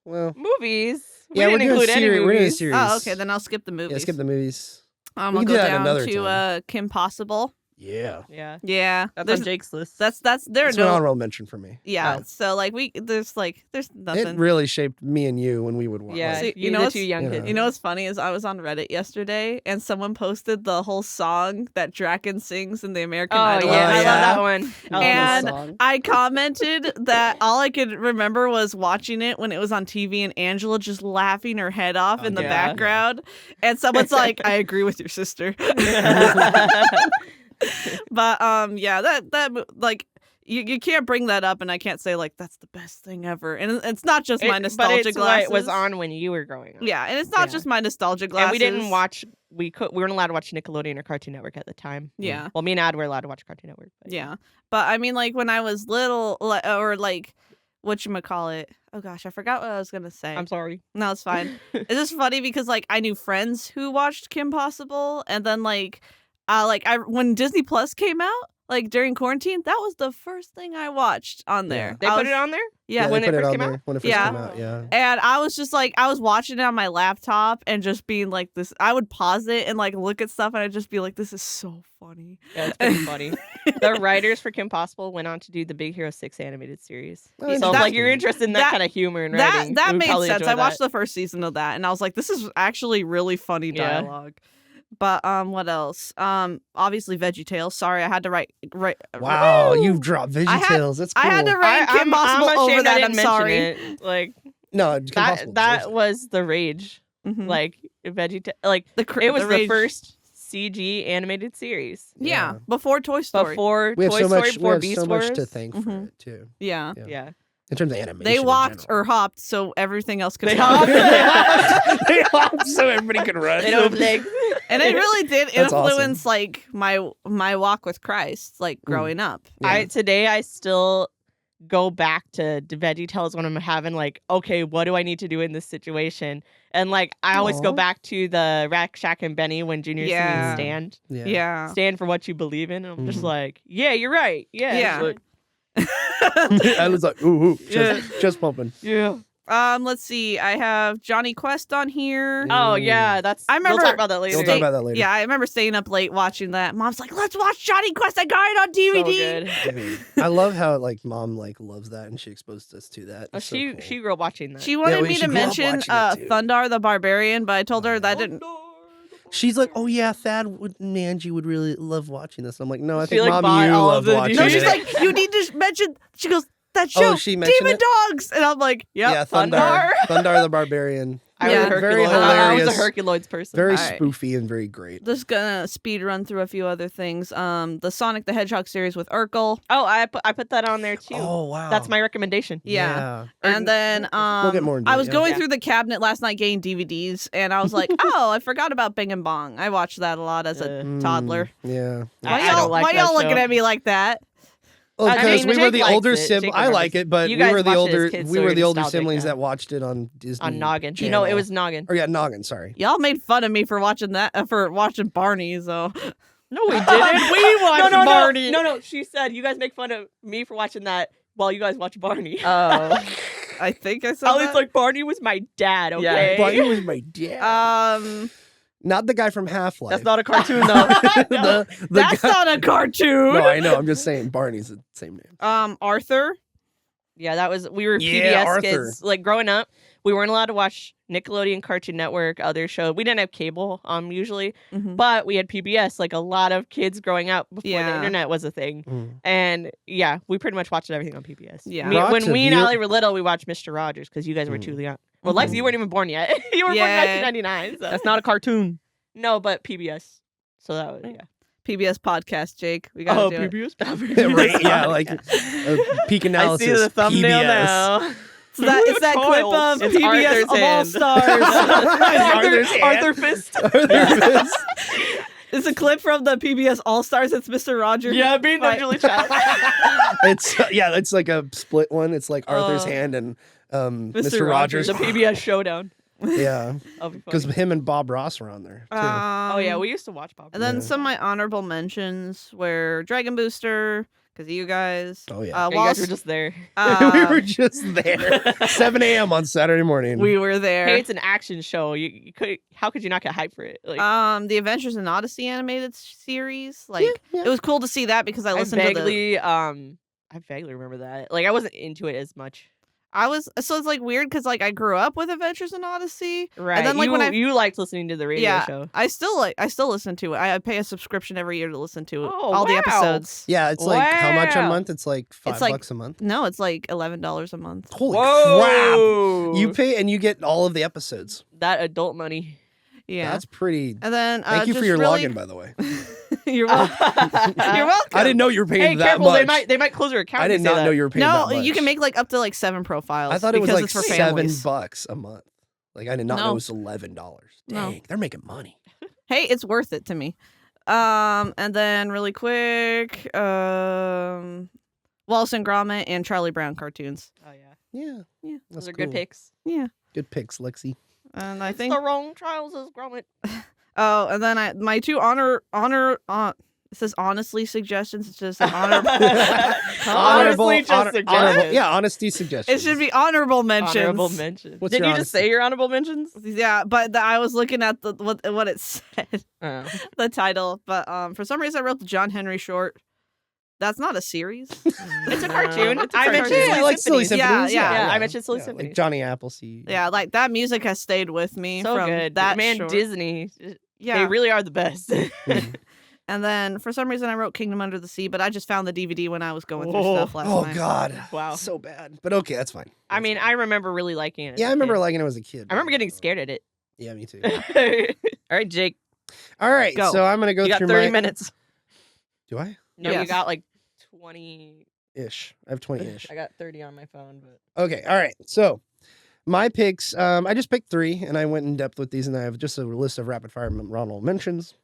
Well, Movies. We yeah, didn't include any We're doing a movies. series. Oh, okay, then I'll skip the movies. Yeah, skip the movies. We I'll can go do that down another to time. Kim Possible. Yeah. Yeah. Yeah, That's there's- on Jake's list. That's there are That's an no. honorable mention for me. Yeah, Oh. so like there's nothing. It really shaped me and you when we would watch. Yeah. See, you you know the what's- two young you kids. know. You know what's funny is I was on Reddit yesterday and someone posted the whole song that Draken sings in the American Oh Idol. yeah, I yeah. love that one. I love And that song. I commented that all I could remember was watching it when it was on TV and Angela just laughing her head off Oh, in the yeah. background. And someone's like, I agree with your sister. But yeah, that like you can't bring that up and I can't say like that's the best thing ever. And it's not just my nostalgia but it's glasses. what was on when you were growing up. Yeah, and it's not Yeah. just my nostalgia glasses. And we didn't watch. We weren't allowed to watch Nickelodeon or Cartoon Network at the time. Yeah. Well, me and Ad were allowed to watch Cartoon Network. But Yeah. But I mean, like when I was little, or like, whatchamacallit? Oh gosh, I forgot what I was gonna say. I'm sorry. No, it's fine. It's just funny because like I knew friends who watched Kim Possible, and then like when Disney Plus came out, like during quarantine, that was the first thing I watched on there. They I put was- it on there. Yeah. they when it put first on came there out? when it first Yeah. came out. Yeah. And I was just like, I was watching it on my laptop and just being like this. I would pause it and like look at stuff and I'd just be like, this is so funny. Yeah, it's pretty funny. The writers for Kim Possible went on to do the Big Hero 6 animated series. Oh, So if interesting. like you're interested in that, that- kind of humor and That writing, that you would made probably sense. enjoy I watched that. the first season of that and I was like, this is actually really funny Yeah. dialogue. But what else? Obviously VeggieTales. Sorry, I had to write. Wow, you've dropped I had- VeggieTales. That's cool. I had to rank Kim Possible I'm over ashamed I that. didn't I'm mention sorry. it. Like No, Kim Possible that deserves it. was the rage. Mhm. Like Veggie, like it was the rage- first CG animated series Yeah, Yeah. before Toy Story. before we have Toy so Story, much. We before have Beast so Wars. much to thank for Mhm. it too. Yeah. Yeah. In terms of animation, They in walked general. or hopped, so everything else could They hop. hopped. They hopped so everybody could run. They don't have legs. And it really did That's influence like my walk with Christ, like growing up. Yeah. Today I still go back to Veggie Tales when I'm having like, okay, what do I need to do in this situation? And like I always go Aw. back to the Rack Shack and Benny when Junior's Yeah. singing Stand. Yeah. Stand for what you believe in. And I'm just Mhm. like, yeah, you're right. Yeah. Yeah. Like, I was like, ooh, just pumping. yeah. Let's see. I have Johnny Quest on here. Oh yeah, that's. I remember- We'll talk about that later. We'll talk about that later. Yeah, I remember staying up late watching that. Mom's like, "Let's watch Johnny Quest. I got it on DVD." So good. Dude, I love how like mom like loves that and she exposed us to that. Oh, It's so she cool. she grew up watching that. She wanted we me to should grow up mention watching it, too. Thundar the Barbarian, but I told her that didn't. She's like, oh yeah, Thad and Angie would really love watching this. I'm like, no, I She, think like, mom, bought you all love of the watching No, it. she's like, you need to mention. She goes, that show, Oh, she mentioned Demon it? Dogs, and I'm like, yep. yeah, Thundar. Thundar the Barbarian. I Yeah. was a Very Herculoids. I was a hilarious. Herculoids person. Very Alright. spoofy and very great. Just gonna speed run through a few other things. The Sonic the Hedgehog series with Urkel. Oh, I put that on there too. Oh wow, That's my recommendation. Yeah. And then We'll get more into I it, was yeah. going Yeah. through the cabinet last night getting DVDs, and I was like, oh, I forgot about Bing and Bong. I watched that a lot as a toddler. Yeah. Why I y'all, don't like why that y'all looking show. at me like that? Oh, I because mean, we were Jake the likes older it. siblings. Jake I remembers. like it, but You we guys were the watched it as older kids, we so were you're the older nostalgic siblings now. that watched it on Disney. On Noggin. Channel. No, it was Noggin. Or yeah, Noggin. Sorry. Y'all made fun of me for watching that for watching Barney. So No, we didn't. We watched no, Barney. No. She said you guys make fun of me for watching that while you guys watch Barney. Oh. I think I said I was that. like, Barney was my dad. Yeah, Okay. But he was my dad. Not the guy from Half Life. That's not a cartoon though. the That's guy. not a cartoon. No, I know. I'm just saying Barney's the same name. Arthur. Yeah, that was we were Yeah, PBS Arthur. kids. Like growing up, we weren't allowed to watch Nickelodeon, Cartoon Network, other shows. We didn't have cable usually, Mhm. but we had PBS. Like a lot of kids growing up before the Yeah. internet was a thing. Mm. And yeah, we pretty much watched everything on PBS. Yeah. Me- Brought when to we and viewer- Allie were little, we watched Mr. Rogers because you guys were too young. Well, Mhm. Lexi, you weren't even born yet. You were born Yeah. in 1999. So. That's not a cartoon. No, but PBS. So that was yeah. PBS podcast, Jake. We gotta do it. PBS. Right, yeah, like peak I analysis. see the thumbnail PBS. now. So that it's that clip Child. of It's PBS Arthur's of All hand. Stars. Arthur's hand. Arthur Fist. Arthur Fist. It's a clip from the PBS All Stars. It's Mr. Rogers. Yeah, being Right. Julie Child. It's it's like a split one. It's like Arthur's hand and Mr. Rogers. The PBS showdown. Yeah, That'll be because funny. him and Bob Ross were on there. Too. Oh yeah, we used to watch Bob. And then Yeah. some of my honorable mentions were Dragon Booster, because of you guys. Oh, yeah. Yeah, you Wallace, guys were just there. we were just there. 7 a.m. on Saturday morning. we were there. Hey, it's an action show. You could. How could you not get hyped for it? Like The Adventures in Odyssey animated series. Like yeah. it was cool to see that because I I listened to the. vaguely remember that. Like I wasn't into it as much. So it's like weird because like I grew up with Adventures in Odyssey. Right. And then like when I you liked listening to the radio yeah show. I still listen to it. I pay a subscription every year to listen to it. Oh, all the wow. episodes. Yeah, it's like how much a Wow. month? It's like $5 like- a month. No, it's like $11 a month. Holy Whoa! crap! You pay and you get all of the episodes. that adult money. Yeah. That's pretty. And then Thank you for just your really- login, by the way. You're welcome. You're welcome. I didn't know you were paying Hey, that careful! much. They might close your account. I if did you say not that. know you were paying No, that much. you can make like up to like 7 profiles. I thought it was because like it's for families. $7 a month. Like I did not know No. it was $11. No. Dang, they're making money. Hey, it's worth it to me. And then really quick, Wallace and Gromit and Charlie Brown cartoons. Oh yeah, Yeah, Yeah. that's those are cool. good picks. Yeah. Good picks, Lexi. And I It's think the wrong trials as Gromit. oh, and then my two it says honestly suggestions. It's just an honorable. Honestly, just suggestions. yeah, honesty suggestions. It should be honorable mentions. Honorable mentions. What's Did your you just say your honorable mentions? Yeah, but I was looking at what it said, Oh. the title. But for some reason, I wrote the John Henry short. That's not a series. It's a cartoon. It's a I cartoon. mentioned Yeah, like Silly Symphonies. Symphonies. Yeah, I mentioned Silly yeah, Symphonies. like Johnny Appleseed. Yeah, like that music has stayed with me So from good. that Man, short. Disney. Yeah, They really are the best. Mhm. and then for some reason I wrote Kingdom Under the Sea, but I just found the DVD when I was going through Whoa. stuff last Oh night. God. Wow. So bad. But okay, that's fine. I mean, I remember really liking it. as Yeah, a I remember kid. liking it as a kid. I remember getting scared at it. Yeah, me too. All right, Jake. All right, Go. so I'm gonna go You got through 30 my. minutes. Do I? No, Yes. you got like 20. Ish. I have 20-ish. I got 30 on my phone, but Okay, all right. So my picks, I just picked 3, and I went in depth with these, and I have just a list of rapid fire Ronald mentions.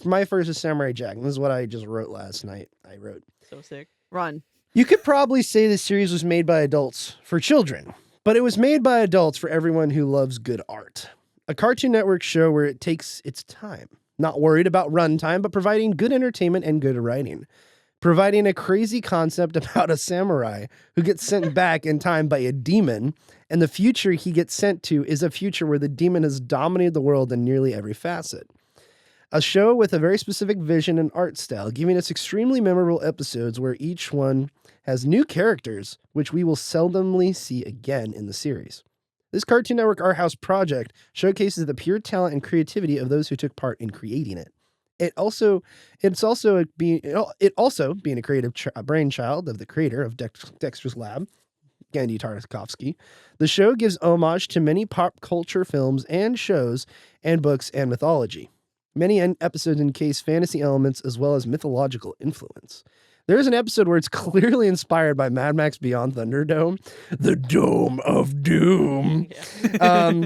My first is Samurai Jack, and this is what I just wrote last night. I wrote, so sick. Run. You could probably say this series was made by adults for children, but it was made by adults for everyone who loves good art. A Cartoon Network show where it takes its time, not worried about runtime, but providing good entertainment and good writing. Providing a crazy concept about a samurai who gets sent back in time by a demon, and the future he gets sent to is a future where the demon has dominated the world in nearly every facet. A show with a very specific vision and art style, giving us extremely memorable episodes where each one has new characters, which we will seldomly see again in the series. This Cartoon Network Art House project showcases the pure talent and creativity of those who took part in creating it. It's also being a creative brainchild of the creator of Dexter's Lab, Genndy Tartakovsky. The show gives homage to many pop culture films and shows and books and mythology. Many episodes encase fantasy elements as well as mythological influence. There is an episode where it's clearly inspired by Mad Max Beyond Thunderdome, the Dome of Doom,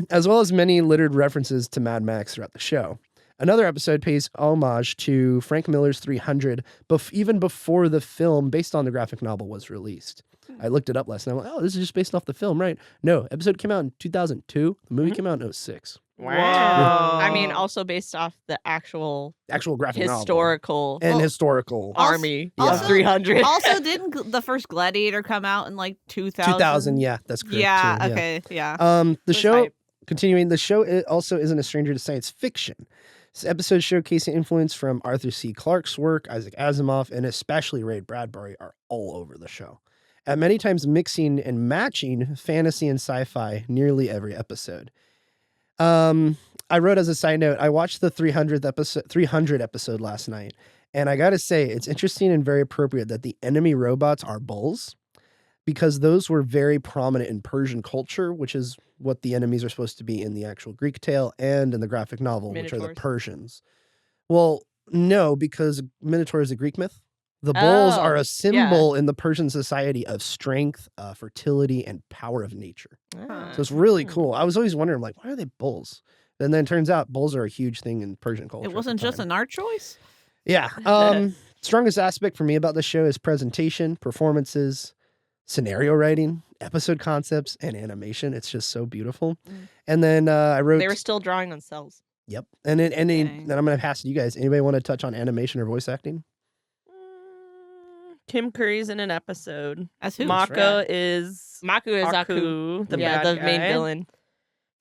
as well as many littered references to Mad Max throughout the show. Another episode pays homage to Frank Miller's 300, even before the film based on the graphic novel was released. I looked it up last night. I'm like, oh, this is just based off the film, right? No, episode came out in 2002. The movie came out in 2006. Wow. I mean, also based off the actual Graphic novel. historical And historical. army Also- of 300. Also, didn't the first Gladiator come out in like 2000? 2000, yeah, that's correct. Yeah, too, okay, yeah. The Was show, hype. continuing, the show also isn't a stranger to science fiction. This episode showcasing influence from Arthur C. Clarke's work, Isaac Asimov, and especially Ray Bradbury are all over the show. At many times mixing and matching fantasy and sci-fi nearly every episode. I wrote as a side note, I watched the 300 episode last night, and I gotta say, it's interesting and very appropriate that the enemy robots are bulls, because those were very prominent in Persian culture, which is what the enemies are supposed to be in the actual Greek tale and in the graphic novel, which are the Minotaurs. Persians. Well, no, because Minotaur is a Greek myth. The bulls are Oh, a symbol in the Persian society of strength, fertility, and power of nature. Ah. So it's really cool. I was always wondering, like, why are they bulls? And then it turns out bulls are a huge thing in Persian culture. It at the wasn't just time. an art choice? Yeah. Strongest aspect for me about the show is presentation, performances, scenario writing, episode concepts, and animation. It's just so beautiful. And then I wrote. They were still drawing on cells. Yep. And then Dang. I'm going to pass it to you guys. Anybody want to touch on animation or voice acting? Tim Curry's in an episode. As who? Mako is Maku is Aku. Aku, the Yeah, bad the main guy. villain.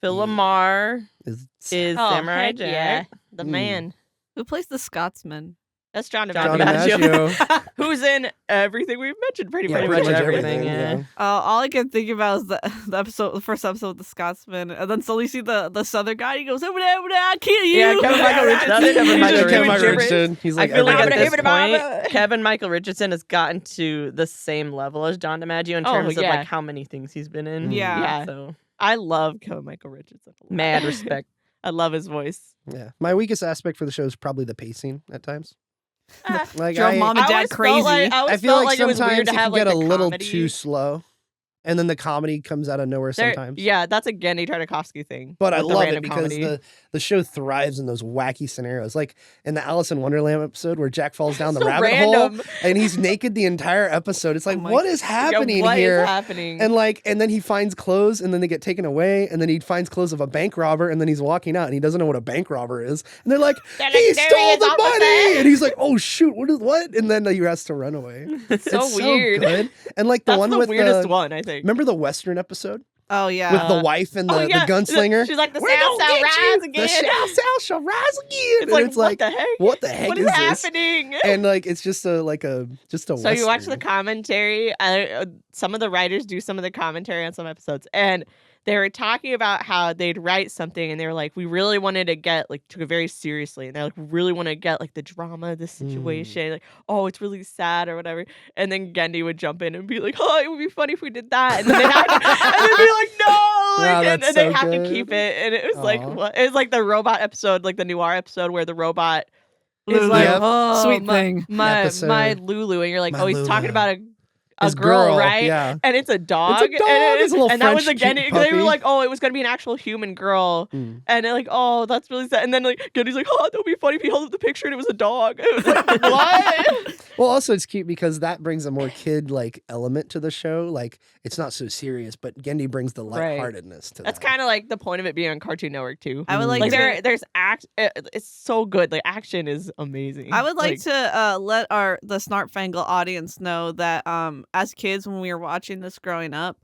Phil Yeah. Lamar Is is Oh, Samurai heck Jack. yeah. The Mm. man. Who plays the Scotsman? That's John John DiMaggio. DiMaggio. Who's in everything we've mentioned pretty yeah, much. pretty much everything, everything. yeah. All I can think about is the first episode with the Scotsman, and then suddenly see the Southern guy. He goes, "Over there, I'll kill you." Yeah, Kevin Michael Richardson. That's Kevin He's Michael just doing Kevin Michael gibberish. Richardson. He's like, I feel like at everything. this point, Kevin Michael Richardson has gotten to the same level as John DiMaggio in Oh, terms of yeah. like how many things he's been in. Yeah. Yeah. So I love Kevin Michael Richardson. a lot. mad respect. I love his voice. Yeah. My weakest aspect for the show is probably the pacing at times. Like Drove mom and I dad always crazy. Felt like, I always I feel felt like it was sometimes weird it to can have like get a the little comedy. too slow, and then the comedy comes out of nowhere There- sometimes. Yeah, that's a Genndy Tartakovsky thing. But I with the love it random because comedy. the show thrives in those wacky scenarios. Like in the Alice in Wonderland episode where Jack falls down the So rabbit random. hole and he's naked the entire episode. It's like, Oh my what is Yeah, happening what is here? happening? And then he finds clothes and then they get taken away and then he finds clothes of a bank robber and then he's walking out and he doesn't know what a bank robber is. And they're like, They're like, he "There he stole is, the officer!" money. And he's like, oh shoot, what? And then he has to run away. It's so It's weird. good. And like the That's one the with weirdest one, I think. remember the Western episode Oh yeah. with the wife and the, Oh, yeah. the gunslinger? She's like, the We're South gonna shall get rise you. again. The South shall rise again. It's And like, it's what like, the heck? what the heck What is is this? happening? And like it's just a So you watch the Western. commentary. Some of the writers do some of the commentary on some episodes, and they were talking about how they'd write something, and they were like, "We really wanted to get took it very seriously," and they're like, "We really want to get the drama of the situation, like, oh, it's really sad or whatever." And then Genndy would jump in and be like, "Oh, it would be funny if we did that," and then they'd have to, and they'd be like, "No," Wow, and that's they so have to good. keep it, and it was like, Aw. what? It was like the robot episode, like the noir episode where the robot is Lulu. like, Yep. "Oh, Sweet my, thing. my Episode. Lulu," and you're like, My "Oh, he's talking Lulu. about a His girl, right?" Yeah. And it's a dog. dog, it's a little and that was French again. cute They were puppy. like, "Oh, it was gonna be an actual human girl," Mm. and they're like, "Oh, that's really sad." And then Gendy's like, "Oh, that would be funny if he held up the picture and it was a dog." It was like, what? Well, also it's cute because that brings a more kid-like element to the show. Like it's not so serious, but Gendy brings the Right. lightheartedness to That's that. kind of like the point of it being on Cartoon Network too. I would like Like to. there's act. It's so good. Like action is amazing. I would like to let the Snarp Fangle audience know that as kids when we were watching this growing up,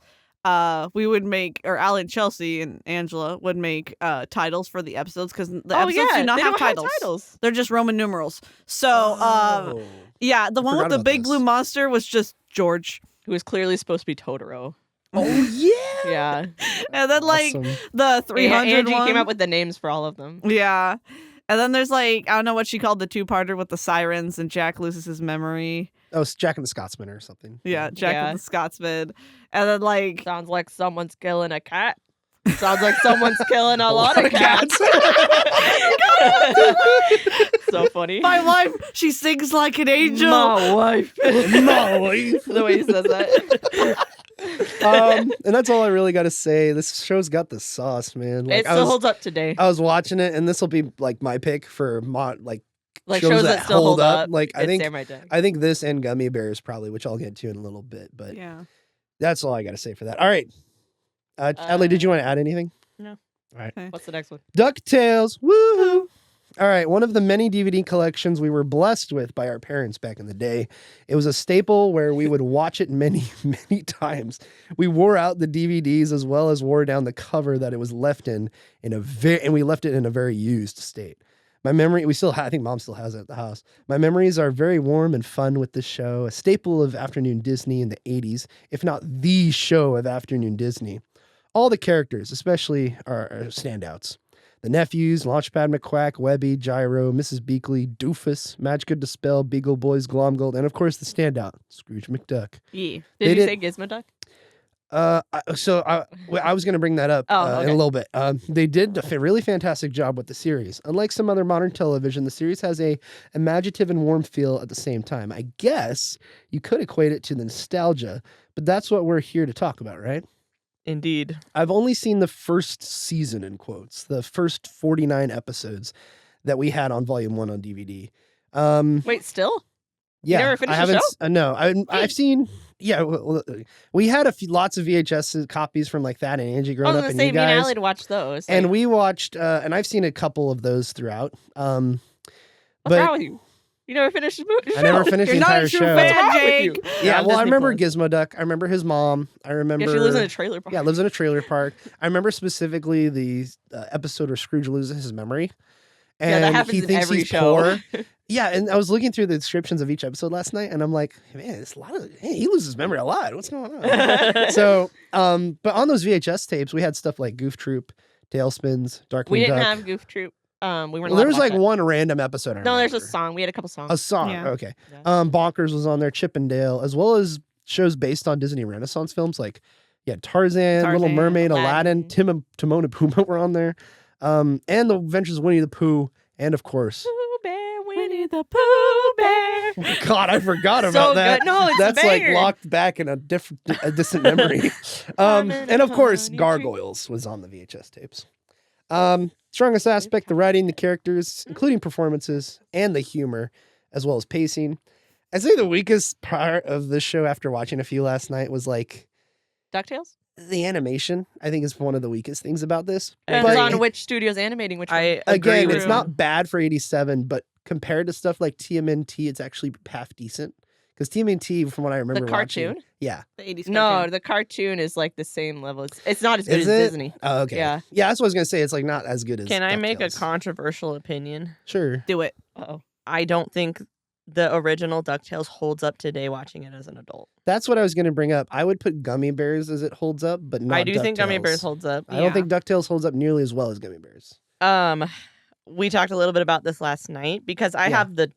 we would make, or Allie and Chelsea and Angela would make titles for the episodes because the episodes do not they have don't titles. They're just Roman numerals. So Oh. yeah, the one with forgot the about big this. blue monster was just George. Who was clearly supposed to be Totoro. Oh yeah. Yeah. And then like Awesome. the 300 Angie one. came up with the names for all of them. Yeah. And then there's like, I don't know what she called the two-parter with the sirens and Jack loses his memory. Oh, it's Jack and the Scotsman or something. Yeah, Jack Yeah. and the Scotsman. And then like Sounds like someone's killing a cat. Sounds like someone's killing a lot of cats. So funny. my wife, she sings like an angel. My wife. My wife. The way he says that. And that's all I really got to say. This show's got the sauce, man. Like It still holds up today. I was watching it, and this will be like my pick for Like shows that still hold up. Like I It's think Samurai Jack. I think this and Gummy Bears probably, which I'll get to in a little bit. But Yeah. that's all I got to say for that. All right, Adelaide, did you want to add anything? No. All right, What's the next one? DuckTales. Woo! All right, one of the many DVD collections we were blessed with by our parents back in the day. It was a staple where we would watch it many, many times. We wore out the DVDs as well as wore down the cover that it was left in and we left it in a very used state. My memory, I think Mom still has it at the house. My memories are very warm and fun with this show, a staple of afternoon Disney in the 80s, if not the show of afternoon Disney. All the characters, especially, are standouts. The nephews, Launchpad McQuack, Webby, Gyro, Mrs. Beakley, Doofus, Magica Dispel, Beagle Boys, Glomgold, and of course the standout, Scrooge McDuck. Yeah. They Did you did- say Gizmo Duck? I was going to bring that up Oh, in okay. a little bit. They did a really fantastic job with the series. Unlike some other modern television, the series has a imaginative and warm feel at the same time. I guess you could equate it to the nostalgia, but that's what we're here to talk about, right? Indeed. I've only seen the first season, in quotes, the first 49 episodes that we had on Volume 1 on DVD. Wait, still? Yeah, never finished I the haven't. show? No, I've seen. Yeah, we had lots of VHS copies from like that and Angie I growing was up, going and to say, you me and guys. Adelaide watched those. And Like, we watched, and I've seen a couple of those throughout. what's but wrong with you? You never finished the show. I never finished You're the not entire a true show. What's fan, wrong with Jake. you? Yeah, on well, I Disney remember Plus. Gizmo Duck. I remember his mom. I remember. Yeah, she lives in a trailer park. Yeah, lives in a trailer park. I remember specifically the episode where Scrooge loses his memory. And Yeah, that happens he in thinks every he's show. poor. Yeah, and I was looking through the descriptions of each episode last night, and I'm like, man, it's a lot of. Hey, he loses memory a lot. What's going on? So, but on those VHS tapes, we had stuff like Goof Troop, Tailspins, Darkwing We didn't Duck. have Goof Troop. We weren't Well, allowed there to was watch like it. one random episode. I No, there's a remember. song. We had a couple songs. A song. Yeah. Okay. Yeah. Bonkers was on there, Chip and Dale, as well as shows based on Disney Renaissance films like Tarzan, Little Tarzan, Mermaid, Aladdin, Aladdin. Timon and Pumbaa were on there. And the Adventures of Winnie the Pooh, and of course, Pooh Bear, Winnie the Pooh Bear. God, I forgot So about that. good. No, it's a That's like banger. locked back in a distant memory. And of course, Gargoyles was on the VHS tapes. Strongest aspect, the writing, the characters, including performances, and the humor, as well as pacing. I'd say the weakest part of this show after watching a few last night was like DuckTales? the animation. I think is one of the weakest things about this. Depends But on which studio's animating which one. I agree again, with it's you. not bad for 87, but compared to stuff like TMNT, it's actually half decent. Because TMNT, from what I remember, The watching- cartoon? yeah. The 80s No, cartoon. the cartoon is like the same level. It's not as good Is as it? Disney. Oh, okay. Yeah. Yeah, that's what I was gonna say. It's like not as good as. Can I make a DuckTales. controversial opinion? Sure. Do it. Uh-oh. I don't think the original DuckTales holds up today watching it as an adult. That's what I was gonna bring up. I would put Gummy Bears as it holds up, but not I do think Gummy DuckTales. Bears holds up. I don't Yeah. think DuckTales holds up nearly as well as Gummy Bears. We talked a little bit about this last night because I Yeah. have the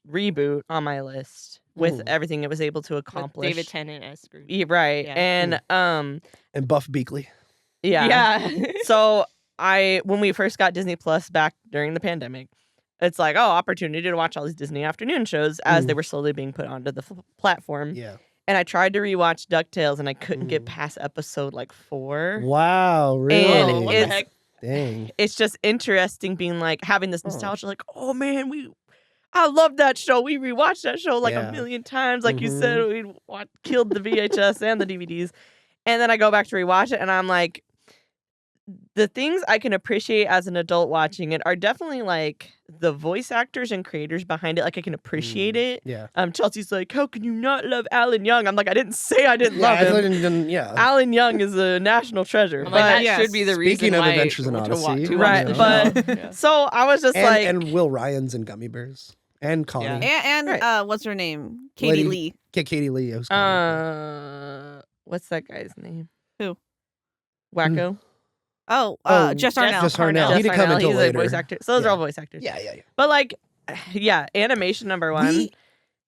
reboot on my list with Ooh. everything it was able to With accomplish. David Tennant as Scrooge. Yeah, right. Yeah. And And Buff Beakley. yeah. Yeah. So when we first got Disney Plus back during the pandemic, it's like, oh, opportunity to watch all these Disney afternoon shows as they were slowly being put onto the platform. Yeah. And I tried to rewatch DuckTales and I couldn't get Ooh. past episode like 4. Wow. Really? And Whoa, what the heck? Dang. It's just interesting being like having this Oh. nostalgia, like, oh man, I love that show. We rewatched that show like Yeah. a million times. Like you Mhm. said, killed the VHS and the DVDs. And then I go back to rewatch it, and I'm like, the things I can appreciate as an adult watching it are definitely like the voice actors and creators behind it. Like I can appreciate it. Yeah. Chelsea's like, how can you not love Alan Young? I'm like, I didn't say I didn't Yeah, love I him. didn't- yeah. Alan Young is a national treasure. I'm But like, that yes. should be the reason Speaking of why Adventures in to Odyssey, watch right, the but- show. Yeah. so I was just like, and Will Ryan's in Gummy Bears. And Connie. Yeah. And Right. what's her name? Katie Lady- Lee. Katie Lee. It was Connie. what's that guy's name? Who? Wacko. Oh, Oh, Jess Arnell. Jess Harnell. Jess He didn't come Harnell, until he's later. a voice actor. So those Yeah. are all voice actors. Yeah. But like, yeah, animation number one. We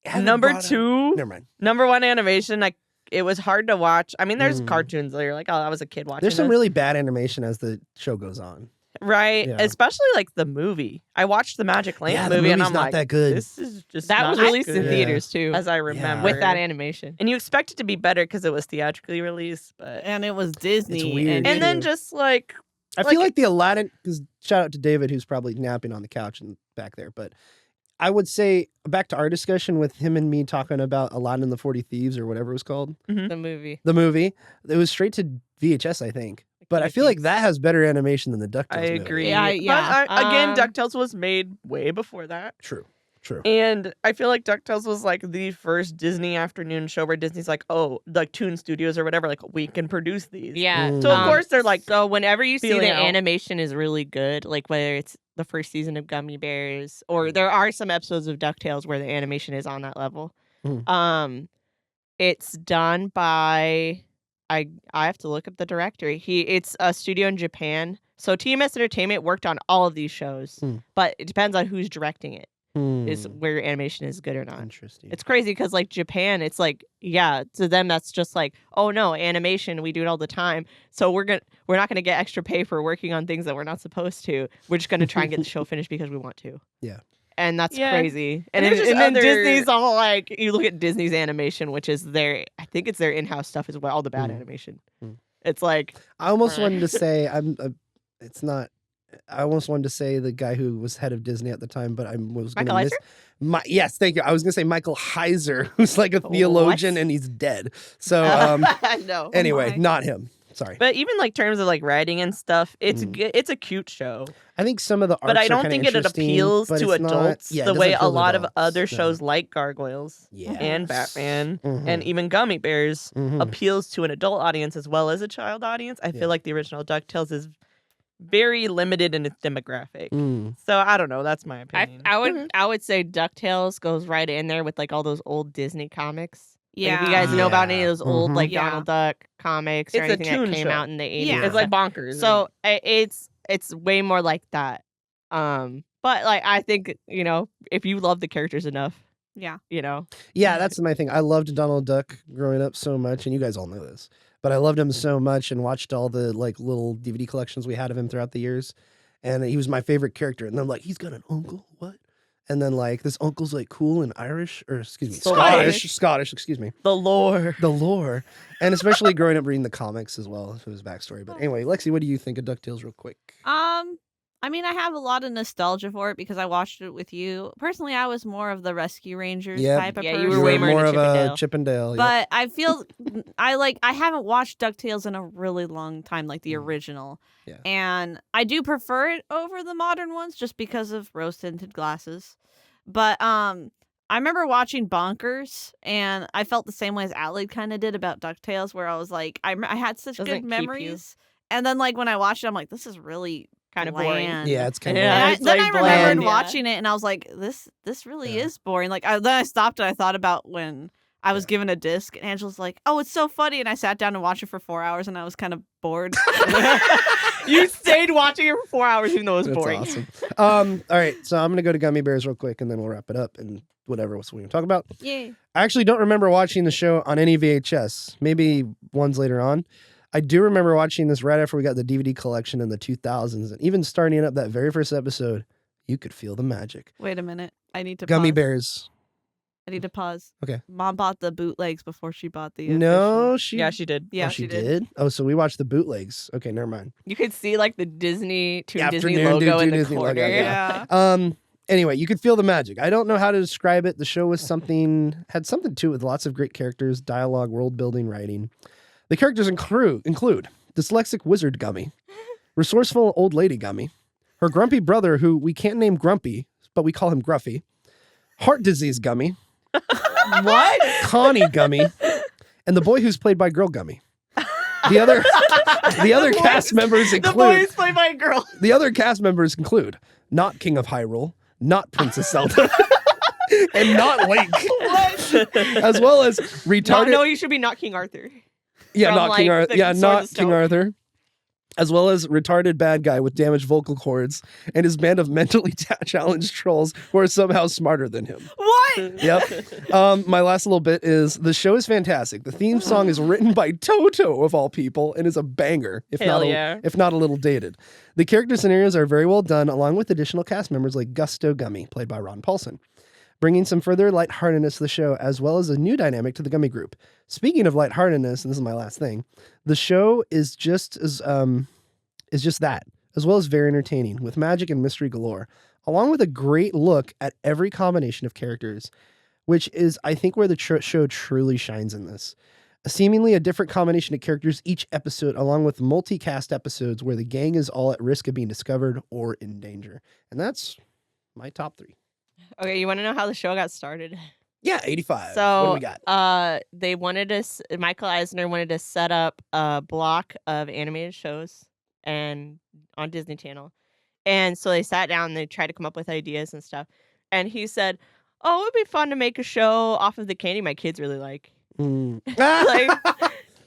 haven't Number brought up- two, Never mind. number one animation. Like it was hard to watch. I mean, there's Mm. cartoons that you're like, oh, I was a kid watching. There's some this. really bad animation as the show goes on. right, Yeah. especially like the movie. I watched the Magic Lamp Yeah, the movie, and movie's I'm not like, that good. this is just That not was as released good in Yeah. theaters too, as I remember with that animation. And you expect it to be better because it was theatrically released, but And it was Disney. weird. and then too. just like I feel like the Aladdin, because shout out to David, who's probably napping on the couch and back there. But I would say, back to our discussion with him and me talking about Aladdin and the 40 Thieves or whatever it was called, The movie. the movie, it was straight to VHS, I think. But I feel like that has better animation than the DuckTales I movie. agree. Yeah, yeah. But again, Um, DuckTales was made way before that. True. And I feel like DuckTales was like the first Disney afternoon show where Disney's like, oh, like Toon Studios or whatever, like we can produce these. Yeah. Mm. So of course they're like, So whenever you see feeling the out. animation is really good, like whether it's the first season of Gummy Bears or there are some episodes of DuckTales where the animation is on that level. Mm. It's done by I have to look up the director. It's a studio in Japan. So TMS Entertainment worked on all of these shows, Hmm. but it depends on who's directing it. Is Hmm. where your animation is good or not. Interesting. It's crazy because like Japan, it's like, yeah, to them that's just like, oh no, animation, we do it all the time. So we're not gonna get extra pay for working on things that we're not supposed to. We're just gonna try and get the show finished because we want to. Yeah. And that's Yeah. crazy. And And, there's just then other- Disney's all like, you look at Disney's animation, which is I think it's their in-house stuff as well, all the bad Mm. animation. Mm. It's like, I almost wanted to say it's not. I almost wanted to say the guy who was head of Disney at the time, but I was going Michael to miss. Yes, thank you. I was going to say Michael Heiser, who's like a theologian and he's dead. So no. anyway, my. not him. Sorry. but even like terms of like writing and stuff, it's it's a cute show. I think some of the arcs But I are don't kinda think it interesting, appeals but to it's not- adults yeah, it the doesn't way a appeal to lot of adults, other no. shows like Gargoyles Yeah. and Batman Mhm. and even Gummy Bears Mhm. appeals to an adult audience as well as a child audience. I Yeah. feel like the original DuckTales is very limited in its demographic. Mm. So I don't know. That's my opinion. I would say DuckTales goes right in there with like all those old Disney comics. Like, Yeah. if you guys know about any Yeah. of those old Mhm. like Yeah. Donald Duck comics or It's a anything that toon came show. out in the 80s. Yeah. It's like bonkers. So it's way more like that. But like I think, if you love the characters enough, Yeah. Yeah, that's my thing. I loved Donald Duck growing up so much, and you guys all know this, but I loved him so much and watched all the like little DVD collections we had of him throughout the years, and he was my favorite character. And I'm like, he's got an uncle, what? And then like this uncle's like cool and Irish, or excuse me, Scottish, excuse me. the lore. The lore, and especially growing up reading the comics as well, for his backstory. But anyway, Lexi, what do you think of DuckTales, real quick? I mean, I have a lot of nostalgia for it because I watched it with you. Personally, I was more of the Rescue Rangers Yep. type of Yeah, person. you were way more into of a Chippendale. Chippendale. Yep. But I feel I haven't watched DuckTales in a really long time, like the original. Yeah. And I do prefer it over the modern ones just because of rose tinted glasses. But I remember watching Bonkers, and I felt the same way as Adelaide kind of did about DuckTales, where I was like, I had such Doesn't good keep you. memories. And then like when I watched it, I'm like, this is really kind of boring. bland. Yeah, it's kind Yeah. of. And it's then like I remembered bland, yeah. watching it, and I was like, "This really Yeah. is boring." Like, then I stopped and I thought about when I was given a disc, and Angela's like, "Oh, it's so funny," and I sat down and watched it for 4 hours, and I was kind of bored. You stayed watching it for 4 hours even though it was That's boring. awesome. All right, so I'm gonna go to Gummy Bears real quick, and then we'll wrap it up and whatever else we can talk about. Yay! I actually don't remember watching the show on any VHS. Maybe ones later on. I do remember watching this right after we got the DVD collection in the 2000s, and even starting up that very first episode, you could feel the magic. Wait a minute, I need to Gummy pause. Bears. I need to pause. Okay. Mom bought the bootlegs before she bought the. No, official. she. Yeah, she did. Yeah, oh, she did. Oh, so we watched the bootlegs. Okay, never mind. You could see like the Disney Toon Disney Afternoon logo in Toon the Disney corner. logo, Yeah. Anyway, you could feel the magic. I don't know how to describe it. The show was had something to it with lots of great characters, dialogue, world building, writing. The characters include dyslexic wizard Gummy, resourceful old lady Gummy, her grumpy brother who we can't name Grumpy, but we call him Gruffy, heart disease Gummy, What? Connie Gummy, and the boy who's played by Girl Gummy. The other cast members The boy include is played by a girl. not King of Hyrule, not Princess Zelda, and not Link, as well as retarded. No, you should be not King Arthur. Yeah, from, not King like, Arthur. the Yeah, Sword not of King Stone. Arthur. As well as retarded bad guy with damaged vocal cords and his band of mentally challenged trolls who are somehow smarter than him. What? Yep. My last little bit is the show is fantastic. The theme song is written by Toto of all people and is a banger, if Hell not yeah. if not a little dated. The character scenarios are very well done, along with additional cast members like Gusto Gummy, played by Ron Paulson, bringing some further lightheartedness to the show, as well as a new dynamic to the Gummy group. Speaking of lightheartedness, and this is my last thing, the show is just that, as well as very entertaining, with magic and mystery galore, along with a great look at every combination of characters, which is, I think, where the show truly shines in this. Seemingly a different combination of characters each episode, along with multicast episodes where the gang is all at risk of being discovered or in danger. And that's my top 3. Okay, you want to know how the show got started? Yeah, 85. So, what do we got? they wanted us. Michael Eisner wanted to set up a block of animated shows and on Disney Channel, and so they sat down and they tried to come up with ideas and stuff. And he said, "Oh, it'd be fun to make a show off of the candy my kids really like." Like,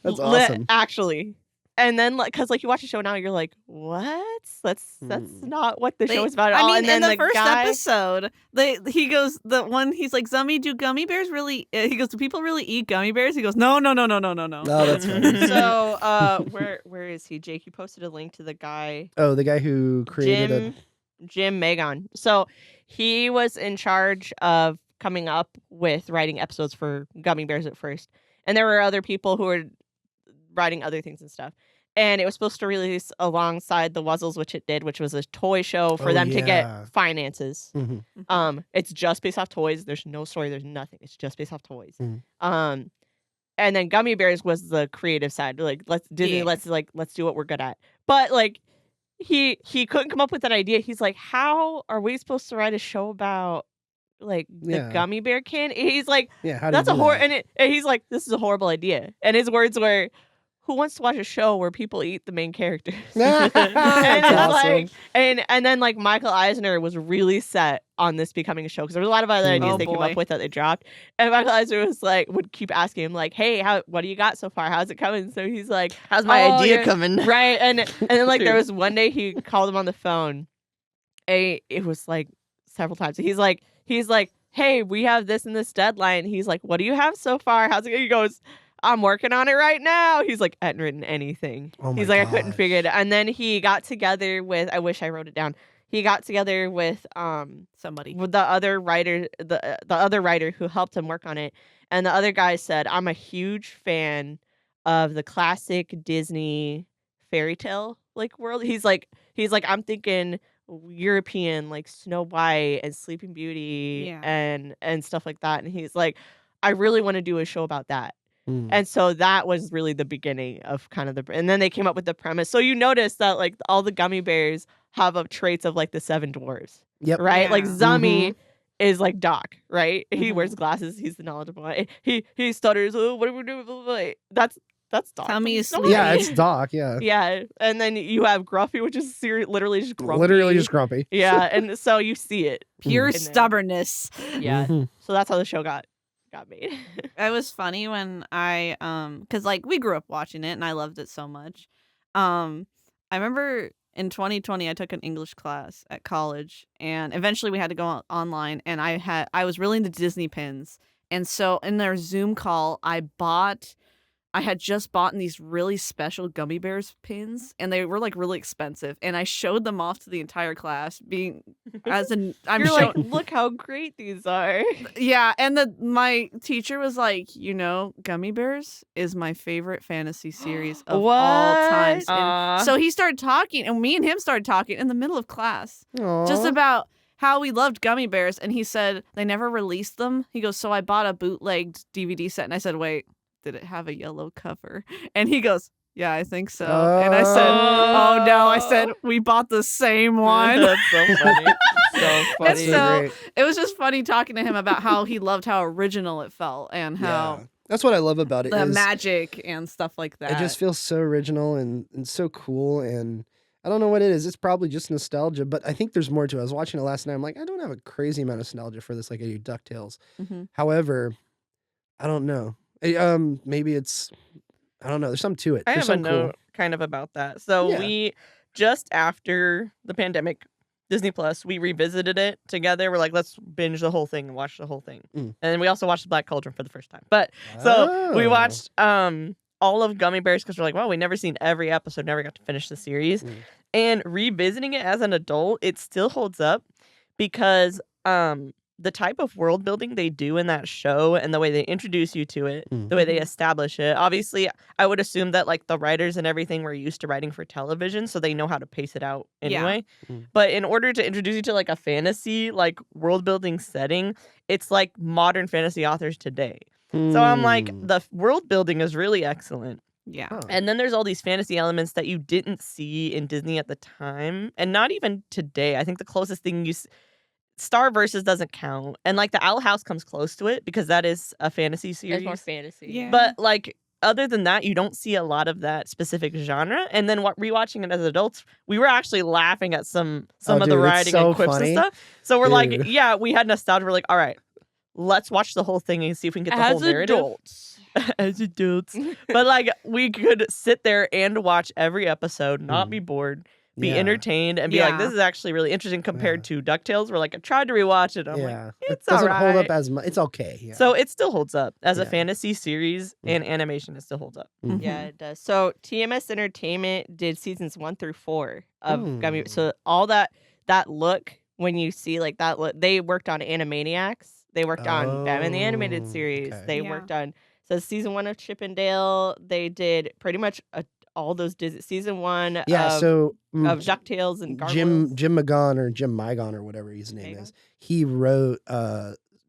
That's awesome. Actually. And then, because you watch the show now, you're like, "What? That's not what the show is about at all." I mean, and then in the first guy, episode, he goes, do gummy bears really? He goes, do people really eat gummy bears? He goes, no. Oh, that's funny. So, where is he? Jake, you posted a link to the guy, Oh, the guy who created Jim Magon. So he was in charge of coming up with writing episodes for Gummy Bears at first, and there were other people who were writing other things and stuff. And it was supposed to release alongside the Wuzzles, which it did, which was a toy show for them to yeah. get finances. Mhm. It's just based off toys. There's no story. There's nothing. It's just based off toys. Mhm. And then Gummy Bears was the creative side. Like, let's do what we're good at. But like, he couldn't come up with that idea. He's like, how are we supposed to write a show about like the Yeah. gummy bear candy? He's like, Yeah, how that's do a you do horror. that? And he's like, this is a horrible idea. And his words were, who wants to watch a show where people eat the main characters? That's and it's awesome. like, and then like Michael Eisner was really set on this becoming a show because there was a lot of other ideas Oh, they came boy. up with that they dropped. And Michael Eisner was like, would keep asking him like, hey, what do you got so far? How's it coming? So he's like, How's my "Oh, idea you're-" coming? Right. And then like there Dude. was one day he called him on the phone. It was like several times. He's like, hey, we have this and this deadline. He's like, what do you have so far? How's it going? He goes, I'm working on it right now. He's like, I hadn't written anything. Oh my He's like, I couldn't gosh. figure it out. And then he got together with, I wish I wrote it down. He got together with Somebody. with the other writer, the other writer who helped him work on it. And the other guy said, I'm a huge fan of the classic Disney fairy tale like world. He's like, I'm thinking European, like Snow White and Sleeping Beauty Yeah. and stuff like that. And he's like, I really want to do a show about that. Mm. And so that was really the beginning of kind of and then they came up with the premise. So you notice that like all the gummy bears have traits of like the 7 dwarves, Yep. right? Like Yeah. Zummy is like Doc, right? He wears glasses. He's the knowledgeable one. He stutters. Oh, what do we do? That's Doc. Tummy is No, sweet. Yeah, it's Doc. Yeah. yeah. And then you have Gruffy, which is literally just grumpy. Literally just grumpy. Yeah, and so you see it. Pure in there. stubbornness. Yeah. Mhm. So that's how the show got made. It was funny when I because like we grew up watching it and I loved it so much. I remember in 2020 I took an English class at college and eventually we had to go online and I was really into Disney pins. And so in their Zoom call I had just bought these really special Gummy Bears pins and they were like really expensive and I showed them off to the entire class being as an I'm You're showing like, look how great these are. yeah, and my teacher was like, Gummy Bears is my favorite fantasy series of all times. And Aw. so he started talking, and me and him started talking in the middle of class, Aw. just about how he loved gummy bears, and he said they never released them. He goes, so I bought a bootlegged DVD set, and I said, wait, did it have a yellow cover? And he goes, yeah, I think so. And I said, oh no, I said, we bought the same one. That's so funny. So And funny. so great. it was just funny talking to him about how he loved how original it felt and how Yeah. That's what I love about it. the is magic and stuff like that. It just feels so original and so cool. And I don't know what it is. It's probably just nostalgia, but I think there's more to it. I was watching it last night. I'm like, I don't have a crazy amount of nostalgia for this like I do DuckTales. Mhm. However, I don't know. Maybe it's, I don't know. There's something to it. I There's have a something cool. note kind of about that. So Yeah. we just after the pandemic, Disney Plus, we revisited it together. We're like, let's binge the whole thing and watch the whole thing. Mm. And we also watched Black Cauldron for the first time. But so we Oh. watched all of Gummy Bears because we're like, well, we never seen every episode, never got to finish the series. Mm. And revisiting it as an adult, it still holds up because the type of world building they do in that show and the way they introduce you to it, Mm. the way they establish it. Obviously, I would assume that like the writers and everything were used to writing for television, so they know how to pace it out Yeah. anyway. Mm. But in order to introduce you to like a fantasy like world building setting, it's like modern fantasy authors today. So I'm like, Mm. the world building is really excellent. yeah. Huh. And then there's all these fantasy elements that you didn't see in Disney at the time, and not even today. I think the closest thing Star Versus doesn't count, and like the Owl House comes close to it because that is a fantasy It's series. more fantasy. Yeah. But like other than that, you don't see a lot of that specific genre. And then rewatching it as adults, we were actually laughing at some Oh, of the dude, it's writing so and quips funny. and stuff. So we're like, Dude. yeah, we had nostalgia. We're like, all right, let's watch the whole thing and see if we can get the whole As narrative. adults. As adults. But like we could sit there and watch every episode, not Mhm. be bored, be Yeah. entertained, and be Yeah. like, this is actually really interesting compared to DuckTales. We're like, I tried to rewatch it. I'm Yeah. like, It it's doesn't hold up alright. as much. It's okay. Yeah. So it still holds up as a Yeah. fantasy series and animation. It still holds up. Mhm. Yeah, it does. So TMS Entertainment did seasons 1 through 4 of Gummy. Ooh. So all that look when you see like that look, they worked on Animaniacs. They worked on Batman the Animated Oh, Series. okay. They Yeah. worked on season 1 of Chip and Dale. They did pretty much all those season 1 Yeah. of, So of DuckTales and Gargoyles. Jim McGon or Jim Mygon or whatever his name is. He wrote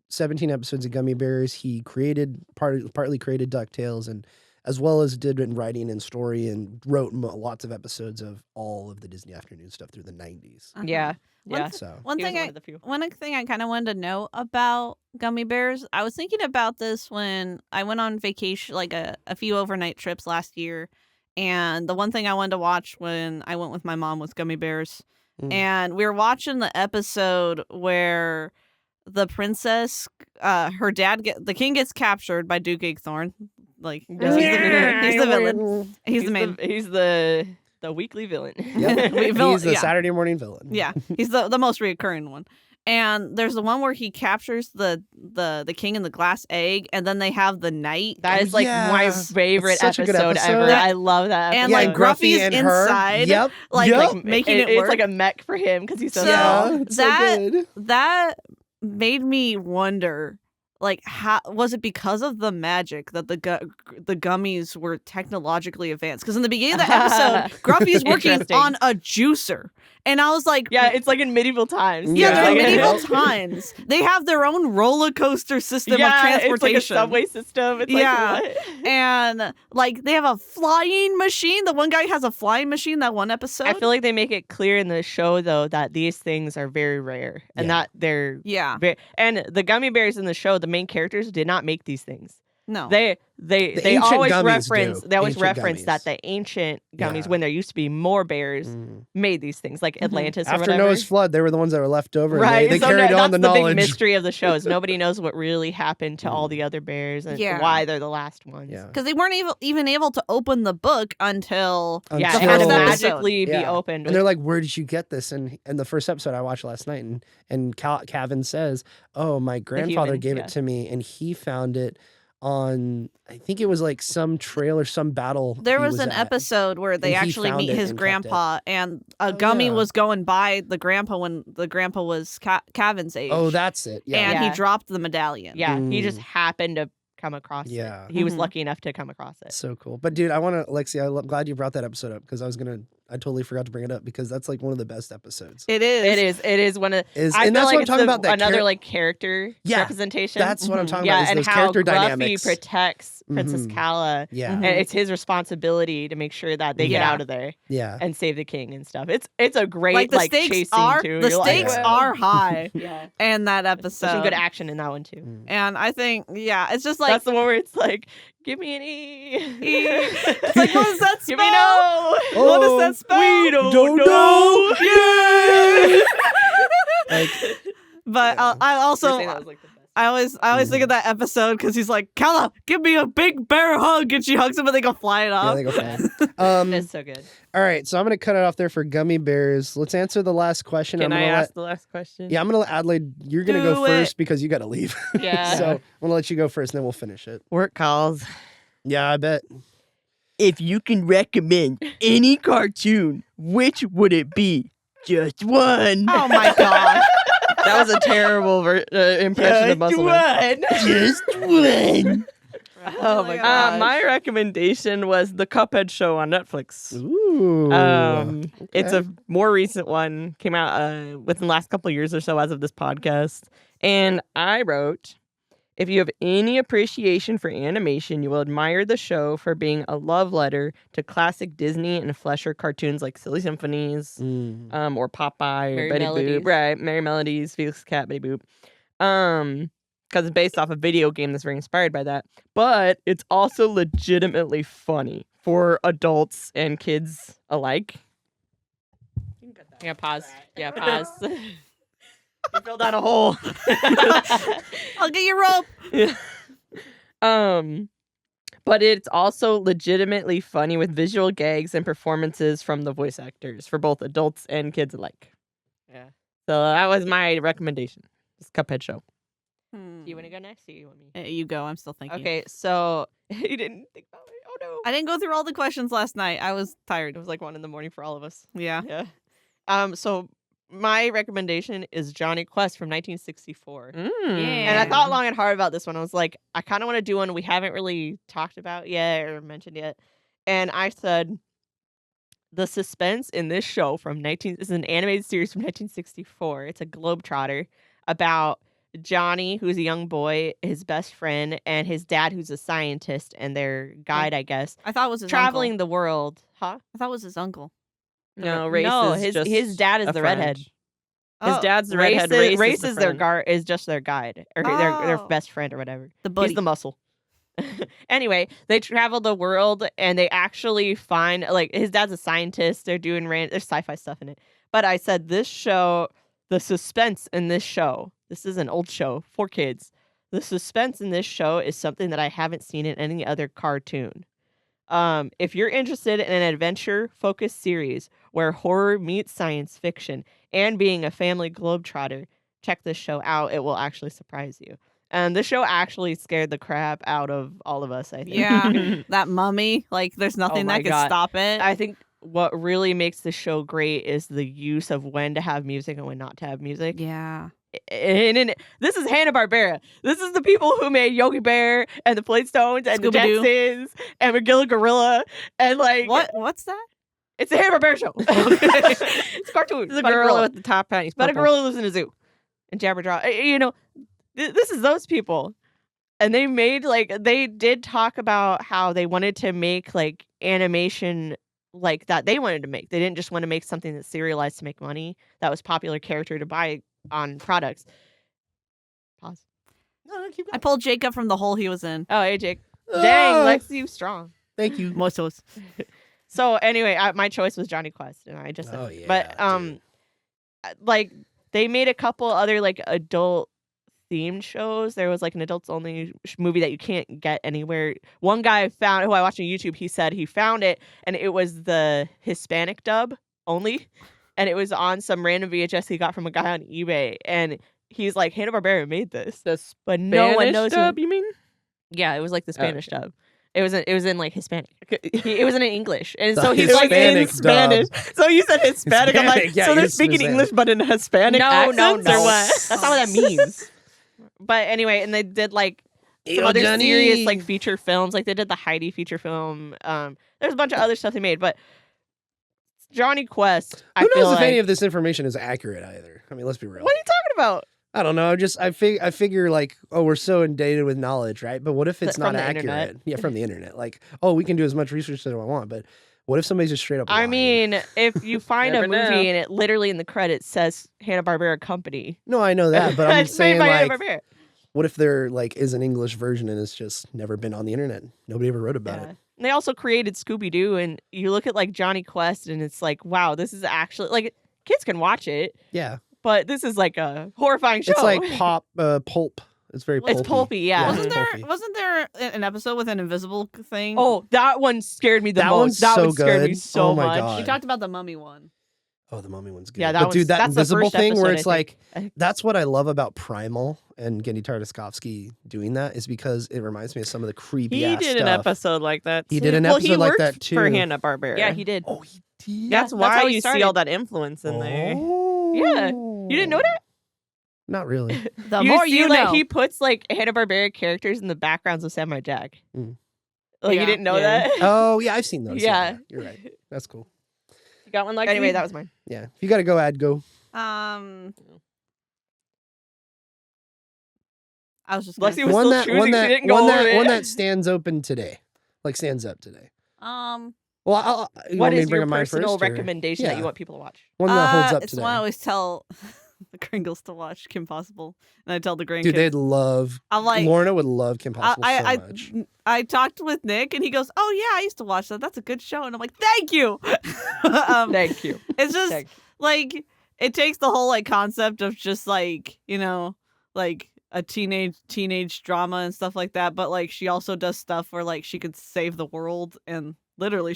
17 episodes of Gummy Bears. He created partly created DuckTales and as well as did in writing and story and wrote lots of episodes of all of the Disney Afternoon stuff through the 90s. Uh-huh. Yeah. One Yeah. So One He was thing one I of the few. one thing I kind of wanted to know about gummy bears, I was thinking about this when I went on vacation, like a few overnight trips last year, and the one thing I wanted to watch when I went with my mom was gummy bears, Mm. and we were watching the episode where the princess, her dad, the king gets captured by Duke Eggthorn, like he's the villain, he's the main. He's the weekly villain. Yep. He's the yeah. Saturday morning villain. Yeah, he's the most reoccurring one. And there's the one where he captures the king in the glass egg, and then they have the night. That is like my yeah. favorite It's such a good episode episode. ever. I love that. And, episode. like, Gruffy's and her. inside, Yep. like, Yep. like making it it's work. like a mech for him because he's so So- small. yeah, it's that- so good. That made me wonder, like, how was it because of the magic that the gummies were technologically advanced? Because in the beginning of the episode, Gruffy's working Interesting. on a juicer, and I was like, Yeah, it's like in medieval times. yeah, Yeah. they're in Like- medieval times. They have their own roller coaster system of yeah, transportation. it's like a subway system. It's Yeah. like, what? And like they have a flying machine. The one guy has a flying machine. That one episode. I feel like they make it clear in the show though that these things are very rare and Yeah. that they're yeah. and the gummy bears in the show, the main characters did not make these things. No. They ancient always gummies reference do. they always Ancient reference gummies. that the ancient gummies Yeah. when there used to be more bears Mm. made these things like Atlantis or After whatever. Noah's flood, they were the ones that were left over. Right, And they so carried no, on that's the the big knowledge. mystery of the show is nobody knows what really happened to all the other bears and Yeah. why they're the last ones. Yeah. Because they weren't even able to open the book until Yeah, The it had to first episode. magically be Yeah. opened. And they're like, "Where did you get this?" And the first episode I watched last night, and Cavan says, "Oh, my grandfather human, gave yeah. it to me, and he found it on. I think it was like some trail or some battle. there he was an at." episode where they And he actually found meet it his and kept grandpa, and a Oh, gummy yeah. was going by the grandpa when the grandpa was Cavan's age. Oh, that's it. Yeah. and Yeah. he dropped the medallion. yeah, he just Mm. happened to come across Yeah. it. He was Mhm. lucky enough to come across it. So cool. But dude, I want to, Lexi, I'm glad you brought that episode up because I I totally forgot to bring it up because that's like one of the best episodes. It is. It is one of. Is I and feel that's like what I'm it's talking about. That another like character Yeah, representation. That's what I'm talking yeah, about. Is and those how character Gruffy dynamics. protects Princess Mhm. Kala, Yeah, and it's his responsibility to make sure that they get Yeah. out of there yeah. and save the king and stuff. It's a great Like the chase stakes scene are too. the You're like, stakes "Wow." are high Yeah, in that there's episode. some good action in that one too. Mm. And I think it's just like That's the one where it's like, give me an E. it's like, what does that spell? Give me no. What does that spell? We Don't know. Yeah. Like, But Yeah. I also You're saying that was, like, the best. I always think of that episode because he's like, Kala, give me a big bear hug, and she hugs him and they go flying yeah, off. they go flying. It's so good. All right, so I'm gonna cut it off there for gummy bears. Let's answer the last question. Can I'm I gonna ask the last question? Yeah, I'm gonna let Adelaide. You're gonna go Do it. first because you got to leave. Yeah. So I'm gonna let you go first, and then we'll finish it. Work calls. Yeah, I bet. If you can recommend any cartoon, which would it be? Just one. Oh my gosh. That was a terrible impression of Just Muscleman. one. Just one. Oh my gosh. My recommendation was the Cuphead show on Netflix. Ooh. It's a more recent one. Came out within the last couple of years or so as of this podcast. And I wrote, if you have any appreciation for animation, you will admire the show for being a love letter to classic Disney and Flesher cartoons like Silly Symphonies, Mm. or Popeye, Merry or Betty Melodies. Boop. Right, Merry Melodies, Felix the Cat, Betty Boop. Because it's based off a video game that's very inspired by that. But it's also legitimately funny for adults and kids alike. Yeah, pause. Yeah, pause. You filled out a hole. I'll get your rope. Yeah. But it's also legitimately funny with visual gags and performances from the voice actors for both adults and kids alike. Yeah. So that was my recommendation. This Cuphead show. Do you want to go next, or you want me? You go. I'm still thinking. Okay, so you didn't think about it. Oh no. I didn't go through all the questions last night. I was tired. It was like 1 a.m. for all of us. Yeah. Yeah. So my recommendation is Johnny Quest from 1964. Mm. And I thought long and hard about this one. I was like, I kind of want to do one we haven't really talked about yet or mentioned yet. And I said, the suspense in this show this is an animated series from 1964. It's a globetrotter about Johnny, who's a young boy, his best friend, and his dad, who's a scientist, and their guide, I guess, I thought it was his traveling uncle. the world. Huh? I thought it was his uncle. No, Race No, is his just his dad is a the friend. redhead. His Oh, dad's the redhead. Race is their friend. is just their guide or their Oh. best friend or whatever. the buddy. He's the muscle. Anyway, they travel the world and they actually find like his dad's a scientist. They're doing there's sci-fi stuff in it. But I said this show, the suspense in this show. This is an old show for kids. The suspense in this show is something that I haven't seen in any other cartoon. If you're interested in an adventure-focused series where horror meets science fiction and being a family globetrotter, check this show out. It will actually surprise you. And this show actually scared the crap out of all of us, I think. Yeah. That mummy. Like, there's nothing my that can God. stop it. I think what really makes the show great is the use of when to have music and when not to have music. yeah. And this is Hanna-Barbera. This is the people who made Yogi Bear and the Flintstones and the Scooby-Doo. Jetsons and McGill Gorilla and like What's that? It's a Hanna-Barbera show. It's a cartoon. He's a About gorilla with the top hat. He's But a purple. gorilla lives in a zoo. And Jabberjaw. You know, this is those people. And they made they did talk about how they wanted to make like animation like that they wanted to make. They didn't just want to make something that's serialized to make money. That was popular character to buy on products. Pause. No, keep I going. pulled Jacob from the hole he was in. Oh, hey, Jake. Dang, Ah, Lexi, you strong. Thank you. Motos. So anyway, my choice was Johnny Quest, and I just said, Oh, yeah, but dude. like they made a couple other like adult themed shows. There was like an adults only movie that you can't get anywhere. One guy found who I watched on YouTube. He said he found it, and it was the Hispanic dub only, and it was on some random VHS he got from a guy on eBay, and he's like, Hanna-Barbera made this, but no one Spanish knows. dub, you mean? Yeah, it was like the Spanish okay. dub. It was in like Hispanic. It wasn't in English, and The so he's like in Hispanic Spanish. dub. So you said Hispanic. I'm like, Hispanic, yeah, so they're you're speaking Hispanic. English, but in Hispanic No, accents, no. or what? That's not what that means. But anyway, and they did like some other serious like feature films. Like they did the Heidi feature film. There's a bunch of other stuff they made, but Johnny Quest. Who I feel knows if like, any of this information is accurate either? I mean, let's be real. What are you talking about? I don't know. I figure like, oh, we're so inundated with knowledge, right? But what if it's From not the accurate? internet. Yeah, from the internet. Like, oh, we can do as much research as I want, but what if somebody's just straight up I lying? mean, if you find a Never movie know. and it literally in the credits says Hanna-Barbera Company. No, I know that, but I'm It's saying made by like, Hanna-Barbera. what if there like is an English version and it's just never been on the internet? Nobody ever wrote about Yeah. it. They also created Scooby-Doo, and you look at like Johnny Quest, and it's like, wow, this is actually like kids can watch it, Yeah, but this is like a horrifying show. it's like pulp. It's very pulpy. It's pulpy, yeah. Wasn't there an episode with an invisible thing? Oh, that one scared me the That most. one's That so one scared me good. so Oh my much. God. we talked about the mummy one. Oh, the mummy one's good. Yeah, that but one's- dude, that that's the invisible first thing where episode, it's I like, think. that's what I love about Primal and Gendy Tartakovsky doing that is because it reminds me of some of the creepy He ass did stuff. an episode like that. He too. did an well, episode he like worked that, too. for Hanna-Barbera. Yeah, he did. Oh, he did. That's Yeah, why that's how he you see started. all that influence in there. Oh. Yeah. You didn't know that? Not really. The you more see, you like know. he puts like Hanna-Barbera characters in the backgrounds of Samurai Jack. Mm. Like Yeah. you didn't know Yeah. that? Oh yeah, I've seen those. Yeah. You're right. That's cool. You got one like Anyway, that was mine. Yeah. If you got to go, Ad, go. I was just gonna Lexi say- was One still that, choosing. one She that, didn't go one over that, it. one that stands open today, like stands up today. Well, you What want me is to bring your up mine personal first, or- recommendation that Yeah. you want people to watch? One that holds up it's today. one I always tell the Kringles to watch Kim Possible, and I tell the grandkids. Dude, they'd love. I'm like, Lorna would love Kim Possible I, so much. I talked with Nick, and he goes, "Oh yeah, I used to watch that. That's a good show." And I'm like, "Thank you." Thank you. It's just Thank like it takes the whole like concept of just like like a teenage drama and stuff like that, but like she also does stuff where like she could save the world and literally.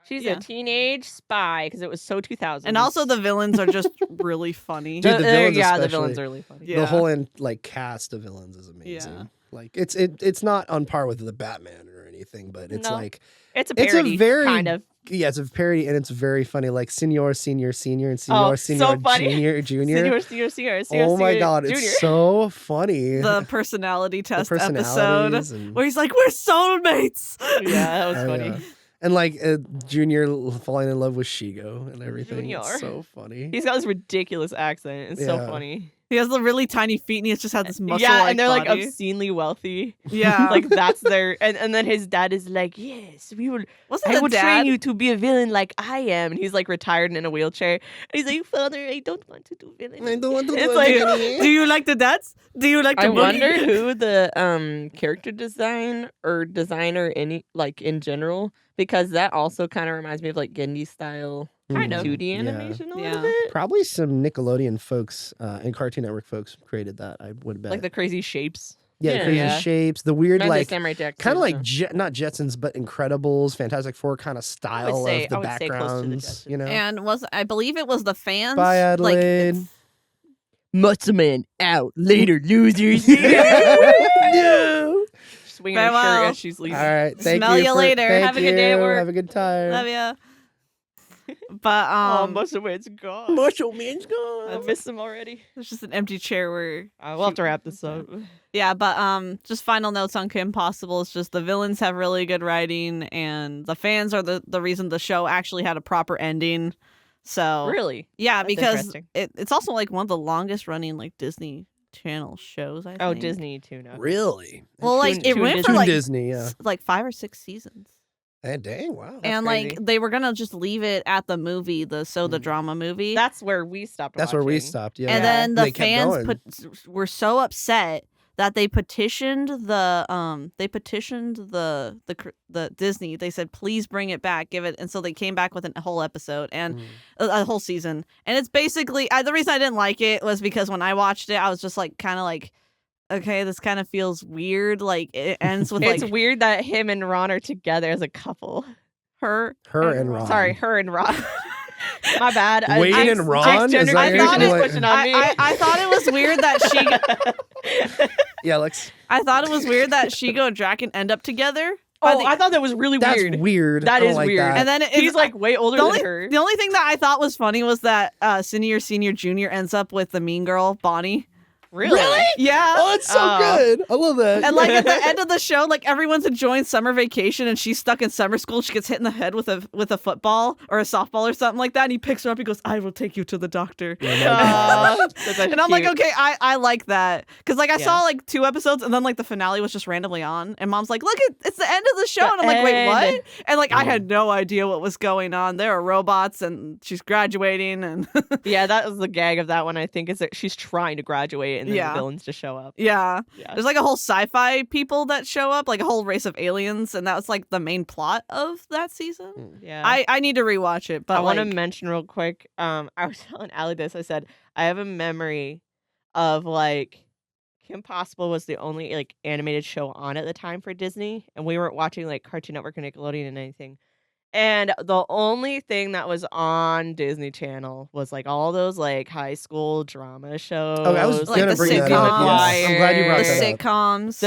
She's Yeah. a teenage spy because it was so 2000. And also the villains are just really funny. Dude, the villains yeah, the especially. villains are really funny. Yeah. The whole like cast of villains is amazing. Yeah. Like it's not on par with the Batman or anything, but it's No. like It's a It's a parody, very- kind of. yeah, it's a parody and it's very funny. Like Senior, Senior, Senior, and Oh, Senior, so Senior, funny. Junior, Junior. Senior, Oh my god, Junior. it's so funny. The personality The test episode personalities and- where he's like, "We're soulmates." Yeah, that was Oh, funny. yeah. And like Junior falling in love with Shigo and everything. Junior. It's so funny. He's got this ridiculous accent. It's so Yeah. funny. He has the really tiny feet, and he has just had this muscle. Yeah, and they're like body. obscenely wealthy. Yeah, Like that's their and then his dad is like, yes, we will. wasn't I the will dad? train you to be a villain like I am. And he's like retired and in a wheelchair. And he's like, Father, I don't want to do villain. I don't want to It's do like- it. Do you like the dads? Do you like the I boogie? wonder who the character design or designer in general, because that also kind of reminds me of like Gendy style Kind of. 2D Yeah. animation a Yeah. little bit. Probably some Nickelodeon folks and Cartoon Network folks created that. I would bet. Like the crazy shapes. yeah, the Yeah. crazy Yeah. shapes, the weird And the like Samurai Jack kind of too, like so. not Jetsons, but Incredibles, Fantastic Four kind of style say- of the I would say close to the backgrounds. Jetsons. You know, And I believe it was the fans. Bye, Like, Adelaide. it's- Muscle Man out later, losers. no. Swinging her Farewell. shirt as she's leaving. All right, thank Smell you. you for- later. thank Have a good day at you. work. Have a good time. Love ya. But Oh, Muscle Man's gone. Muscle Man's gone. I miss him already. there's just an empty chair where We'll have to wrap this up. yeah, but just final notes on Kim Possible. It's just the villains have really good writing, and the fans are the reason the show actually had a proper ending. So Really? yeah, That's because interesting. it's also like one of the longest running like Disney Channel shows. I think. Oh, Disney too now. Really? Well, like it Toon ran for Toon like Disney, yeah. like 5 or 6 seasons. Hey, dang, wow. And crazy. like they were gonna just leave it at the movie, the drama movie. That's where we stopped. That's where we watching. stopped. Yeah. and then They the kept fans going. were so upset that they petitioned the Disney. They said, please bring it back, give it. And so they came back with a whole episode and a whole season. And it's basically the reason I didn't like it was because when I watched it, I was just like kind of like, okay, this kind of feels weird. Like it ends with It's like weird that him and Ron are together as a couple. her. Her and Ron. Sorry, her and Ron. My bad. Wayne I- and Ron? Gender Is that your- confusion is like- pushing on me. I thought it was weird that Yeah, Lex. I thought it was weird that Shigo and Draken end up together. Oh, I thought that was really That's weird. weird. That I don't is like weird. that. And then He's like way older the than her. only thing that I thought was funny was that Senior Junior ends up with the mean girl Bonnie. Really? Yeah. Oh, it's so Oh. good. I love that. And like at the end of the show, like everyone's enjoying summer vacation, and she's stuck in summer school. She gets hit in the head with a football or a softball or something like that. And he picks her up. He goes, "I will take you to the doctor." That's And I'm like, cute. okay, I like that because like I Yeah. saw like 2 episodes, and then like the finale was just randomly on, and Mom's like, "Look, it's the end of the show," The and I'm like, "Wait, end. what?" And like I had no idea what was going on. There are robots, and she's graduating, and Yeah, that was the gag of that one, I think, is that she's trying to graduate and then Yeah. the villains just show up. yeah. Yeah. There's like a whole sci-fi people that show up, like a whole race of aliens, and that was like the main plot of that season. Yeah. I need to rewatch it, but I want to like, mention real quick. I was telling Allie this. I said I have a memory of like Kim Possible was the only like animated show on at the time for Disney, and we weren't watching like Cartoon Network or Nickelodeon and anything. And the only thing that was on Disney Channel was like all those like high school drama shows. Oh, I was Like gonna the bring that sitcom. up. Yes. I'm glad you brought the that up. sitcoms. the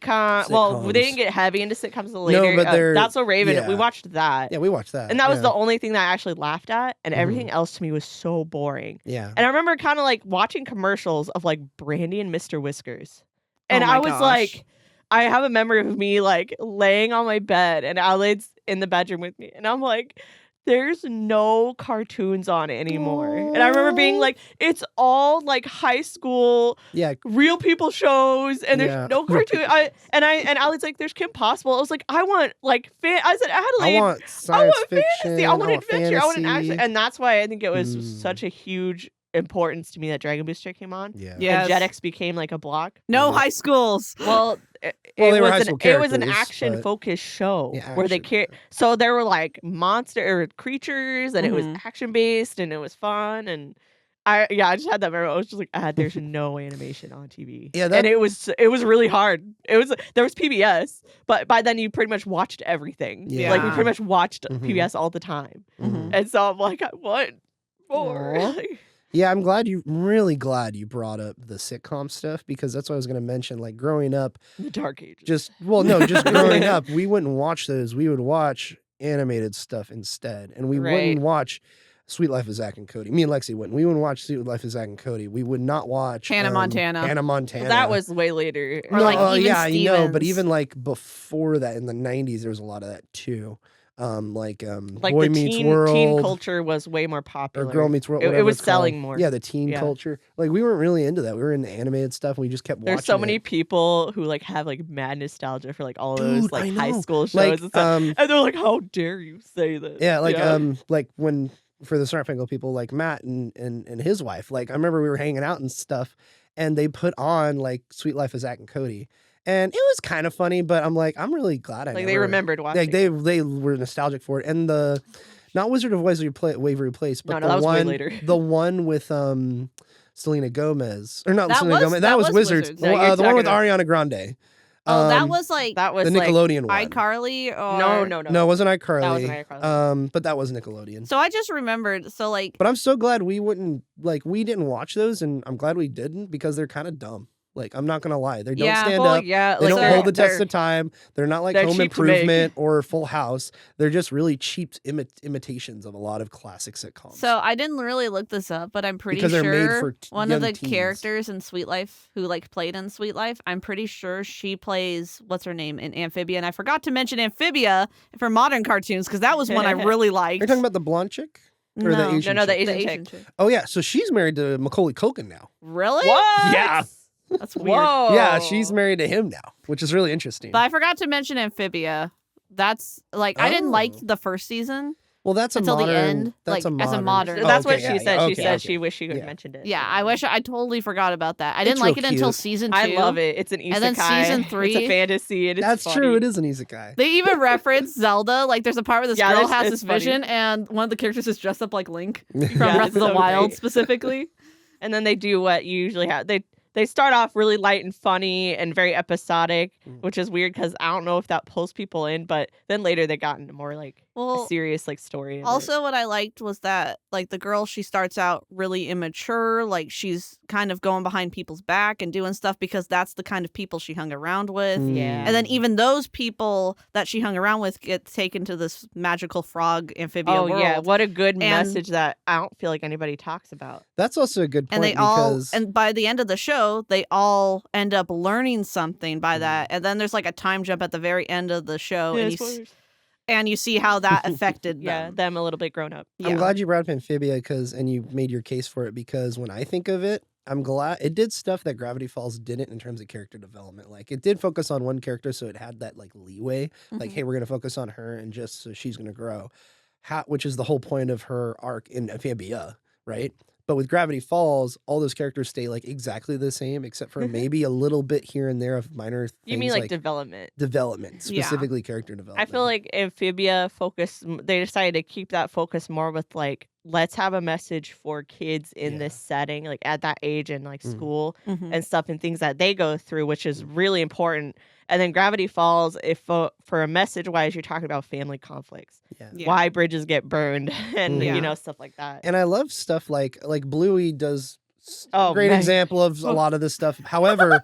sitcom. Well, they Sitcoms. didn't get heavy into sitcoms until later. but they're- That's So Raven. yeah. We watched that. Yeah, we watched that. And that was yeah. the only thing that I actually laughed at, and Mhm. everything else to me was so boring. Yeah. And I remember kind of like watching commercials of like Brandy and Mr. Whiskers. And Oh my I was gosh. like, I have a memory of me like laying on my bed and Adelaide's in the bedroom with me. And I'm like, there's no cartoons on it anymore. And I remember being like, it's all like high school Yeah. real people shows and there's Yeah. no cartoon. And Adelaide's like, there's Kim Possible. I was like, I want like I said, Adelaide, I want science want fiction. fantasy. I want adventure. I want an fantasy. action. And that's why I think it was Mm. such a huge importance to me that Dragon Booster came on. Yeah. Yes. And Jetix became like a block. No Yeah. high schools. Well, it, Well, they it were was high an, school it was an characters, action but- focused show Yeah, where they action. so there were like monster or creatures and it was Mhm. action based and it was fun and I just had that memory. I was just like, there's no animation on TV. Yeah, and it was really hard. There was PBS, but by then you pretty much watched everything. Yeah. Like we pretty much watched Mhm. PBS all the time. Mhm. And so I'm like, I want more. Aw. Yeah, I'm really glad you brought up the sitcom stuff because that's what I was going to mention. Like growing up, The Dark Ages. just growing up, we wouldn't watch those. We would watch animated stuff instead, and we Right. wouldn't watch Sweet Life of Zack and Cody. Me and Lexi wouldn't. We wouldn't watch Sweet Life of Zack and Cody. We would not watch Hannah Montana. Hannah Well, Montana. that was way later. Or, like, even yeah, I know, but Stevens. even like before that, in the '90s, there was a lot of that too. Like Boy the Meets teen World, culture was way more or popular. Girl Meets World. It whatever was it's selling called. more. Yeah, the teen Yeah. culture. Like we weren't really into that. We were into animated stuff. And we just kept watching. There's so many it. people who like have like mad nostalgia for like all Dude, those like I high know. school shows Like and stuff. And they're like, how dare you say this? yeah, like when for the Snarp Fangle people, like Matt and his wife. Like I remember we were hanging out and stuff, and they put on like Sweet Life of Zack and Cody, and it was kind of funny. But I'm like, I'm really glad I Like they never- remembered watching. Like they were nostalgic for it, and the not Wizard of Waverly Place, but No, the that was way one later. the one with Selena Gomez or not That Selena was- Gomez. that That was was Wizards. Wizards. No, you're The one with talking Ariana Grande. Oh, that was like that was the like Nickelodeon one. iCarly or no. No, it wasn't That iCarly. wasn't iCarly. But that was Nickelodeon. So I just remembered. So like, But I'm so glad we didn't watch those, and I'm glad we didn't because they're kind of dumb. Like I'm not gonna lie, they don't Yeah, stand well, up. yeah, They like don't hold the test they're- of time. They're not like they're Home cheap to make. Improvement or Full House. They're just really cheap imitations of a lot of classic sitcoms. so I didn't really look this up, but I'm pretty Because they're made sure for one of young the teens. characters in Sweet Life who like played in Sweet Life, I'm pretty sure she plays what's her name in Amphibia, and I forgot to mention Amphibia for modern cartoons because that was one I really Are liked. you talking about the blonde chick? Or the No. Asian No, the chick? Asian chick. Oh yeah, so she's married to Macaulay Culkin now. Really? What? Yeah. That's weird. Whoa. Yeah, she's married to him now, which is really interesting. But I forgot to mention Amphibia. That's like I didn't like Oh. the first season. Well, that's a until the modern. end, That's like, as a modern. Oh, That's okay, what yeah, she said. yeah, She okay, said okay. she wished she could have Yeah. mentioned it. Yeah, I totally forgot about that. I It's didn't like it real until cute. season 2. I love it. It's an isekai. And then season 3 It's a fantasy. And it's That's funny. true. It is an isekai. They even reference Zelda. Like, there's a part where this Yeah, girl that's- has it's this funny. vision, and one of the characters is dressed up like Link from Yeah, Breath it's of the so Wild, great. specifically. And then they do what you usually have. They start off really light and funny and very episodic, which is weird because I don't know if that pulls people in. But then later they got into more like Well, serious like story. of it. also, what I liked was that, like, the girl, she starts out really immature. Like, she's kind of going behind people's back and doing stuff because that's the kind of people she hung around with. Yeah. And then even those people that she hung around with get taken to this magical frog amphibia oh world. yeah, what a good message that I don't feel like anybody talks about. That's also a good point And they all, because and by the end of the show, they all end up learning something by that. And then there's like a time jump at the very end of the show, and you see how that affected Yeah, them. them a little bit grown up. I'm glad you brought up Amphibia and you made your case for it because when I think of it, I'm glad it did stuff that Gravity Falls didn't in terms of character development. Like it did focus on one character, so it had that like leeway. Like, hey, we're gonna focus on her and just so she's gonna grow. Which is the whole point of her arc in Amphibia, right? But with Gravity Falls, all those characters stay like exactly the same, except for maybe a little bit here and there of minor things. You mean like development? Development, Yeah. specifically character development. I feel like Amphibia they decided to keep that focus more with like, let's have a message for kids in this setting, like at that age and like school and stuff and things that they go through, which is really important. And then Gravity Falls, if for a message wise, you're talking about family conflicts, Yeah. why bridges get burned, and you know, stuff like that. And I love stuff like Bluey does Oh, great man. example of a lot of this stuff. However,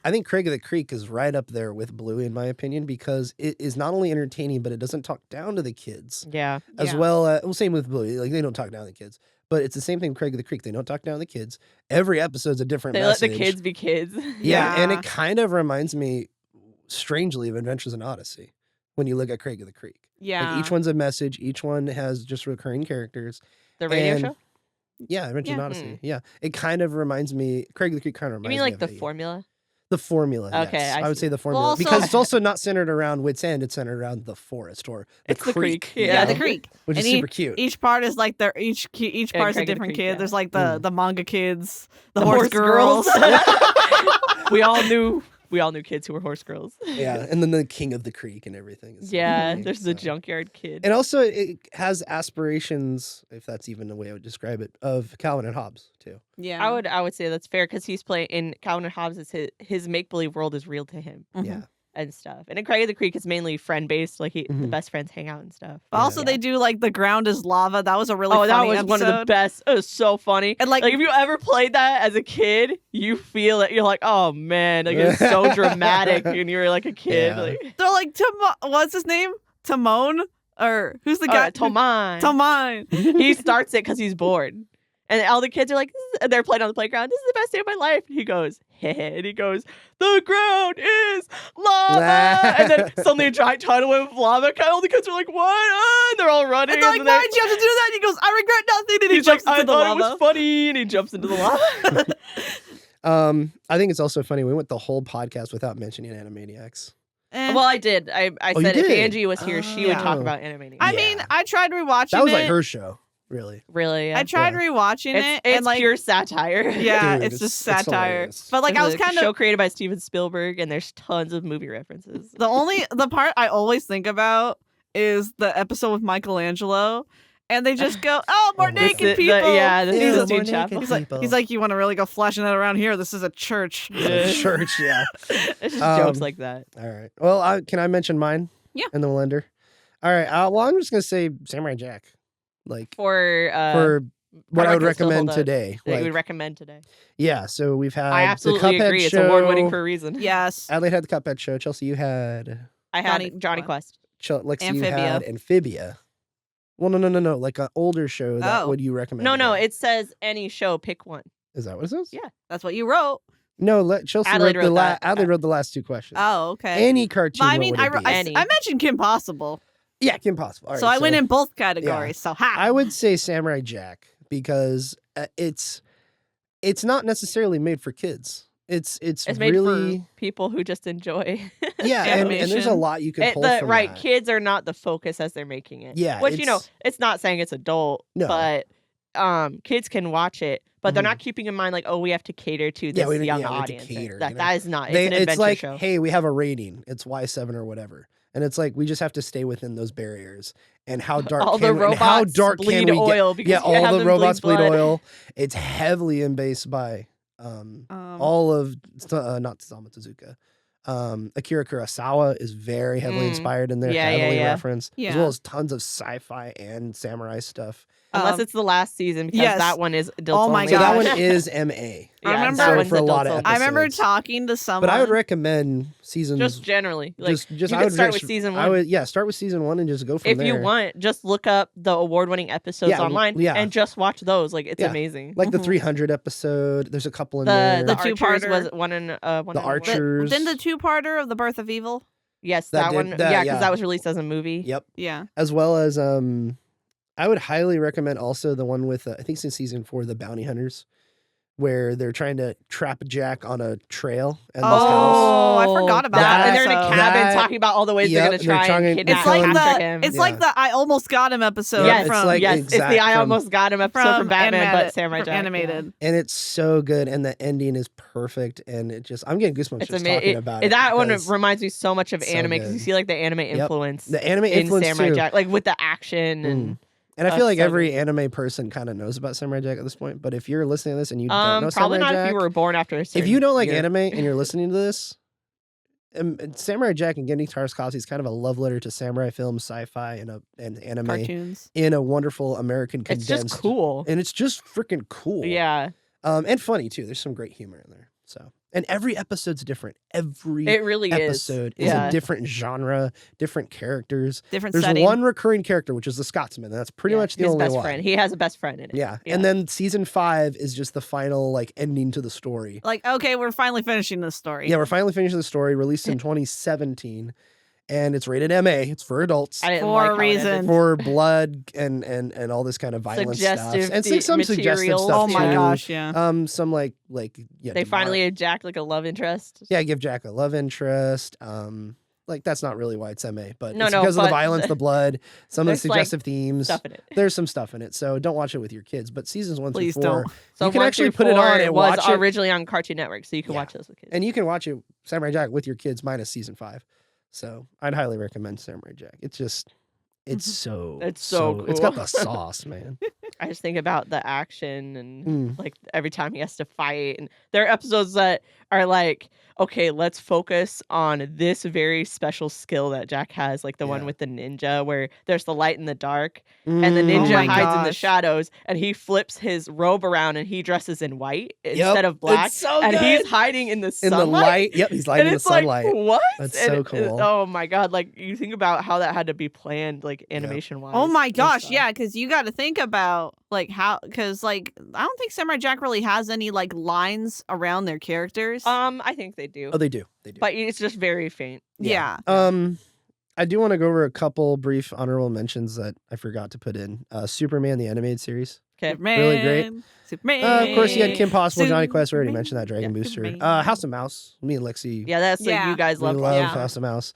I think Craig of the Creek is right up there with Bluey in my opinion because it is not only entertaining, but it doesn't talk down to the kids Yeah. as well. Well, same with Bluey. Like they don't talk down to the kids, but it's the same thing with Craig of the Creek. They don't talk down to the kids. Every episode's a different They message. let the kids be kids. Yeah, and Yeah. it kind of reminds me strangely of Adventures in Odyssey when you look at Craig of the Creek. Yeah. Like each one's a message. Each one has just recurring characters. The radio And- show? Yeah, Adventures in Yeah. Odyssey. Yeah, it kind of reminds me. Craig of the Creek kind of You reminds mean me like of the it. formula? The formula. Okay, yes. I would see. say the formula also- because it's also not centered around Wits End. It's centered around the forest or the It's the creek, you yeah. the know, creek. which is And super cute. Each part is like each Yeah, part's a Craig of the different Creek, kid. yeah. There's like the manga kids, the, The horse girls. we all knew kids who were horse girls. Yeah, and then the king of the creek and everything. It's so Yeah, funny, there's the so. junkyard kid. And also, it has aspirations, if that's even the way I would describe it, of Calvin and Hobbes too. Yeah. I would say that's fair because he's playing in Calvin and Hobbes. Is his make believe world is real to him Mhm. Yeah, and stuff. And in Craig of the Creek, it's mainly friend based. Like the Mhm. best friends hang out and stuff. But also, Yeah. they do like the ground is lava. That was a really that funny was episode. one of the best. It was so funny. And like, Like if you ever played that as a kid, you feel it. You're like, oh man, like it's so dramatic. And you're like a kid. Yeah. Like they're like, what's his name? Timon? Or who's the guy? Toman. Toman. He starts it because he's bored. And all the kids are like, and they're playing on the playground. This is the best day of my life. And he goes, hey, and he goes, the ground is lava. And then suddenly a giant tidal wave of lava. And all the kids are like, what? Ah, and they're all running. And they're like, and then why'd you have to do that? And he goes, I regret nothing. And he he's like, jumps into I the thought it lava. was funny. And he jumps into the lava. I think it's also funny. We went the whole podcast without mentioning Animaniacs. Eh. Well, I did. I Oh, you said if did? Angie was here, she would talk Oh. about Animaniacs. I Yeah. mean, I tried rewatching That was it. like her show, really. Really? Yeah. I tried rewatching It's it. it's and like, pure satire. yeah, Dude, it's just it's satire. hilarious. But like, It's I was a kind show of created by Steven Spielberg, and there's tons of movie references. the part I always think about is the episode with Michelangelo, and they just go, "Oh, more Oh, naked people." The Yeah, Sistine more Chapel. naked He's like, he's like, you want to really go flashing that around here? This is a church. Yeah. Church, yeah. It's just Um, jokes like that. All right. Well, can I mention mine? Yeah. And then we'll end her. All right. Well, I'm just gonna say Samurai Jack, like For what I would record still recommend hold up. today. that we Like, would recommend today. yeah. So we've had I the absolutely Cuphead agree. show. It's award winning for a reason. Yes. Adelaide had the Cuphead show. Chelsea, you had I had Johnny Johnny Quest. Quest. Lexi, you Amphibia. had Amphibia. Well, no. Like an older show that Oh. would you recommend? No, today? it says any show, pick one. Is that what it says? Yeah. That's what you wrote. No, Chelsea Adelaide wrote the wrote that. Adelaide wrote the last two questions. Oh, okay. Any cartoon. But I what mean, would I, it be? I, Any. I mentioned Kim Possible, Yeah, Kim Possible. All so right, I went in both categories. So ha. I would say Samurai Jack because it's not necessarily made for kids. It's It's made really for people who just enjoy. yeah, and there's a animation. lot you can pull from right, that. kids are not the focus as they're making it. Yeah, which you know, it's- it's not saying it's adult, No. but kids can watch it. But they're not keeping in mind like, oh, we have to cater to this we- young yeah, we have to audience. cater, that you know? that is not. It's They, an it's adventure like, show. hey, we have a rating. It's Y7 or whatever, and it's like we just have to stay within those barriers. And how dark all the can we, and robots how dark bleed can we get? oil because Yeah, you have all the them robots bleed blood. oil. It's heavily embased by all of not Sama Tezuka, Akira Kurosawa is very heavily inspired in there, Yeah, yeah, heavily yeah. referenced, as Yeah. well as tons of sci-fi and samurai stuff. Unless it's the last season, because yes. that one is adults Oh my only. So that gosh. one is MA. Yeah, remember- that So one's for a lot adults of only. I remember episodes. talking to someone. But I would recommend seasons. Just generally, like just you I could would start just- with season I one. would start with season 1 and just go from If there. you want, just look up the award-winning episodes Yeah, online yeah. and just watch those. Like it's Yeah. amazing. like the Mhm. 300 episode. There's a couple in The there. the two-parter. Archers was one in one. The in one. Archers. Then the two-parter of The Birth of Evil. Yes, That that, did- one. that- Yeah, because yeah. that was released as a movie. Yep. Yeah. As well as I would highly recommend also the one with I think it's in season 4, the Bounty Hunters, where they're trying to trap Jack on a trail and this house. Oh, I forgot about that. And they're in a episode. cabin That- talking about all the ways Yep, they're they're going to try trying and to- kidnap It's like capture the him. it's like the I almost got him episode yes, it's from like yes, exact it's the I from- almost got him episode from Batman, animated- but Samurai from Jack. yeah. animated. And it's so good, and the ending is perfect, and it just I'm getting goosebumps It's just amazing. talking about it. That one because reminds me so much of so anime because you good. see like the anime influence the anime in influence Samurai too. Jack, like with the action and And I feel like so every good. anime person kind of knows about Samurai Jack at this point. But if you're listening to this and you don't know probably Samurai not Jack, if you were born after a if certain you don't like year. anime and you're listening to this, Samurai Jack and Genki Tartakovsky is kind of a love letter to samurai film, sci-fi, and anime Cartoons. in a wonderful American It's condensed. just cool. And it's just freaking cool. Yeah, And funny too. There's some great humor in there. So, and every episode's different. Every it really episode is Yeah. a different genre, different characters. Different There's setting. one recurring character, which is the Scotsman. And that's pretty Yeah, much the his only best one. friend. He has a best friend in it. Yeah. Yeah. And then season 5 is just the final like ending to the story. Like, okay, we're finally finishing this story. Yeah, we're finally finishing the story, released in 2017, and it's rated MA. It's for adults. I didn't For like a how it reason. ended. For blood and all this kind of violent stuff. Suggestive And some suggestive material. stuff Oh my too. gosh, yeah. Some like yeah. They finally demonic- had Jack like a love interest. Yeah, give Jack a love interest. Like that's not really why it's MA, but No, it's no, because of the but violence, the blood, some of the there's, like, suggestive themes. Stuff in it. There's some stuff in it, so don't watch it with your kids. But seasons 1 Please through 4, don't. So you can 1 actually through put it 4, on and it was watch it. originally on Cartoon Network, so you can Yeah. watch those with kids. And you can watch it Samurai Jack with your kids minus season 5. So I'd highly recommend Samurai Jack. It's just, it's so, It's so It's got cool. the sauce, man. I just think about the action and Mm. like every time he has to fight. And there are episodes that are like, okay, let's focus on this very special skill that Jack has, like the one Yeah. with the ninja, where there's the light and the dark, and the Mm. ninja my hides in the gosh. shadows, and he flips his robe around and he dresses in white Yep, instead of black, it's so and he's good. hiding in the in sunlight. the light. Yep, he's lighting And the it's like, sunlight. what? That's And so it- cool. oh my god! Like you think about how that had to be planned, like animation wise. Oh my gosh, yeah, because you got to think about like how, because like I don't think Samurai Jack really has any like lines around their characters. I think they do, Oh, they do. They do. but it's just very faint. yeah. I do want to go over a couple brief honorable mentions that I forgot to put in. Superman, the animated series. Okay. Superman, Really great. Superman. Of course, you had Kim Possible, Johnny Quest. We already Superman. mentioned that. Dragon Yeah. Booster. Superman. House of Mouse. Me and Lexi. Yeah, that's like Yeah. you guys we love. love yeah. House of Mouse,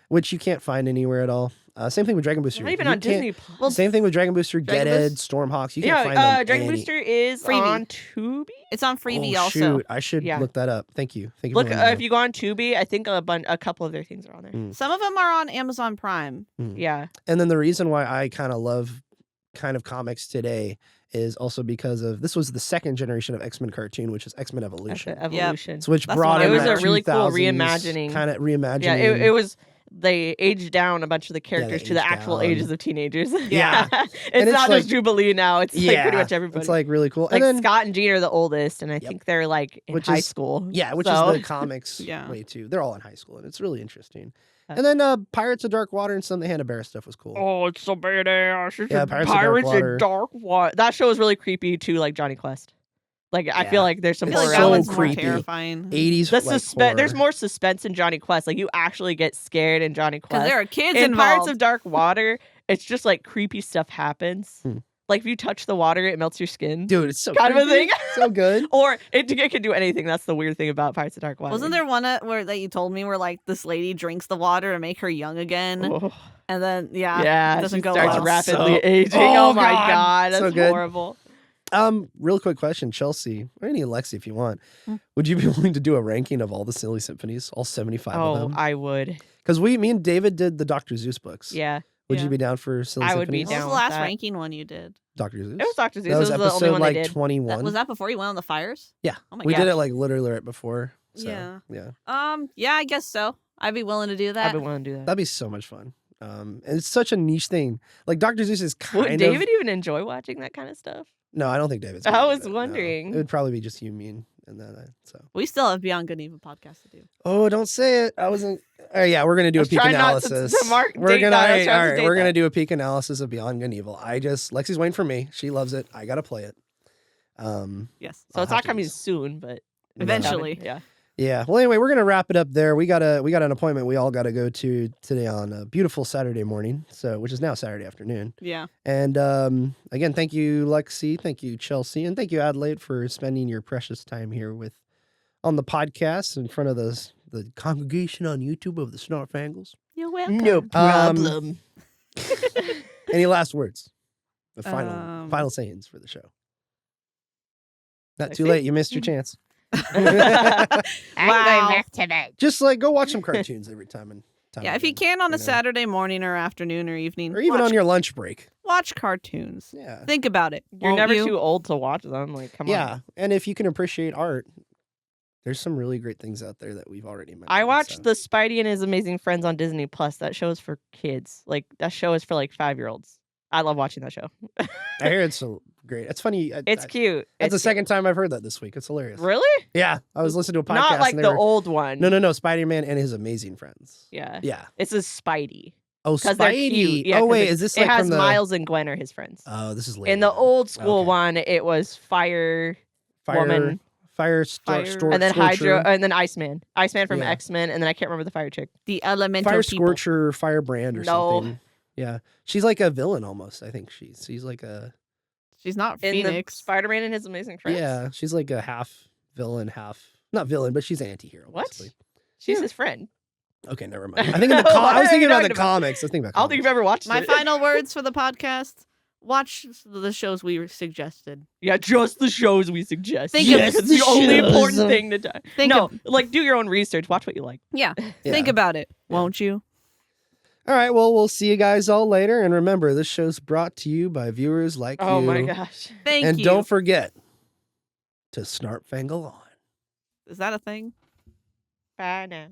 which you can't find anywhere at all. Same thing with Dragon Booster. Not even You on can't- Disney Plus. Well, Same thing with Dragon Booster, Dragon Get Ed, Boost- Stormhawks. You yeah, can't find them. Dragon any- Booster is Freebie. on Tubi. It's on Freebie Oh, also. shoot. I should Yeah. look that up. Thank you. Thank you. Look, for letting me if you go on Tubi, I think a couple of their things are on there. Mm. Some of them are on Amazon Prime. Yeah, And then the reason why I kind of love kind of comics today is also because of this was the second generation of X-Men cartoon, which is X-Men that's Evolution. the Evolution. So which That's brought what in I that was a really cool 2000s reimagining. kind of reimagining. Yeah, it was. They aged down a bunch of the characters to the aged actual down. ages of teenagers. Yeah. it's it's not like- just Jubilee now. It's like pretty much everybody. It's like really cool. Like And then Scott and Jean are the oldest, and I Yep. think they're like in Which high is- school. yeah, which So- is the comics Yeah. way too. They're all in high school, and it's really interesting. Uh, And then Pirates of Dark Water and some of the Hanna-Barbera stuff was cool. Oh, it's so badass. It's Yeah, a Pirates of Dark Water. in Dark Water. That show is really creepy too, like Johnny Quest. Like I Yeah. feel like there's some I It's feel like horror that so one's more creepy. terrifying. 80s The like, suspense. There's horror. more suspense in Johnny Quest. Like you actually get scared in Johnny Because Quest. there are kids In involved. Pirates of Dark Water, it's just like creepy stuff happens. Hmm. Like if you touch the water, it melts your skin. Dude, it's so Kind of a creepy. thing. So good. Or it can do anything. That's the weird thing about Pirates of Dark Water. Wasn't there one where that you told me where like this lady drinks the water to make her young again, Oh, and then yeah, yeah, it doesn't she go starts well. rapidly So- aging. Oh, Oh, my God. god, that's So good. horrible. Real quick question, Chelsea, or any Lexi if you want. Hmm. Would you be willing to do a ranking of all the Silly Symphonies, all 75 of Oh, them? I would. Because me and David did the Dr. Zeus books. Yeah, Would Yeah. you be down for Silly I would be Symphonies? What was down the with last that. ranking one you did? Dr. Zeus? it was Dr. Zeus. That was This was the only episode one like they did. 21. Was that before you went on the fires? Yeah. Oh my We gosh. did it like literally right before. So, Yeah. yeah. Yeah, I guess so. I'd be willing to do that. I've been wanting to do that. That'd be so much fun. And it's such a niche thing. Like Dr. Zeus is kind Would of. David even enjoy watching that kind of stuff? No, I don't think David's. I gonna do was that, no. wondering. It would probably be just you, me, and then so. We still have Beyond Good and Evil podcast to do. Oh, don't say it. I wasn't. Yeah, we're gonna do a Let's peak try not to- analysis. to mark- we're date gonna. that. Let's try to All right, date we're gonna that. do a peak analysis of Beyond Good and Evil. Lexi's waiting for me. She loves it. I gotta play it. Yes. So I'll it's have not to coming just- soon, but Eventually. Yeah. Yeah. Well, anyway, we're gonna wrap it up there. We got an appointment we all got to go to today on a beautiful Saturday morning. Which is now Saturday afternoon. Yeah. And again, thank you, Lexi. Thank you, Chelsea, and thank you, Adelaide, for spending your precious time here on the podcast in front of the congregation on YouTube of the Snarp Fangles. You're welcome. No problem. Any last words? The final sayings for the show. Not too Lexi? late. You missed your chance. I'm going back tonight. Just like go watch some cartoons every time and time. Yeah, if you again, can on a know. Saturday morning or afternoon or evening, or even watch, on your lunch break. watch cartoons. Yeah. Think about it. You're won't never you? too old to watch them. Like, come Yeah, on. and if you can appreciate art, there's some really great things out there that we've already mentioned. I watched so. the Spidey and His Amazing Friends on Disney Plus. That show is for kids. Like that show is for like 5-year-olds. I love watching that show. I hear it's so great. It's funny. It's cute. That's It's the second time I've heard that this week. It's hilarious. Really? Yeah, I was listening to a podcast. Not like and they the were- old one. No. Spider-Man and His Amazing Friends. Yeah. Yeah. It's a Spidey. Oh, 'Cause they're Spidey. cute. Yeah, oh 'cause wait, is this It like has from the? Miles and Gwen are his friends. Oh, this is later. In the then. old school Okay. one, it was Fire Woman, Fire, and then Scorcher, Hydra, and then Iceman from Yeah. X-Men, and then I can't remember the fire chick. The elemental Fire people. Scorcher, Firebrand, or No. something. Yeah, she's like a villain almost. I think she's like a She's not In Phoenix. the Spider-Man and His Amazing Friends. yeah, she's like a half villain, half not villain, but she's anti-hero. What? Basically. She's Yeah. his friend. Okay, never mind. I think in the What I was are thinking you about talking the about? comics. I was thinking about. I don't think you've ever watched My it. final words for the podcast: watch the shows we suggested. Yeah, just the shows we suggest. Think yeah, of- it's the the only shows. important thing to do. Think No, of- like do your own research. Watch what you like. Yeah, Yeah. think about it, won't you? All right, well, we'll see you guys all later, and remember, this show's brought to you by viewers like Oh you. my gosh. Thank and you. don't forget to Snarp Fangle on. Is that a thing? Bye now.